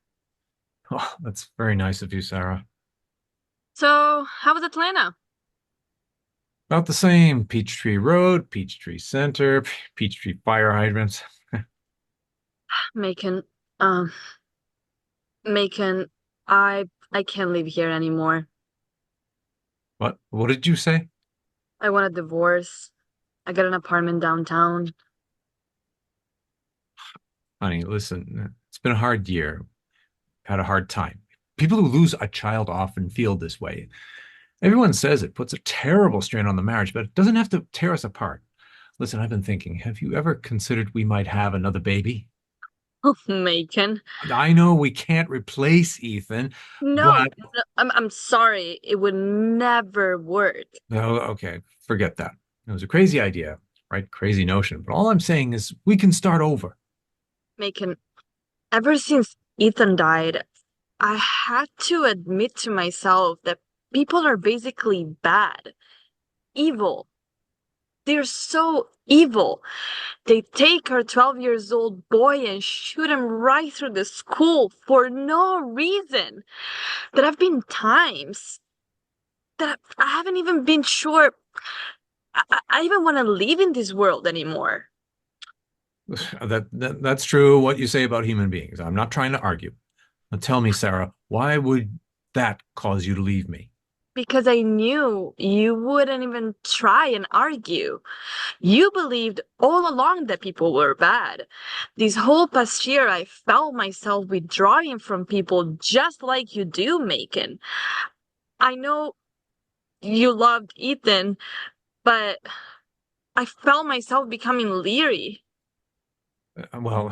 Oh, that's very nice of you, Sarah. So, how was Atlanta? About the same. Peachtree Road, Peachtree Center, Peachtree fire hydrants. Macon, um, Macon, I can't live here anymore. What? What did you say? I want a divorce. I got an apartment downtown. Honey, listen, it's been a hard year. Had a hard time. People who lose a child often feel this way. Everyone says it puts a terrible strain on the marriage, but it doesn't have to tear us apart. Listen, I've been thinking, have you ever considered we might have another baby? Oh, Macon. I know we can't replace Ethan, No, but no, I'm sorry. It would never work. no, okay, forget that. It was a crazy idea, right? Crazy notion. But all I'm saying is we can start over. Macon, ever since Ethan died, I had to admit to myself that people are basically bad, evil. They're so evil. They take our 12 years old boy and shoot him right through the school for no reason. There have been times that I haven't even been sure I even want to live in this world anymore. That's true what you say about human beings. I'm not trying to argue. Now tell me, Sarah, why would that cause you to leave me? Because I knew you wouldn't even try and argue. You believed all along that people were bad. This whole past year, I felt myself withdrawing from people just like you do, Macon. I know you loved Ethan, but I felt myself becoming leery. Well,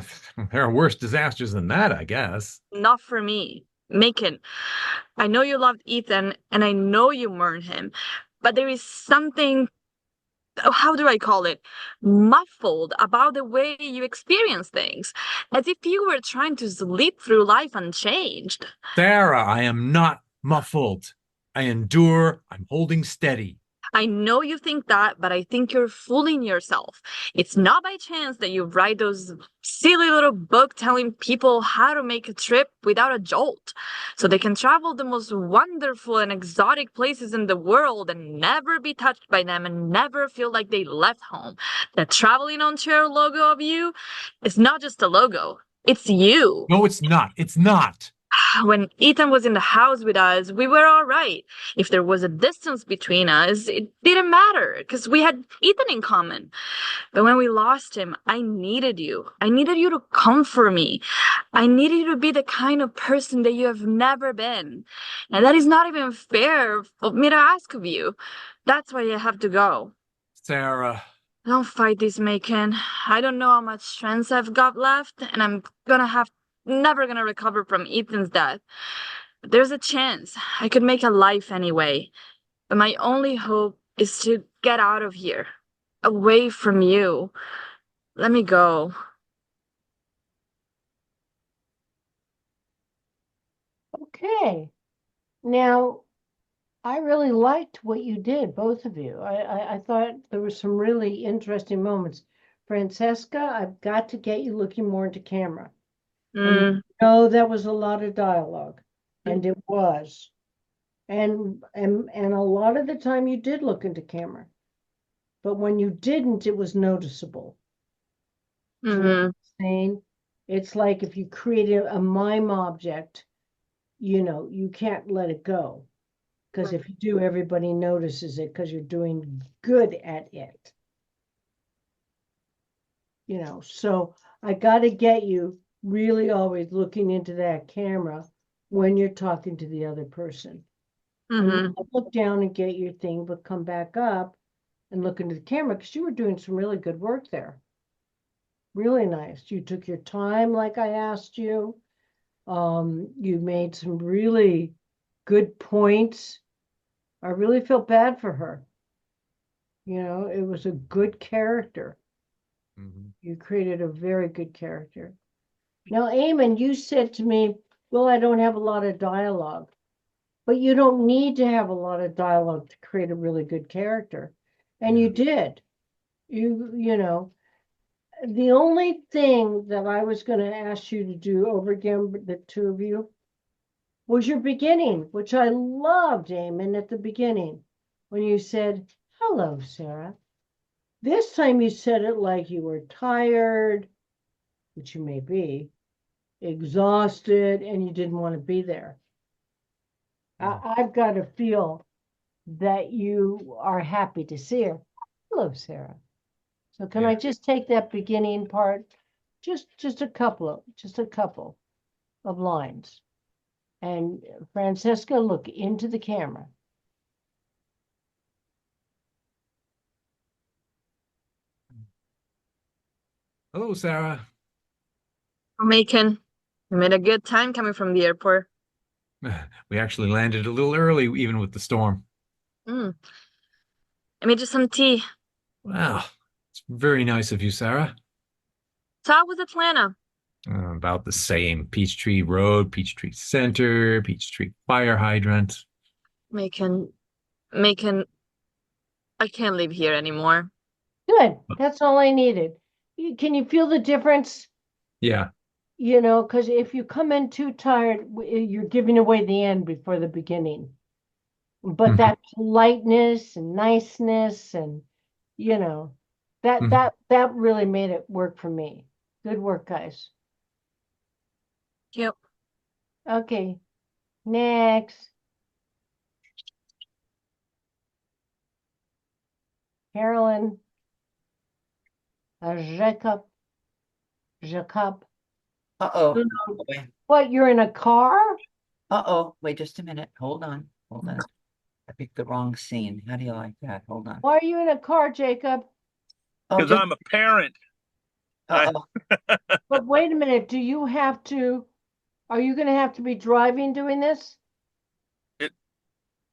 there are worse disasters than that, I guess. Not for me. Macon, I know you loved Ethan, and I know you mourned him, but there is something, how do I call it, muffled about the way you experience things, as if you were trying to slip through life unchanged. Sarah, I am not muffled. I endure. I'm holding steady. I know you think that, but I think you're fooling yourself. It's not by chance that you write those silly little books telling people how to make a trip without a jolt, so they can travel the most wonderful and exotic places in the world and never be touched by them and never feel like they left home. The traveling on chair logo of you is not just a logo. It's you. No, it's not. It's not. When Ethan was in the house with us, we were all right. If there was a distance between us, it didn't matter because we had Ethan in common. But when we lost him, I needed you. I needed you to comfort me. I needed you to be the kind of person that you have never been. And that is not even fair for me to ask of you. That's why I have to go. Sarah. Don't fight this, Macon. I don't know how much strength I've got left, and I'm never gonna recover from Ethan's death. But there's a chance I could make a life anyway. But my only hope is to get out of here, away from you. Let me go. Okay. Now, I really liked what you did, both of you. I thought there were some really interesting moments. Francesca, I've got to get you looking more into camera. And Mm, that was a lot of dialogue, and it was. And a lot of the time you did look into camera. But when you didn't, it was noticeable. Do you know what mm-hmm. I'm saying? It's like if you created a mime object, you can't let it go. Because if you do, everybody notices it because you're doing good at it. So I got to get you really always looking into that camera when you're talking to the other person. Mm-hmm. Look down and get your thing, but come back up and look into the camera because you were doing some really good work there. Really nice. You took your time like I asked you. You made some really good points. I really feel bad for her. It was a good character. You created a very good character. Now, Eamon, you said to me, well, I don't have a lot of dialogue, but you don't need to have a lot of dialogue to create a really good character. And you did. The only thing that I was going to ask you to do over again, the two of you, was your beginning, which I loved, Eamon, at the beginning, when you said, "Hello, Sarah." This time you said it like you were tired, which you may be, exhausted, and you didn't want to be there. I've got to feel that you are happy to see her. Hello, Sarah. So can I just take that beginning part, just a couple of lines. And Francesca, look into the camera. Hello, Sarah. Macon, we made a good time coming from the airport. We actually landed a little early, even with the storm. Mm. I made you some tea. Wow, it's very nice of you, Sarah. So how was Atlanta? About the same. Peachtree Road, Peachtree Center, Peachtree Fire Hydrant. Macon, Macon, I can't live here anymore. Good. That's all I needed. Can you feel the difference? Yeah. You know, because if you come in too tired, you're giving away the end before the beginning. But Mhm. that politeness and niceness and, you know, that Mhm. that really made it work for me. Good work, guys. Yep. Okay, next. Carolyn, Jacob. Uh-oh. No. Boy. What, you're in a car? Uh-oh. Wait just a minute. Hold on. Hold on. I picked the wrong scene. How do you like that? Hold on. Why are you in a car, Jacob? Oh, Because just I'm a parent. uh-oh. But wait a minute, are you going to have to be driving doing this?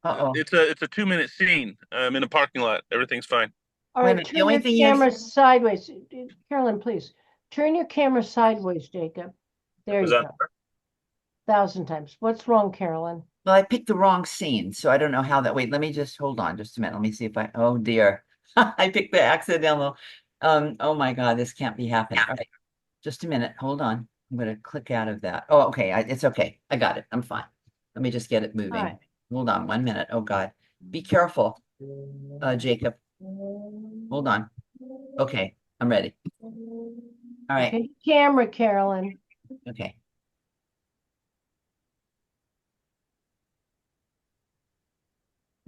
Uh-oh. It's a 2-minute scene. I'm in a parking lot. Everything's fine. All Wait a right, minute. The turn only your thing camera sideways. Carolyn, please. Turn your camera sideways, Jacob. There Is you that go. 1,000 times. What's wrong, Carolyn? well, I picked the wrong scene, so I don't know how that. Wait, let me just hold on just a minute. Let me see if oh dear. I picked the accidental. Oh my God, this can't be happening. All right. Just a minute. Hold on. I'm gonna click out of that. Oh, okay. It's okay. I got it. I'm fine. Let me just get it moving. Hi. Hold on 1 minute. Oh God. Be careful, Jacob. Hold on. Okay, I'm ready. All right. Okay, camera, Carolyn. Okay.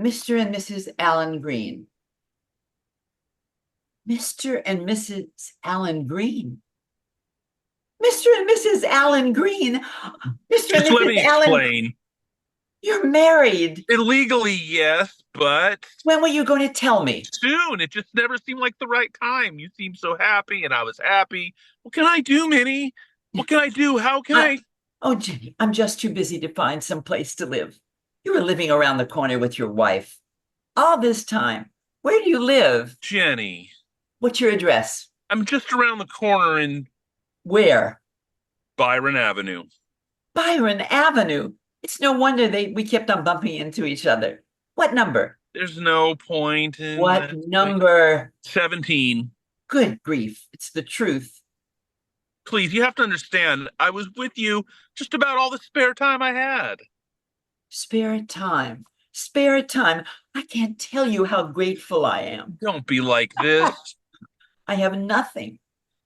Mr. and Mrs. Allen Green. Mr. and Mrs. Allen Green. Mr. and Mrs. Allen Green. Mr. and Just let Mrs. me Allen, explain. you're married. Illegally, yes, but When were you going to tell me? soon. It just never seemed like the right time. You seemed so happy, and I was happy. What can I do, Minnie? What can I do? How can I? Oh, Jenny, I'm just too busy to find some place to live. You were living around the corner with your wife. All this time. Where do you live? Jenny, What's your address? I'm just around the corner in Where? Byron Avenue. Byron Avenue. It's no wonder we kept on bumping into each other. What number? There's no point in What that. number? 17. Good grief. It's the truth. Please, you have to understand, I was with you just about all the spare time I had. Spare time. Spare time. I can't tell you how grateful I am. Don't be like this. I have nothing.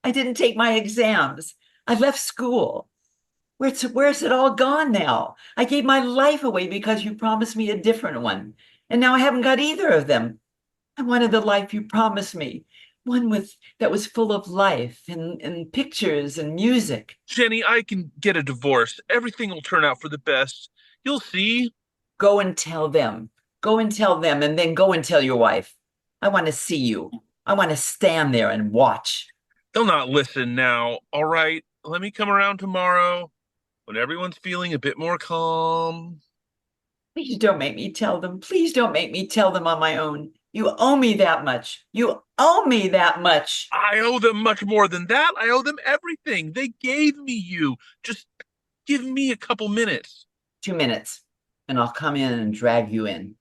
I didn't take my exams. I left school. Where's it all gone now? I gave my life away because you promised me a different one. And now I haven't got either of them. I wanted the life you promised me. One that was full of life and pictures and music. Jenny, I can get a divorce. Everything will turn out for the best. You'll see. Go and tell them. Go and tell them, and then go and tell your wife. I want to see you. I want to stand there and watch. They'll not listen now. All right, let me come around tomorrow when everyone's feeling a bit more calm. Please don't make me tell them. Please don't make me tell them on my own. You owe me that much. You owe me that much. I owe them much more than that. I owe them everything. They gave me you. Just give me a couple minutes. 2 minutes, and I'll come in and drag you in.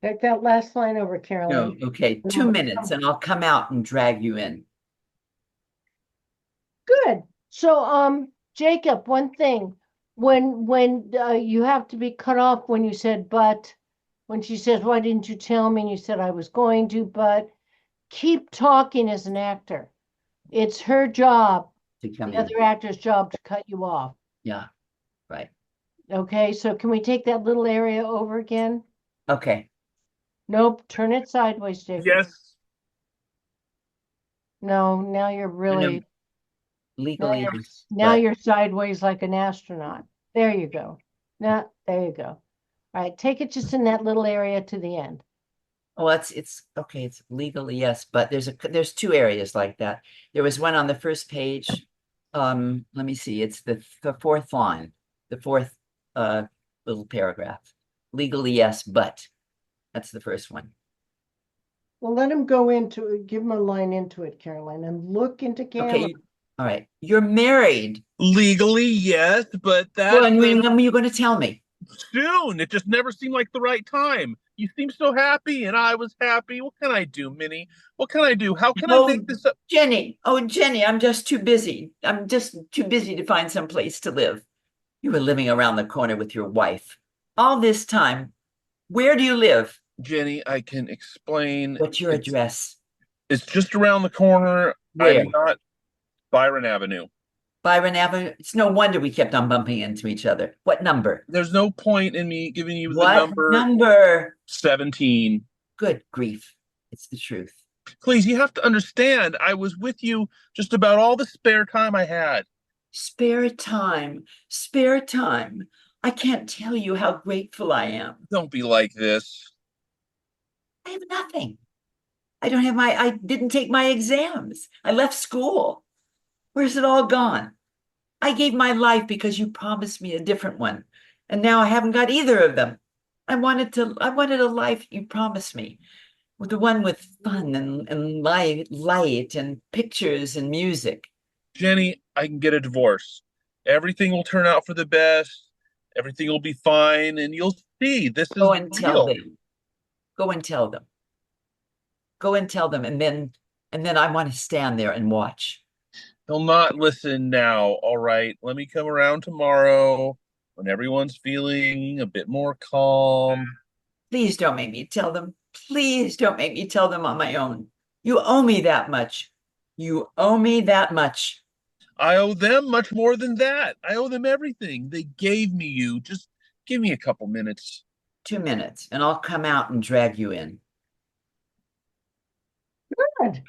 Take that last line over, No, Carolyn. okay, 2 minutes, and I'll come out and drag you in. Good. So, Jacob, one thing. when you have to be cut off when you said but, when she says, why didn't you tell me? And you said I was going to, but keep talking as an actor. It's her job, To come the in. other actor's job, to cut you off. Yeah, right. Okay, so can we take that little area over again? Okay. Nope, turn it sideways, Jacob. Yes. No, now you're really, Legally, you're- yes, now but you're sideways like an astronaut. There you go. Now, there you go. All right, take it just in that little area to the end. well, it's okay. It's legally, yes, but there's two areas like that. There was one on the first page. Let me see. It's the fourth line, the fourth little paragraph. Legally, yes, but that's the first one. Well, let him go into it, give him a line into it, Caroline, and look into camera. Okay, all right. You're married. Legally, yes, but Well, that's and when you're going to tell me? soon. It just never seemed like the right time. You seemed so happy, and I was happy. What can I do, Minnie? What can I do? How can I make this up? Jenny. Oh, Jenny, I'm just too busy. I'm just too busy to find some place to live. You were living around the corner with your wife. All this time. Where do you live? Jenny, I can explain. What's your address? It's just around the corner. Where? I'm not Byron Avenue. Byron Avenue. It's no wonder we kept on bumping into each other. What number? There's no point in me giving you the What number? 17. Good grief. It's the truth. Please, you have to understand, I was with you just about all the spare time I had. Spare time. Spare time. I can't tell you how grateful I am. Don't be like this. I have nothing. I didn't take my exams. I left school. Where's it all gone? I gave my life because you promised me a different one. And now I haven't got either of them. I wanted a life you promised me. With the one with fun and light and pictures and music. Jenny, I can get a divorce. Everything will turn out for the best. Everything will be fine, and you'll see this is Go and tell real. them. Go and tell them. Go and tell them, and then I want to stand there and watch. They'll not listen now. All right. Let me come around tomorrow when everyone's feeling a bit more calm. Please don't make me tell them. Please don't make me tell them on my own. You owe me that much. You owe me that much. I owe them much more than that. I owe them everything. They gave me you. Just give me a couple minutes. 2 minutes, and I'll come out and drag you in. Good.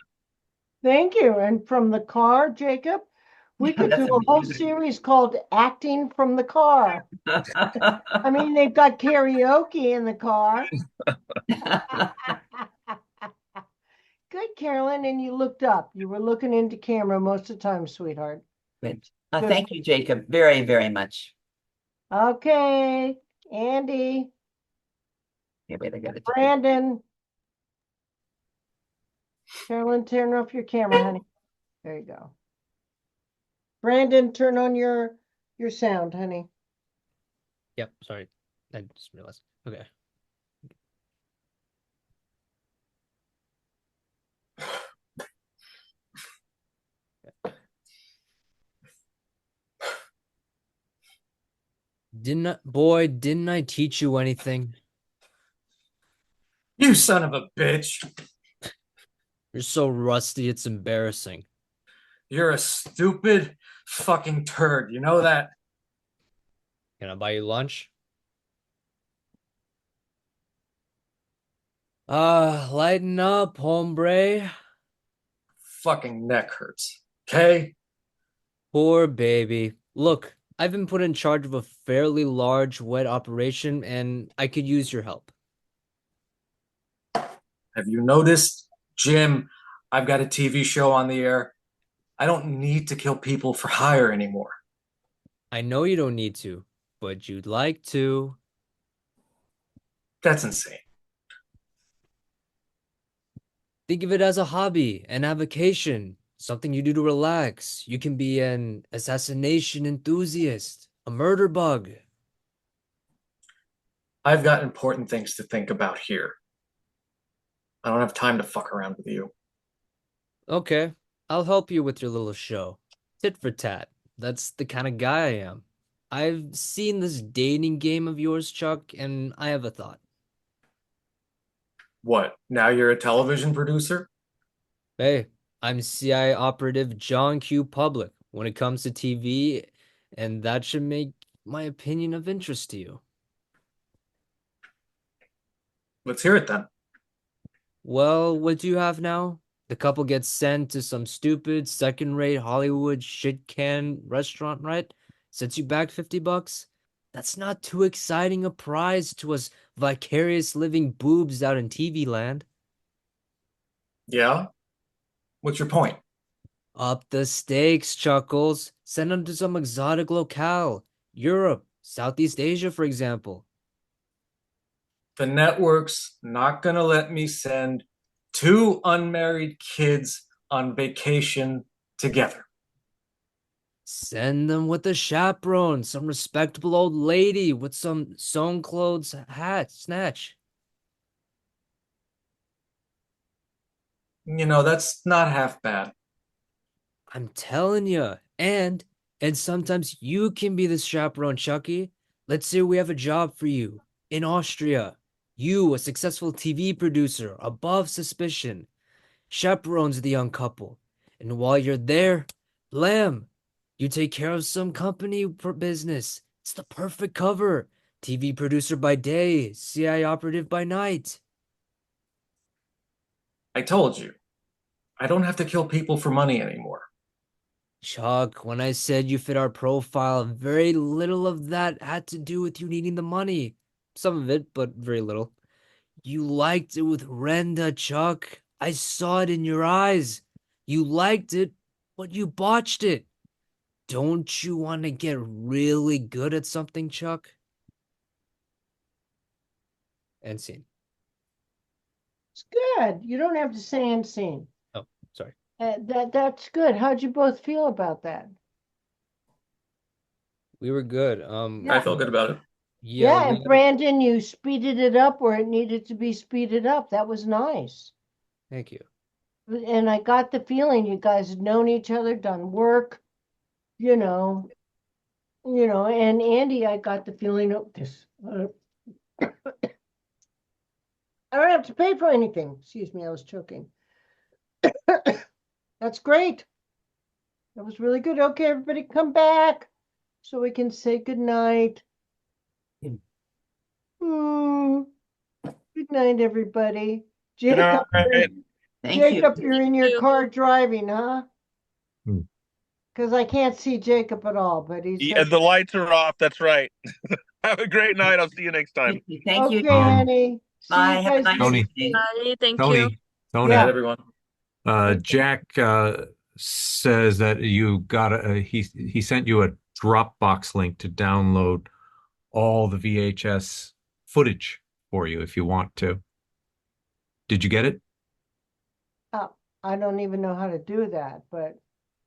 Thank you. And from the car, Jacob, we could That's do a whole amazing. series called Acting from the Car. I mean, they've got karaoke in the car. Good, Carolyn. And you looked up. You were looking into camera most of the time, sweetheart. Good. Good. Thank you, Jacob, very, very much. Okay, Andy, Yeah, wait, I gotta Brandon. Carolyn, turn off your camera, honey. There you go. Brandon, turn on your sound, honey. Yep, sorry. I just realized. Okay. Didn't I teach you anything? You son of a bitch. You're so rusty, it's embarrassing. You're a stupid fucking turd. You know that? Can I buy you lunch? Lighten up, hombre. Fucking neck hurts. Okay? Poor baby. Look, I've been put in charge of a fairly large wet operation, and I could use your help. Have you noticed, Jim? I've got a TV show on the air. I don't need to kill people for hire anymore. I know you don't need to, but you'd like to. That's insane. Think of it as a hobby, an avocation, something you do to relax. You can be an assassination enthusiast, a murder bug. I've got important things to think about here. I don't have time to fuck around with you. Okay, I'll help you with your little show. Tit for tat. That's the kind of guy I am. I've seen this dating game of yours, Chuck, and I have a thought. What? Now you're a television producer? Hey, I'm CIA operative John Q. Public when it comes to TV, and that should make my opinion of interest to you. Let's hear it then. Well, what do you have now? The couple gets sent to some stupid second-rate Hollywood shit can restaurant, right? Sets you back $50? That's not too exciting a prize to us vicarious living boobs out in TV land. Yeah? What's your point? Up the stakes, Chuckles. Send them to some exotic locale. Europe, Southeast Asia, for example. The network's not gonna let me send two unmarried kids on vacation together. Send them with a chaperone, some respectable old lady with some sewn clothes hat, snatch. That's not half bad. I'm telling you. And sometimes you can be the chaperone, Chucky. Let's say we have a job for you in Austria. You, a successful TV producer, above suspicion, chaperones the young couple. And while you're there, blam, you take care of some company for business. It's the perfect cover. TV producer by day, CIA operative by night. I told you, I don't have to kill people for money anymore. Chuck, when I said you fit our profile, very little of that had to do with you needing the money. Some of it, but very little. You liked it with Renda, Chuck. I saw it in your eyes. You liked it, but you botched it. Don't you want to get really good at something, Chuck? End scene. It's good. You don't have to say end scene. Oh, sorry. That's good. How'd you both feel about that? We were good. I feel good about it. Yeah, we and Brandon, you speeded it up where it needed to be speeded up. That was nice. thank you. And I got the feeling you guys had known each other, done work, you know, and Andy, I got the feeling of this. I don't have to pay for anything. Excuse me, I was choking. That's great. That was really good. Okay, everybody come back so we can say good night. Good night, everybody. Good Jacob, night. Thank you. You're in your car driving, huh? Hmm. Because I can't see Jacob at all, but he's Yeah, the lights are off. That's right. Have a great night. I'll see you next time. Thank you. Thank you. okay, Um, honey. See Bye. you Have a guys nice next Toni. week. Bye, thank you. Tony, Good Yeah. night, everyone. Jack says that you got he sent you a Dropbox link to download all the VHS footage for you if you want to. Did you get it? Oh, I don't even know how to do that, but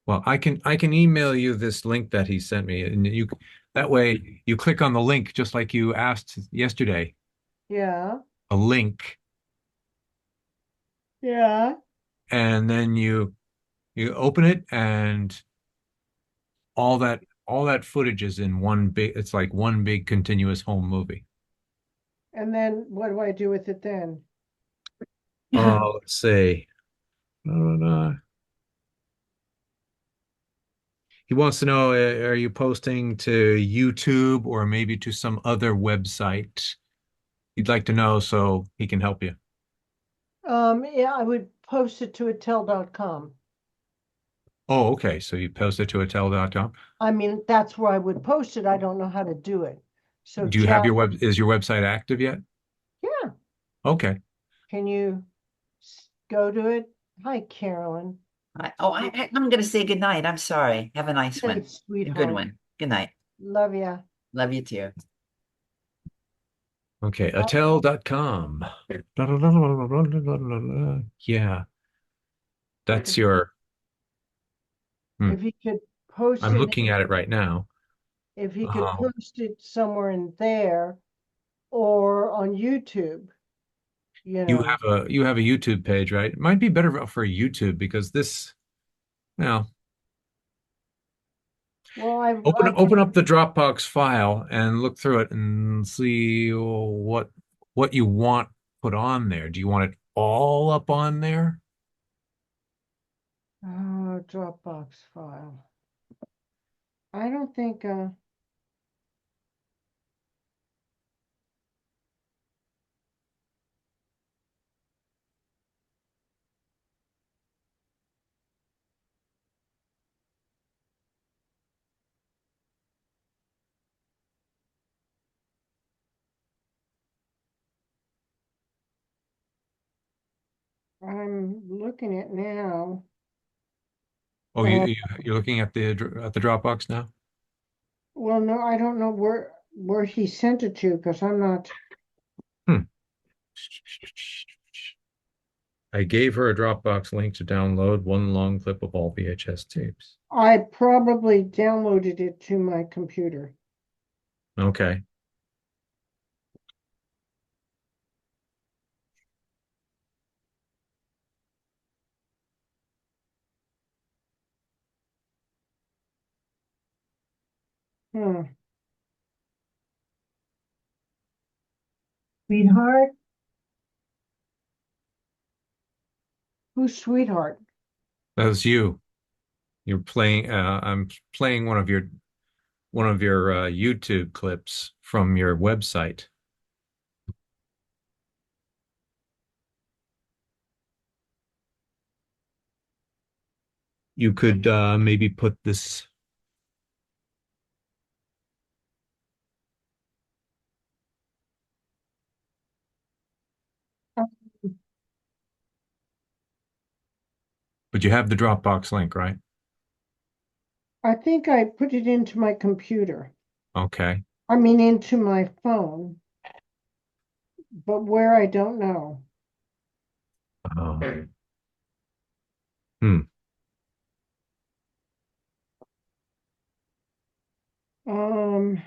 Well, I can email you this link that he sent me, and that way you click on the link just like you asked yesterday. yeah, A link, yeah. and then you open it, and all that footage is in one big. It's like one big continuous home movie. And then what do I do with it then? Oh, let's see. Uh, He wants to know, are you posting to YouTube or maybe to some other website? He'd like to know so he can help you. Yeah, I would post it to Attell.com. Oh, okay. So you post it to Attell.com. I mean, that's where I would post it. I don't know how to do it. So Do you have Jack, is your website active yet? yeah, Okay. can you go to it? Hi, Carolyn. I'm going to say good night. I'm sorry. Have a nice Good one. night, A sweetheart. good one. Good night. Love ya. Love you too. Okay. Attell.com. Yeah. That's your, If he could post I'm it, looking at it right now. if he could Um, post it somewhere in there or on YouTube, you You know. have a YouTube page, right? It might be better for YouTube because this, well, Well, Open up the Dropbox file and look through it and see what you want put on there. Do you want it all up on there? Dropbox file. I don't think, I'm looking at now. Oh, Uh, you're looking at the Dropbox now? well, no, I don't know where he sent it to because I'm not. Hmm. I gave her a Dropbox link to download one long clip of all VHS tapes. I probably downloaded it to my computer. Okay. Hmm. Sweetheart? Who's sweetheart? That was you. You're playing I'm playing one of your YouTube clips from your website. You could maybe put this. But you have the Dropbox link, right? I think I put it into my computer. Okay. I mean, into my phone, but where I don't know. Um, hmm. Um,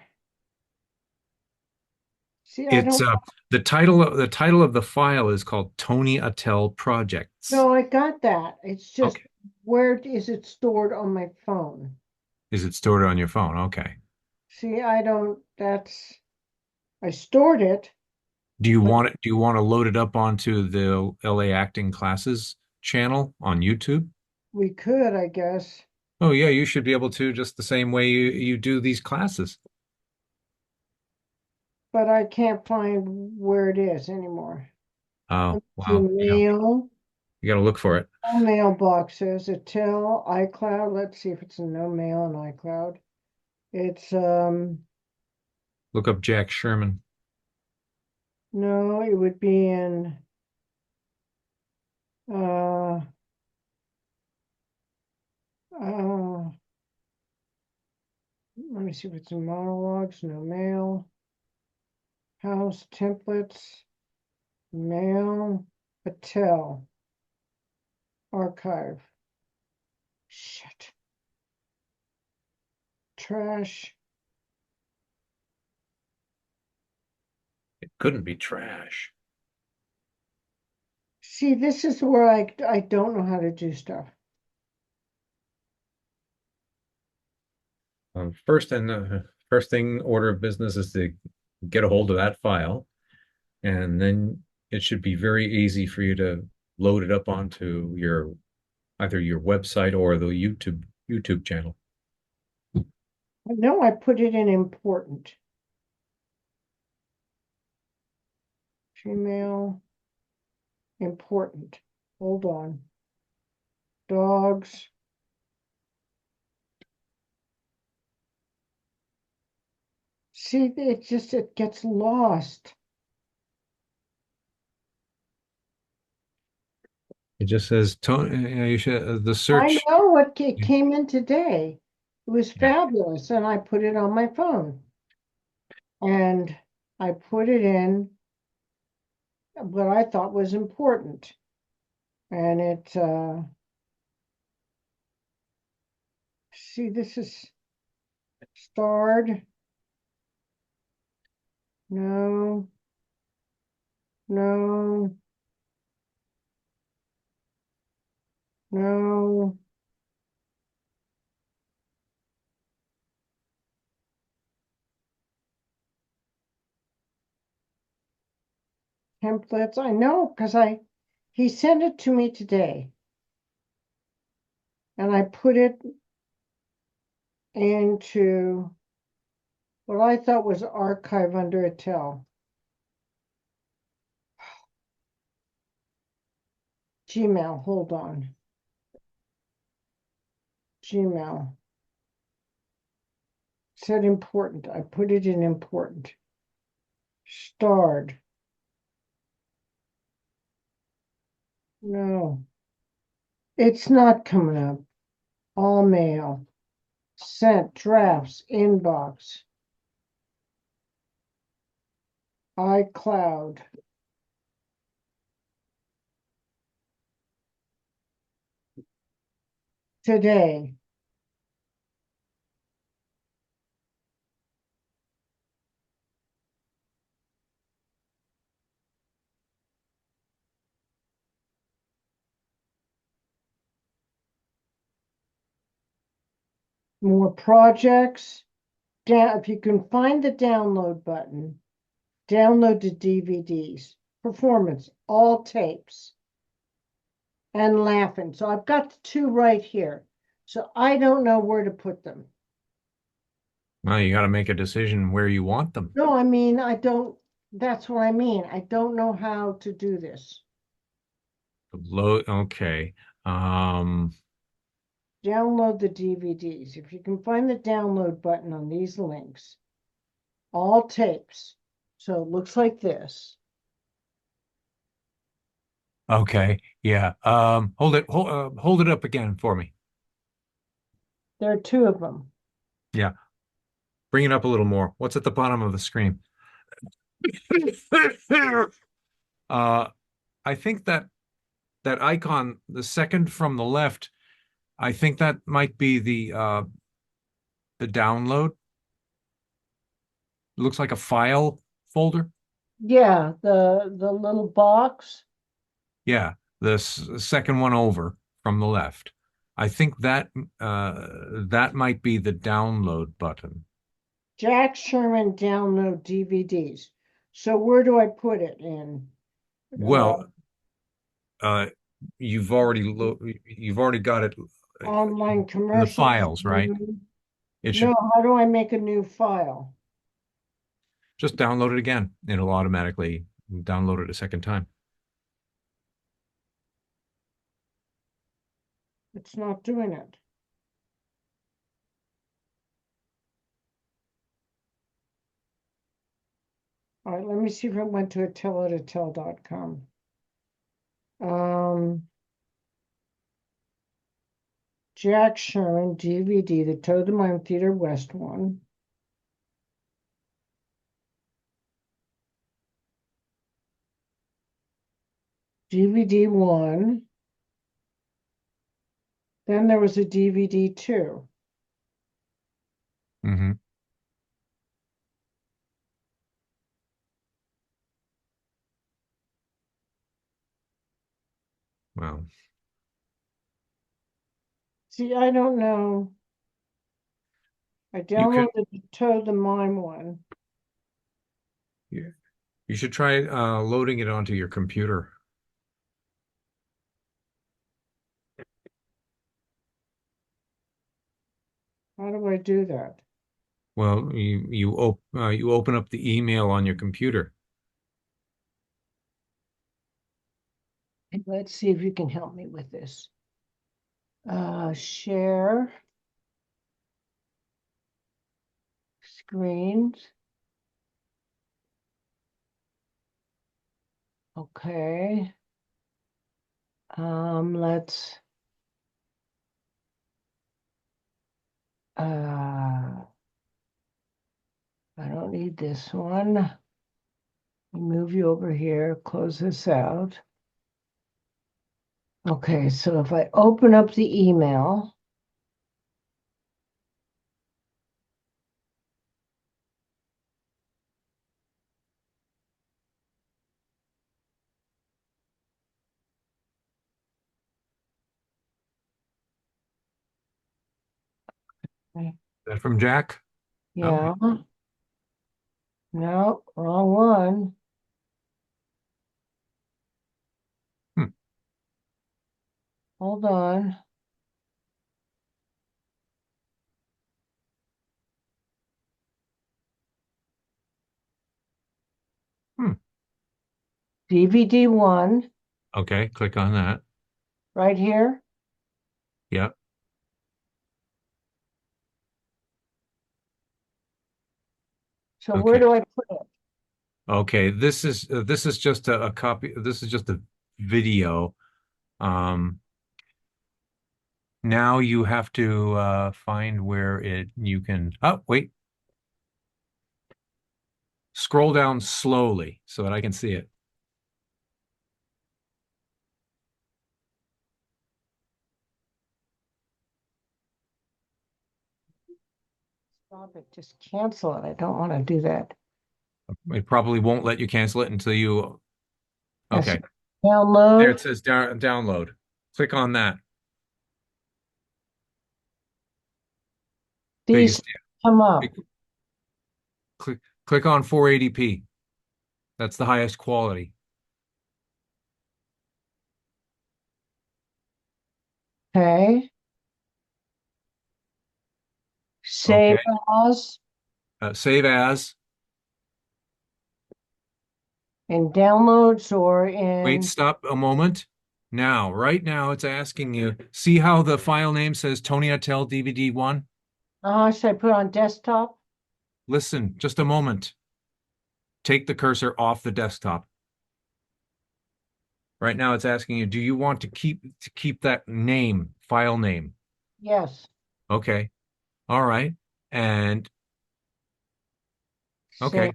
see, I It's don't the title of the file is called Toni Attell Projects. know. I got that. It's just Okay. where is it stored on my phone? Is it stored on your phone? Okay. See, I stored it, but Do you want to load it up onto the LA Acting Classes channel on YouTube? we could, I guess, Oh yeah, you should be able to just the same way you do these classes. but I can't find where it is anymore. Oh, Let's see, wow. mail, You got to look for it. all mailboxes, Attell, iCloud. Let's see if it's in no mail in iCloud. It's, Look up Jack Sherman. no, it would be in, uh, uh, let me see if it's in monologues, no mail, house templates, mail, Attell, archive. Shit. Trash. It couldn't be trash. See, this is where I don't know how to do stuff. First thing order of business is to get a hold of that file, and then it should be very easy for you to load it up onto your either your website or the YouTube channel. I know I put it in important. Gmail, important. Hold on. Dogs. See, it gets lost. It just says Tony. You should the I search. know what came in today. It was Yeah. fabulous, and I put it on my phone. And I put it in what I thought was important. And see, this is starred. No, no, no. templates. I know, because he sent it to me today. And I put it into what I thought was archive under Attell. Gmail, hold on. Gmail. It said important. I put it in important. Starred. No. It's not coming up. All mail. Sent drafts. Inbox. iCloud. Today. More projects. If you can find the download button, download the DVDs. Performance, all tapes. And laughing. So I've got the two right here. So I don't know where to put them. Well, you got to make a decision where you want them. No, I mean, I don't, that's what I mean. I don't know how to do this. Okay. Um, Download the DVDs. If you can find the download button on these links, all tapes. So it looks like this. okay. Yeah. Hold it up again for me. There are two of them. Yeah. Bring it up a little more. What's at the bottom of the screen? Uh, I think that icon, the second from the left, I think that might be the download. It looks like a file folder. Yeah, the little box. Yeah, the second one over from the left. I think that might be the download button. Jack Sherman download DVDs. So where do I put it in? Well, uh, you've already got it Online in the commercials. files, right? It should No, how do I make a new file? just download it again. It'll automatically download it a second time. It's not doing it. All right, let me see if it went to attell@attell.com. Jack Sherman DVD, the Toad the Mime Theater West one. DVD 1. Then there was a DVD 2. Mm-hmm. Well, See, I don't know. I you could downloaded the Toad the Mime one. you should try loading it onto your computer. How do I do that? Well, you open up the email on your computer. Let's see if you can help me with this. Share screens. Okay. Let's I don't need this one. Move you over here, close this out. Okay, so if I open up the email, Is that from Jack? yeah, no, wrong one. Hold on. DVD 1 Okay, click on that. right here. Yep. So where do Okay. I put it? Okay, this is just a copy. This is just a video. Um, now you have to find where it you can. Oh, wait. Scroll down slowly so that I can see it. Stop it. Just cancel it. I don't want to do that. It probably won't let you cancel it until you. Yes. Okay, there Download. it says download. Click on that. These Biggest. come up. Click on 480p. That's the highest quality. Okay. Save Okay. as Save as. in downloads or Wait, in. stop a moment. Now, right now, it's asking you. See how the file name says Toni Attell DVD 1? Should I put on desktop? Listen, just a moment. Take the cursor off the desktop. Right now, it's asking you, do you want to keep that name, file name? Yes. Okay. All right. And okay. Save.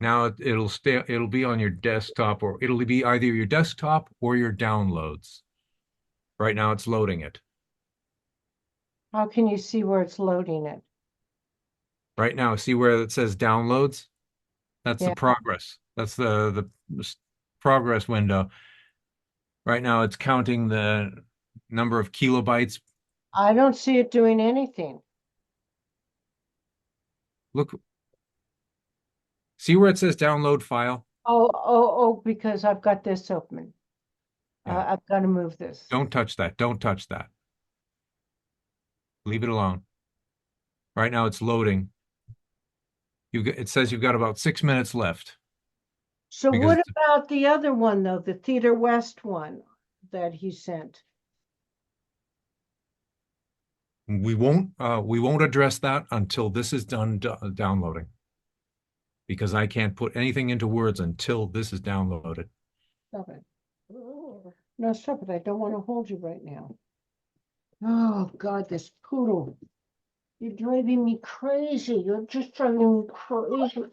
Now it'll be on your desktop, or it'll be either your desktop or your downloads. Right now it's loading it. How can you see where it's loading it? Right now, see where it says downloads? That's the Yeah. progress. That's the progress window. Right now it's counting the number of kilobytes. I don't see it doing anything. Look, see where it says download file? Oh, because I've got this open. Yeah. I've got to move this. Don't touch that. Don't touch that. Leave it alone. Right now it's loading. It says you've got about 6 minutes left. So Because what about the other one though, the Theater West one that he sent? we won't address that until this is done downloading. Because I can't put anything into words until this is downloaded. Stop it. No, stop it. I don't want to hold you right now. Oh God, this poodle. You're driving me crazy. You're just driving me crazy.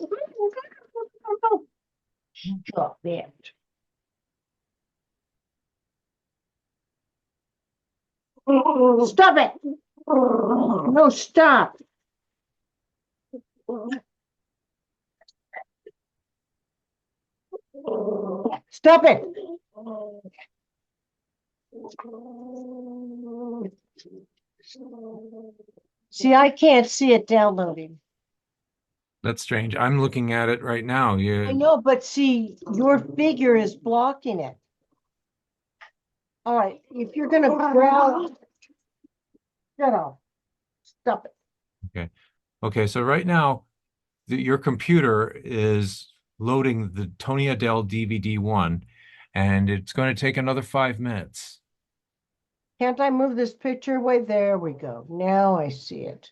Stop it. Stop it. No, stop. Stop it. See, I can't see it downloading. That's strange. I'm looking at it right now. I know, but see, your figure is blocking it. All right, if you're gonna growl, shut off. Stop it. Okay. Okay, so right now your computer is loading the Tony Adele DVD 1, and it's going to take another 5 minutes. Can't I move this picture away? There we go. Now I see it.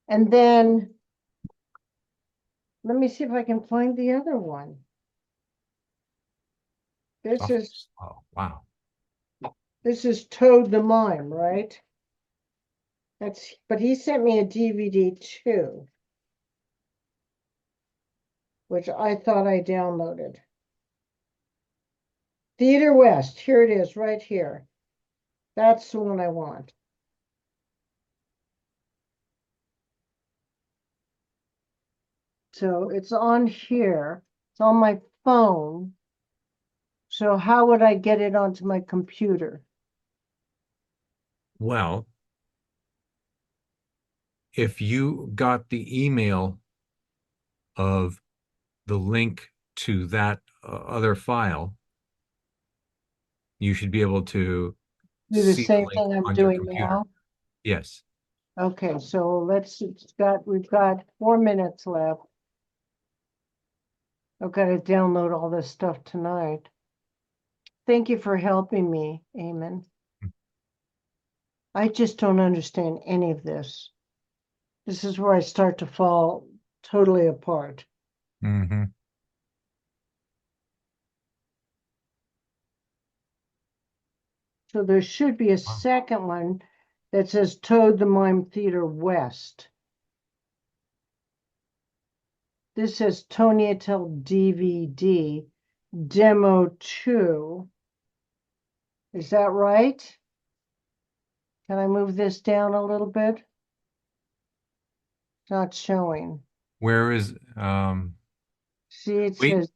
And then let me see if I can find the other one. This is Oh, wow. Toad the Mime, right? But he sent me a DVD too, which I thought I downloaded. Theater West, here it is, right here. That's the one I want. So it's on here. It's on my phone. So how would I get it onto my computer? Well, if you got the email of the link to that other file, you should be able to Do the see the same link thing I'm on your doing computer. now. Yes. Okay, so we've got 4 minutes left. I've got to download all this stuff tonight. Thank you for helping me, Eamon. I just don't understand any of this. This is where I start to fall totally apart. Mm-hmm. So there should be a second one that says Toad the Mime Theater West. This says Toni Attell DVD Demo 2. Is that right? Can I move this down a little bit? It's not showing. Where is See, it wait, says,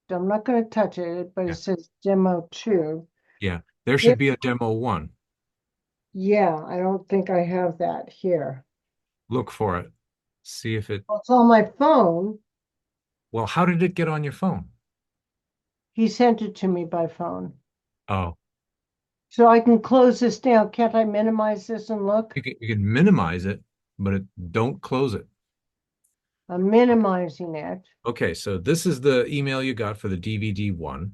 I'm not going to touch it, but yeah, it says Demo 2. yeah. There should be a demo 1. Yeah, I don't think I have that here. Look for it. See if it, Well, it's on my phone. well, how did it get on your phone? He sent it to me by phone. Oh, So I can close this down. Can't I minimize this and look? you can minimize it, but don't close it. I'm minimizing it. Okay, so this is the email you got for the DVD 1.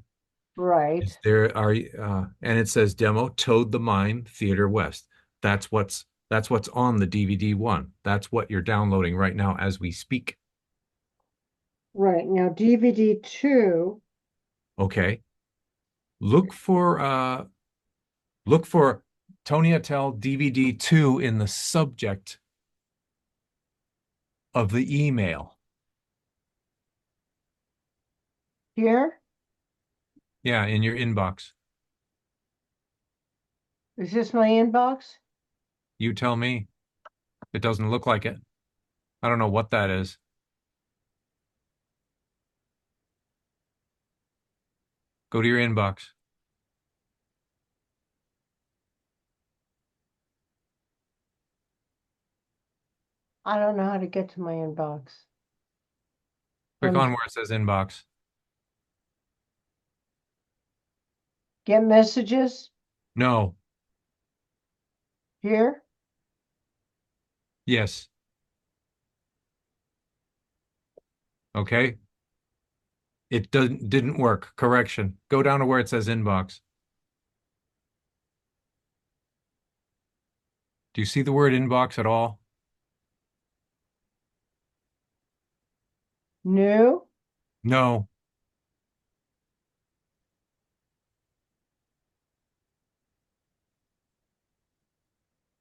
Right. Is there are and it says demo Toad the Mime Theater West. That's what's on the DVD 1. That's what you're downloading right now as we speak. Right. Now DVD 2. Okay. Look for Toni Attell DVD 2 in the subject of the email. Here. Yeah, in your inbox. Is this my inbox? You tell me. It doesn't look like it. I don't know what that is. Go to your inbox. I don't know how to get to my inbox. Click on where it says inbox. Get messages No. here. Yes. Okay. It didn't work. Correction. Go down to where it says inbox. Do you see the word inbox at all? New. No.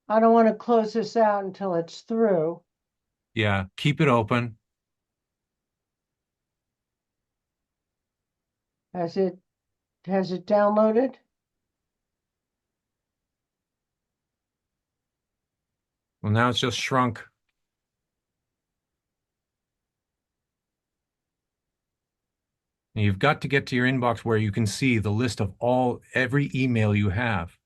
I don't want to close this out until it's through. Yeah. Keep it open. Has it downloaded? Well, now it's just shrunk. And you've got to get to your inbox where you can see the list of every email you have.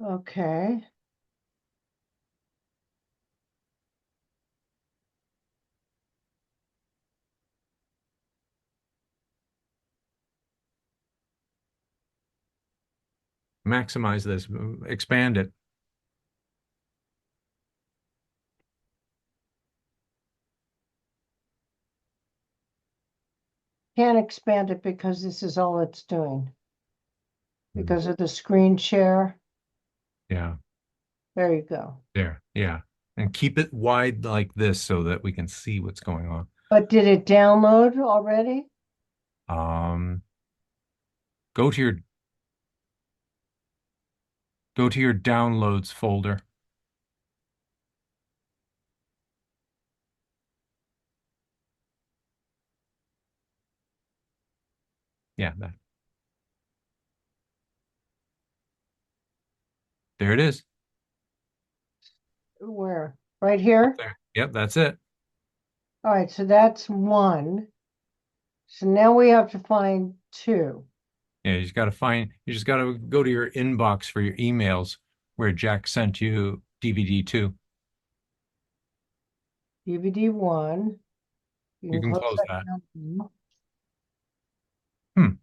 Okay. Maximize this, expand it. Can't expand it because this is all it's doing. Because of the screen share. Yeah. There you go. There. Yeah. And keep it wide like this so that we can see what's going on. But did it download already? Um, go to your downloads folder. Yeah, there it is. Where? Right here? There. Yep, that's it. All right, so that's 1. So now we have to find 2. Yeah, you just got to go to your inbox for your emails where Jack sent you DVD 2. DVD 1. You can close that. down now. Hmm.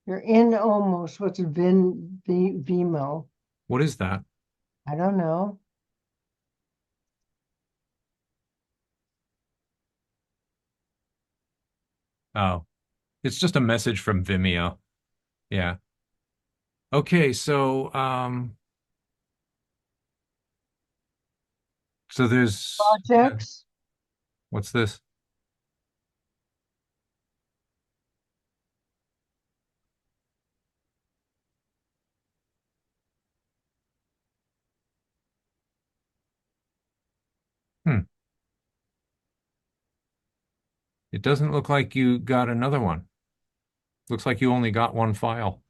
You're in almost. What's Vimeo? What is that? I don't know. Oh, it's just a message from Vimeo. Yeah. Okay, so there's yeah, Projects. what's this? Hmm. It doesn't look like you got another one. Looks like you only got one file.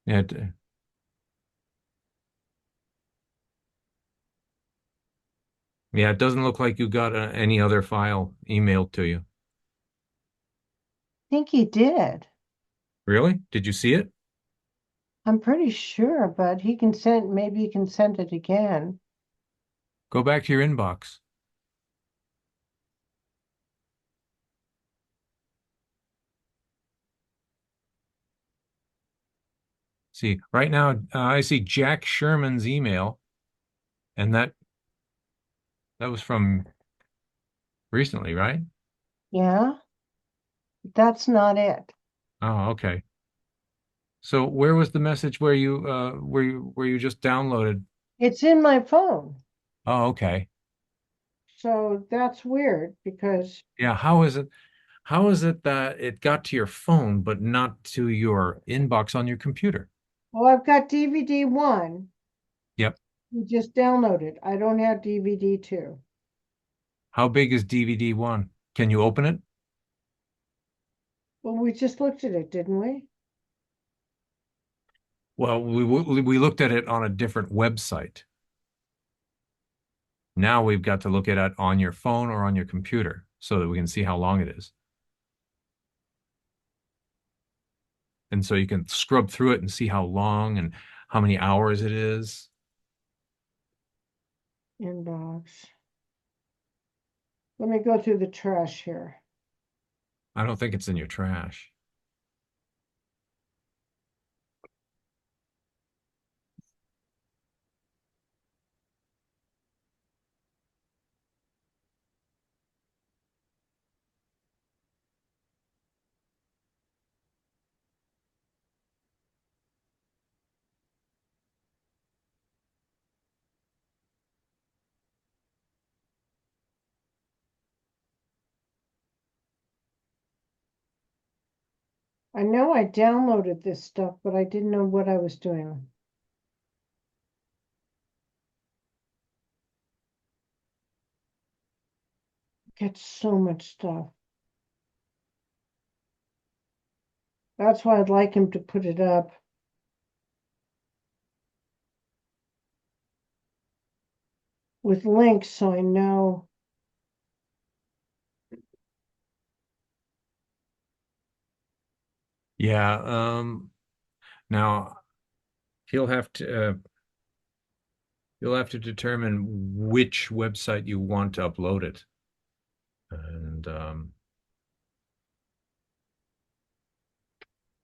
Yeah, yeah, it doesn't look like you got any other file emailed to you. I think he did. Really? Did you see it? I'm pretty sure, but maybe he can send it again. Go back to your inbox. See, right now, I see Jack Sherman's email, and that was from recently, right? Yeah, that's not it. Oh, okay. So where was the message where you just downloaded? It's in my phone. Oh, okay. So that's weird because, Yeah, how is it that it got to your phone but not to your inbox on your computer? well, I've got DVD 1. Yep. You just downloaded. I don't have DVD 2. How big is DVD 1? Can you open it? Well, we just looked at it, didn't we? Well, we looked at it on a different website. Now we've got to look at it on your phone or on your computer so that we can see how long it is. And so you can scrub through it and see how long and how many hours it is. Inbox. Let me go through the trash here. I don't think it's in your trash. I know I downloaded this stuff, but I didn't know what I was doing. Get so much stuff. That's why I'd like him to put it up. With links so I know. Yeah, now he'll have to uh, you'll have to determine which website you want to upload it. And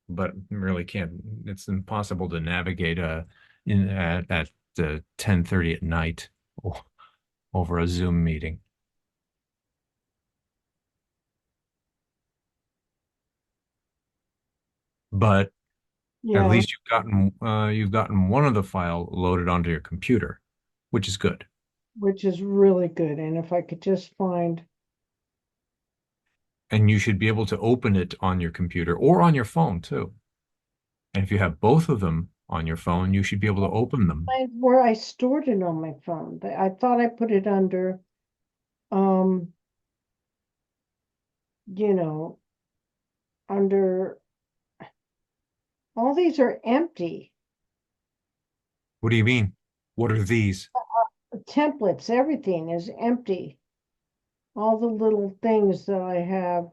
but really can't, it's impossible to navigate in at 10:30 at night over a Zoom meeting. But at Yeah, least you've gotten one of the file loaded onto your computer, which is good. which is really good. And if I could just find, And you should be able to open it on your computer or on your phone too. And if you have both of them on your phone, you should be able to open them. find where I stored it on my phone. I thought I put it under, um, you know, under, all these are empty. What do you mean? What are these? Templates, everything is empty. All the little things that I have.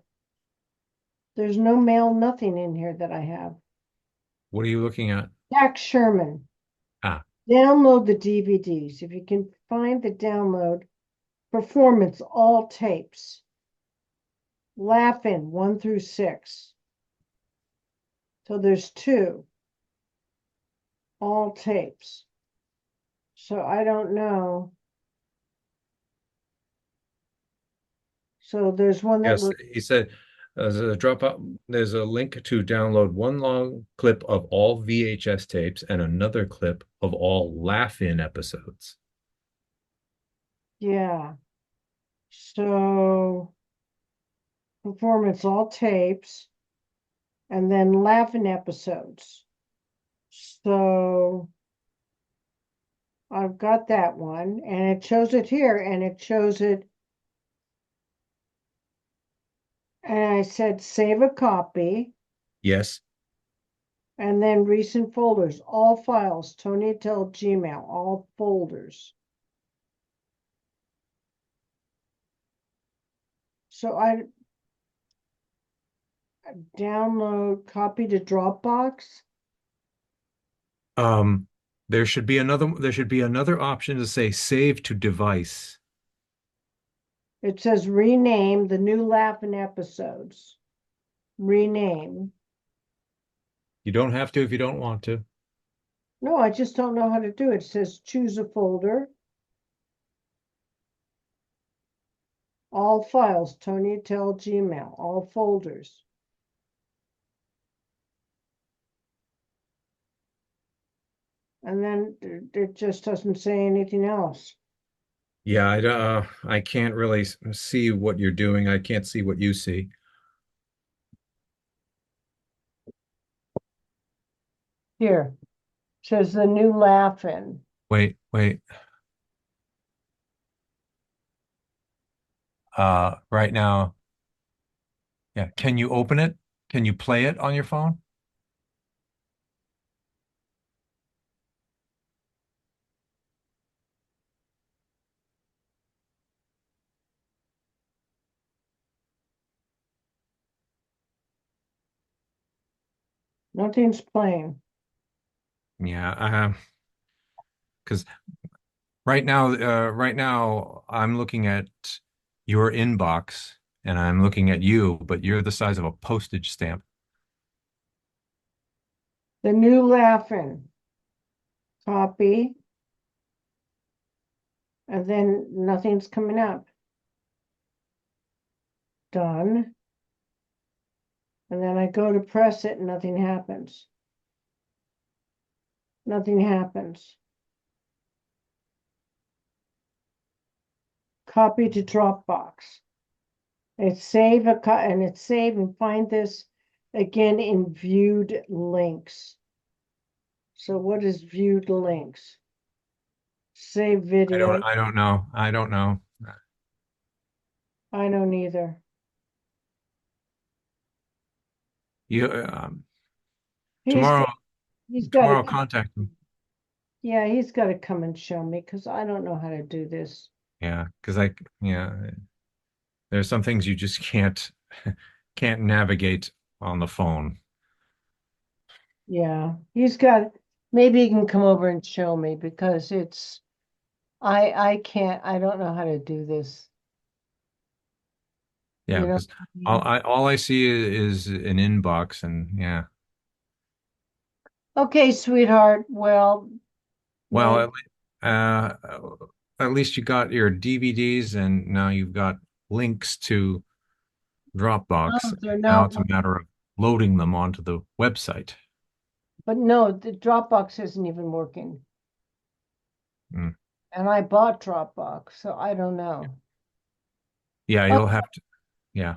There's no mail, nothing in here that I have. What are you looking at? Jack Sherman. Ah, Download the DVDs. If you can find the download, performance, all tapes. Laugh-In 1 through 6. So there's 2. All tapes. So I don't know. So there's one that yes. looks, He said there's a dropout. There's a link to download one long clip of all VHS tapes and another clip of all Laugh-In episodes. yeah. So performance, all tapes, and then Laugh-In episodes. So I've got that one, and it shows it here, and it shows it. And I said, save a copy, Yes. and then recent folders, all files, Tony Attell Gmail, all folders. So I download, copy to Dropbox. There should be another option to say save to device. It says rename the new Laugh-In episodes. Rename. You don't have to if you don't want to. No, I just don't know how to do it. It says choose a folder. All files, Tony Attell Gmail, all folders. And then it just doesn't say anything else. Yeah, I can't really see what you're doing. I can't see what you see. Here, says the new Laugh-In. Wait. Right now, yeah. Can you open it? Can you play it on your phone? Nothing's playing. Yeah, because right now I'm looking at your inbox and I'm looking at you, but you're the size of a postage stamp. The new Laugh-In. Copy. And then nothing's coming up. Done. And then I go to press it and nothing happens. Nothing happens. Copy to Dropbox. It's save and it's save and find this again in viewed links. So what is viewed links? Save video. I don't know. I don't know. I don't either. You He's tomorrow he's got tomorrow to, contact me. yeah, he's got to come and show me because I don't know how to do this. Yeah, because there's some things you just can't navigate on the phone. Yeah, maybe he can come over and show me because I can't, I don't know how to do this. Yeah, You know because what I mean? all I see is an inbox, and yeah. Okay, sweetheart. Well, Well, no, uh, at least you got your DVDs, and now you've got links to Dropbox. they're Now not, it's a matter of loading them onto the website. but no, the Dropbox isn't even working. Mm. And I bought Dropbox, so I don't know. Yeah, Oh, you'll have to. Yeah.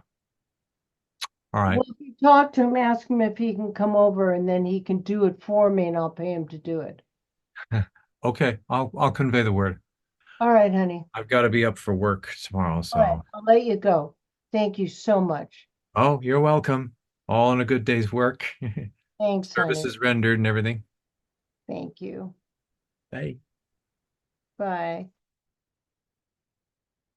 All right. well, if you talk to him, ask him if he can come over and then he can do it for me and I'll pay him to do it. Okay, I'll convey the word. All right, honey. I've got to be up for work tomorrow, All right, so. I'll let you go. Thank you so much. Oh, you're welcome. all in a good day's work. Thanks, honey. Services rendered and everything. Thank you. Bye. Bye.